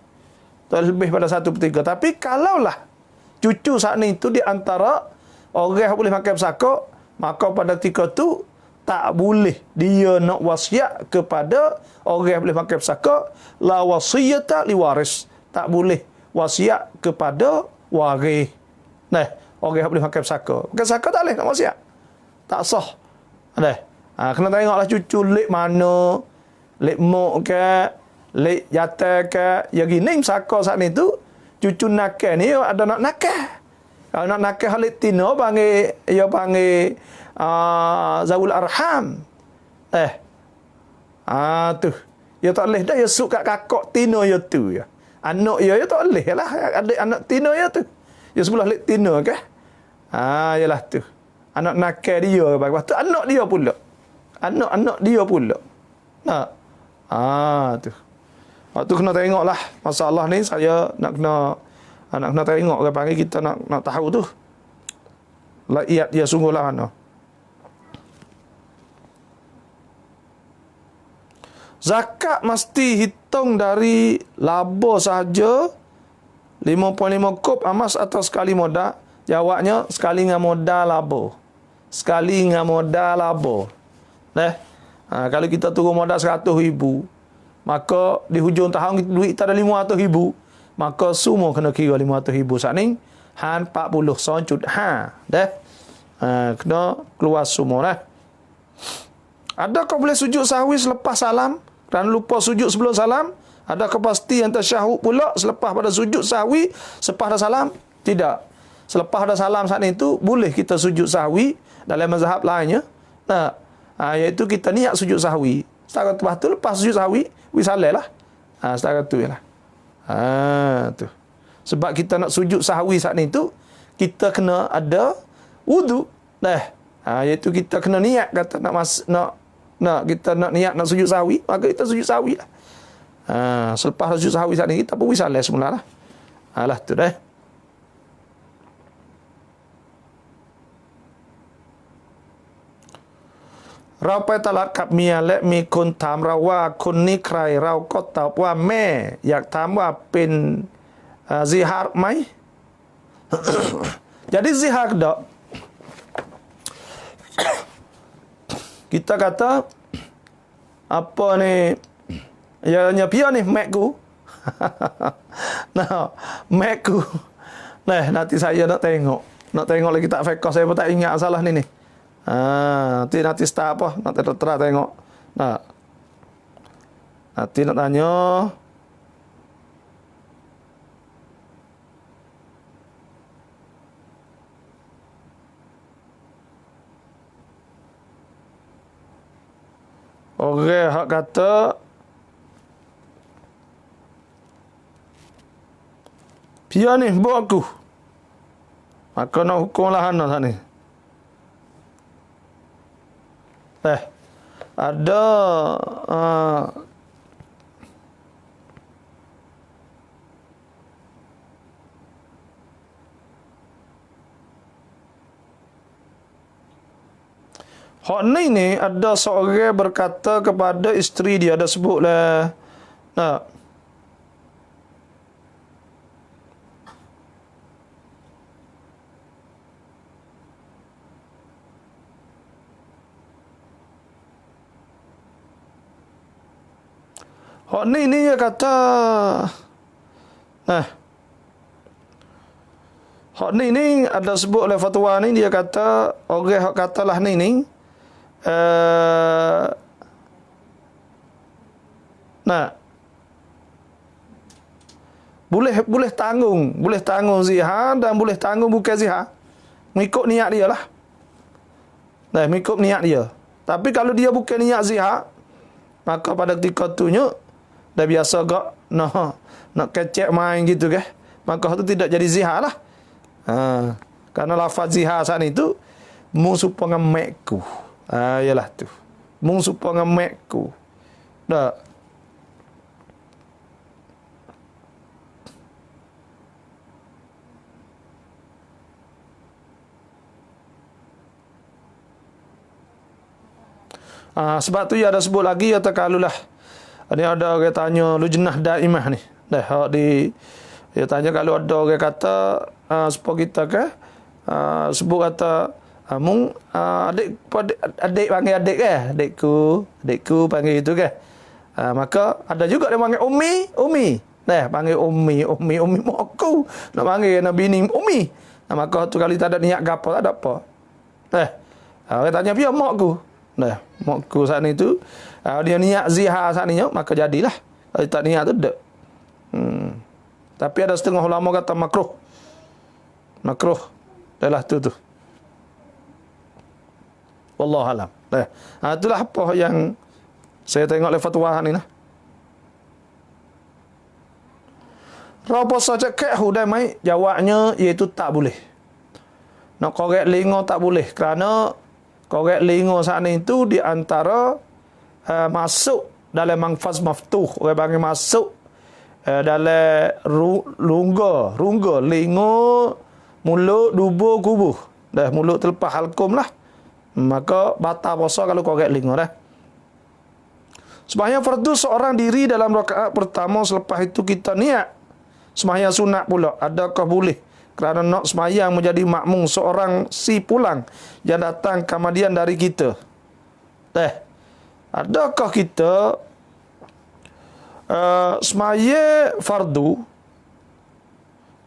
Tak boleh lebih pada 1/3. Tapi kalaulah cucu saat ni tu di antara orang yang boleh makan pesaka, maka pada ketika tu tak boleh dia nak wasiat kepada orang yang boleh makan pesaka, la wasiyata liwaris. Tak boleh wasiat kepada waris. Orang yang boleh makan pesaka. Makan pesaka tak boleh nak wasiat. Tak sah. Kena tengoklah cucu lek mana, lek mok ke, lek jatah ke. Ya gini pesaka saat ni tu, cucu nakal ni ada nak nakal. Kalau nak nakal halik tino panggil zawul arham. Tu. Ya tak boleh dah ya suk kat kakak tino ya tu ya. Anak ya tak boleh lah. Adik anak tino ya tu. Ya sebelah lek tino ke? Yalah tu. Anak nakal dia. Lepas tu anak dia pula. Anak dia pula. Tu. Waktu kena tengoklah masalah ni saya nak kena tengok orang panggil kita nak tahu tu. Laiyat dia sungguhlah mana. Zakat mesti hitung dari laba sahaja 5.5 kop emas atau sekali modal. Jawabnya sekali dengan modal laba. Sekali dengan modal laba. Kalau kita turun modal 100,000, maka di hujung tahun duit kita ada 500,000, maka semua kena kira 500,000 saat ni han 40 soncud kena keluar semua Adakah boleh sujud sahwi selepas salam dan lupa sujud sebelum salam? Adakah pasti yang tasyahud pula selepas pada sujud sahwi selepas dah salam? Tidak. Selepas dah salam saat itu boleh kita sujud sahwi dalam mazhab lainnya. Iaitu kita niat sujud sahwi. Setakat lepas tu lepas sujud sahwi wisalai lah. Setakat tu ialah. Tu. Sebab kita nak sujud sahwi saat itu kita kena ada wudu. Iaitu kita kena niat kata kita nak niat nak sujud sahwi, maka kita sujud sahwi lah. Selepas sujud sahwi saat ni kita pun wisalai semula lah. Alah tu dah.เราไปตลาดกับเมียและมีคนถามเราว่าคนนี้ใครเราก็ตอบว่าแม่อยากถามว่าเป็นzihar ไหม Jadi zihar dak kita kata apa ni ya pia ni makku makku nanti saya nak tengok lagi tak fiqh saya pun tak ingat salah ni nanti start apa nanti tertera tengok nanti nak tanya orang hak kata pia ni buat aku maka nak hukum lah anak ni Ada hak ni ada seorang berkata kepada isteri dia, ada sebutlah. Nah, hak ni dia kata, nah, hak ni ada sebut oleh fatwa ni, dia kata orang hak katalah ni nah, boleh tanggung zihar dan boleh tanggung bukan zihar, mengikut niat dia lah. Nah, mengikut niat dia. Tapi kalau dia bukan niat zihar, maka pada ketika tu dah biasa gak nak kecek main gitu ke, maka itu tidak jadi zihar lah. Karena lafaz zihar saat itu mung supaya ngemekku. Yalah tu. Mung supaya ngemekku. Dah. Sebab tu ya ada sebut lagi kata kalulah. Ini ada orang tanya lujnah daimah ni. Dah dia tanya kalau ada orang kata supaya kita ke sebut kata mung adik panggil adik ke? Adikku panggil itu ke? Maka ada juga dia panggil ummi. Panggil ummi mokku. Nak panggil nak bini ummi. Maka tu kalau tak ada niat gapo tak ada apa. Orang tanya dia mokku. Mokku saat ni tu dia niat zihar saat ni maka jadilah. Kalau tak niat tu tak. Tapi ada setengah ulama kata makruh. Adalah tu. Wallahu alam. Itulah apa yang saya tengok oleh fatwa ni lah. Apa saja ke hudai mai jawabnya iaitu tak boleh. Nak korek lingo tak boleh kerana korek lingo saat ni itu di antara masuk dalam manfaz maftuh, orang panggil masuk dalam rungga lingo mulut dubur kubuh. Dah mulut terlepas halkum lah. Maka batal puasa kalau korek lingo dah. Sembahyang fardu seorang diri dalam rakaat pertama, selepas itu kita niat sembahyang sunat pula. Adakah boleh? Kerana nak sembahyang menjadi makmum seorang si pulang yang datang kemudian dari kita. Adakah kita sembahyang fardu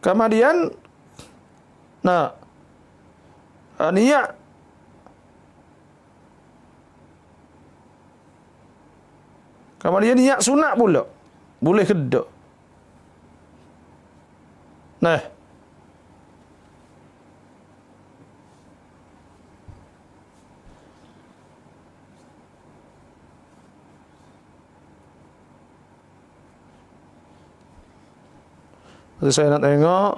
kemudian niat kemudian niat sunat pula. Boleh ke tak? Jadi saya nak tengok.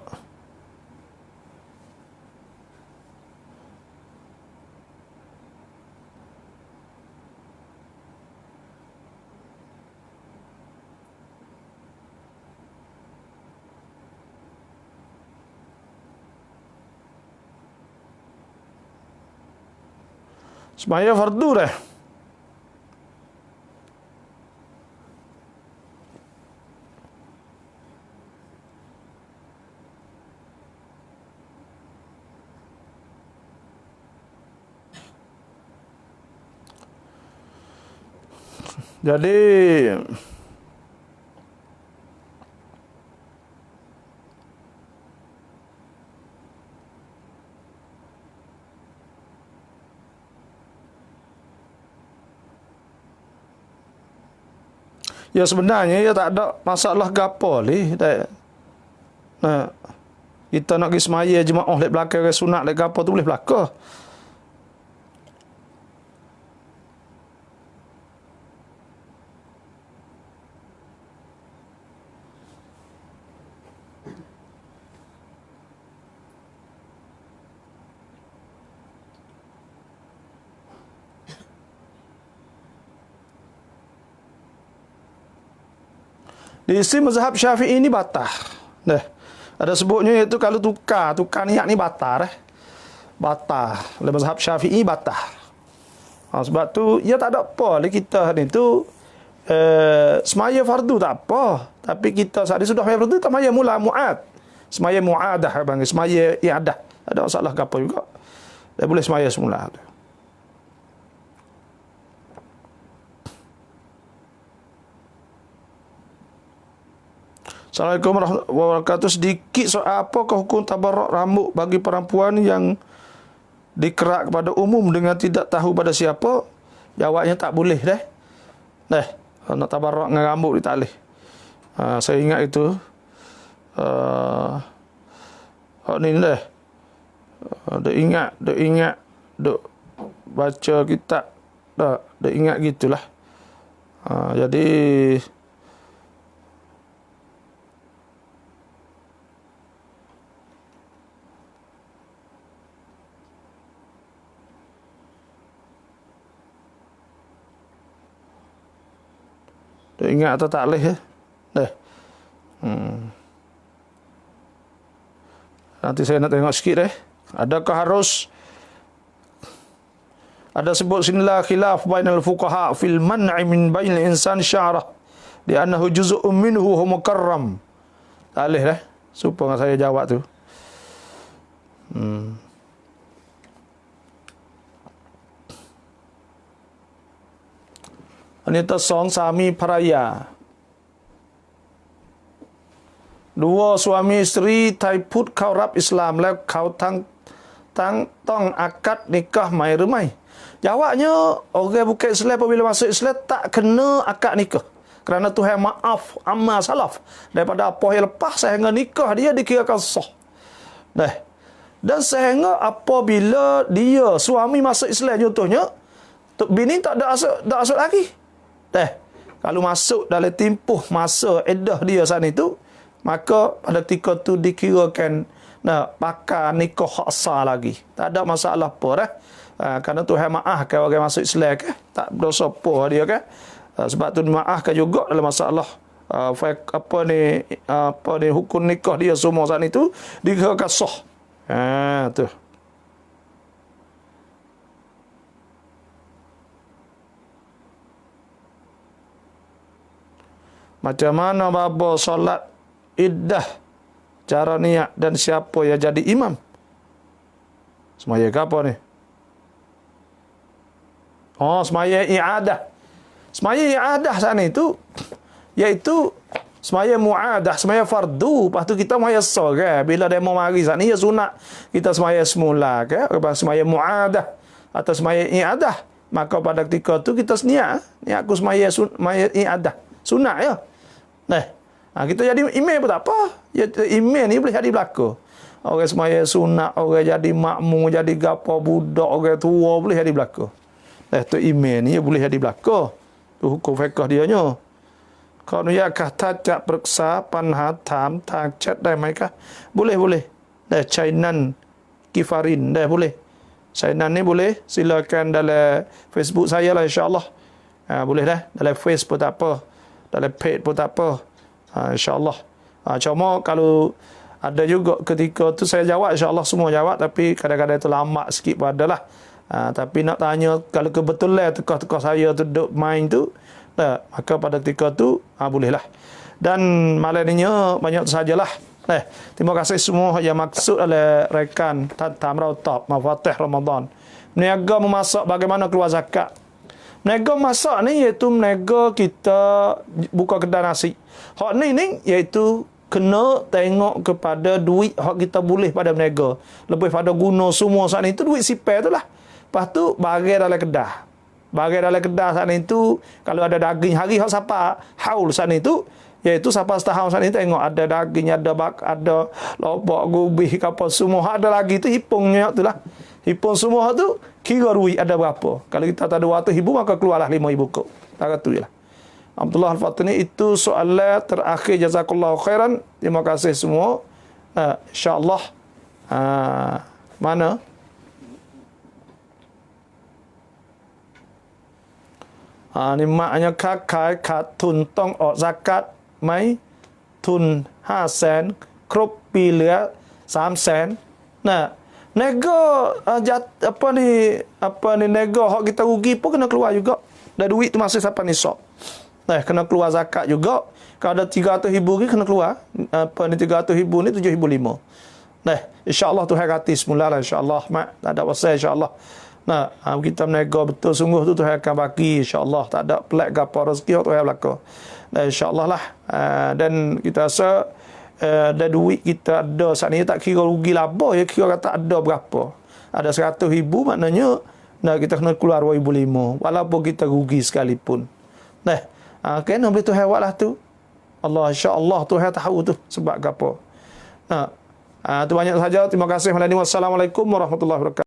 Sembahyang fardu dah. Jadi ya sebenarnya ya tak ada masalah gapo li. Kita nak pergi semaya jemaah lek belakang sunat lek gapo tu boleh belaka. Di isi mazhab Syafi'i ini batal. Nah, ada sebutnya iaitu kalau tukar niat ni batal batal. Dalam mazhab Syafi'i batal. Sebab tu ia tak ada apa lah kita ni tu semaya fardu tak apa. Tapi kita saat ini sudah semaya fardu tak semaya mula mu'ad. Semaya mu'adah panggil, semaya i'adah. Ada masalah ke apa juga. Dia boleh semaya semula tu. Assalamualaikum warahmatullahi wabarakatuh. Sedikit soal apakah hukum tabarruk rambut bagi perempuan yang dikerak kepada umum dengan tidak tahu pada siapa? Jawabnya tak boleh dah. Nak tabarruk dengan rambut dia tak boleh. Saya ingat itu. Ni dah. Dia ingat baca kitab. Dia ingat gitulah. Jadi dia ingat atau tak boleh ya? Nanti saya nak tengok sikit Adakah harus ada sebut sinilah khilaf bainal fuqaha fil man'i min bainil insan sya'rah di annahu juz'un minhu huwa mukarram. Tak boleh supaya saya jawab tu. Wanita song sami peraya. Dua suami isteri tai put kau rap Islamแล้วเขาทั้งต้องakad nikah mai rumai. Jawabnya orang bukan Islam apabila masuk Islam tak kena akad nikah. Kerana Tuhan maaf amma salaf daripada apa yang lepas sehingga nikah dia dikirakan sah. Dan sehingga apabila dia suami masuk Islam contohnya bini tak ada asal lagi. Kalau masuk dalam tempoh masa iddah dia sana itu, maka pada ketika tu dikirakan bakal nikah hak sah lagi. Tak ada masalah apa kerana Tuhan maafkan orang masuk Islam tak berdosa apa dia sebab tu dimaafkan juga dalam masalah apa ni hukum nikah dia semua sana itu dikirakan sah. Tu. Macam mana bapa solat iddah, cara niat dan siapa yang jadi imam? Semaya ke apa ni? Semaya i'adah. Semaya i'adah sana itu iaitu semaya mu'adah, semaya fardu. Lepas tu kita semaya sah bila demo mari sana ya sunat kita semaya semula semaya mu'adah atau semaya i'adah. Maka pada ketika tu kita niat aku semaya i'adah. Sunat ya. Kita jadi imam pun tak apa. Imam ni boleh jadi belaka. Orang semaya sunat, orang jadi makmum, jadi gapo budak, orang tua boleh jadi belaka. Tu imam ni boleh jadi belaka. Tu hukum fiqh dia nya. ขออนุญาตค่ะถ้าจะปรึกษาปัญหาถามทางแชทได้ไหมคะ boleh Chainan Kifarin boleh Chainan ni boleh silakan dalam Facebook saya lah insyaAllah. Boleh dalam Facebook pun tak apa, dalam page pun tak apa, insyaAllah. Cuma kalau ada juga ketika tu saya jawab, insyaAllah semua jawab, tapi kadang-kadang itu lama sikit pun adalah. Tapi nak tanya kalau kebetulan tukar-tukar saya tu duduk main tu, maka pada ketika tu bolehlah. Dan malam ni banyak sajalah. Terima kasih semua yang maksud oleh rekan Tamrau Top Mafatih Ramadan. Meniaga memasak bagaimana keluar zakat. Meniaga masak ni iaitu meniaga kita buka kedai nasi. Hak ni iaitu kena tengok kepada duit hak kita boleh pada meniaga. Lebih pada guna semua saat itu duit sipar tu lah. Lepas tu barang dalam kedah. Barang dalam kedah saat itu kalau ada daging hari hak siapa haul saat itu iaitu siapa setahun saat ini tengok ada daging, ada lobak, gubih, apa semua ada lagi tu hipungnya tu lah. Hipung semua tu kira duit ada berapa. Kalau kita tak ada waktu ribu maka keluarlah 5,000 kok. Tak tu je lah. Abdullah Al-Fatini itu soalan terakhir. Jazakallahu khairan. Terima kasih semua. InsyaAllah. Mana? Ni maknanya kakak tuntong zakat mai tun 5 sen គ្រប់ពីเหลือ3 sen. Nah, nego nego hak kita rugi pun kena keluar juga. Dan duit tu masih sampai nisab. Nah, kena keluar zakat juga. Kalau ada 300,000 ni kena keluar. 300,000 ni 7,500. Nah, insya-Allah Tuhan gratis mulalah insya-Allah. Mak, tak ada pasal insya-Allah. Nah, kita menego betul sungguh tu Tuhan akan bagi insya-Allah. Tak ada pelik ke apa rezeki Tuhan belaka. Nah, insya-Allah lah. Dan kita rasa dan duit kita ada saat ni tak kira rugi laba ya, kira tak ada berapa. Ada 100,000 maknanya nah kita kena keluar 2,500 walaupun kita rugi sekalipun. Nah, kena boleh Tuhan buatlah tu. Allah insya-Allah Tuhan tahu tu sebab apa. Nah, tu banyak saja. Terima kasih. Wassalamualaikum warahmatullahi wabarakatuh.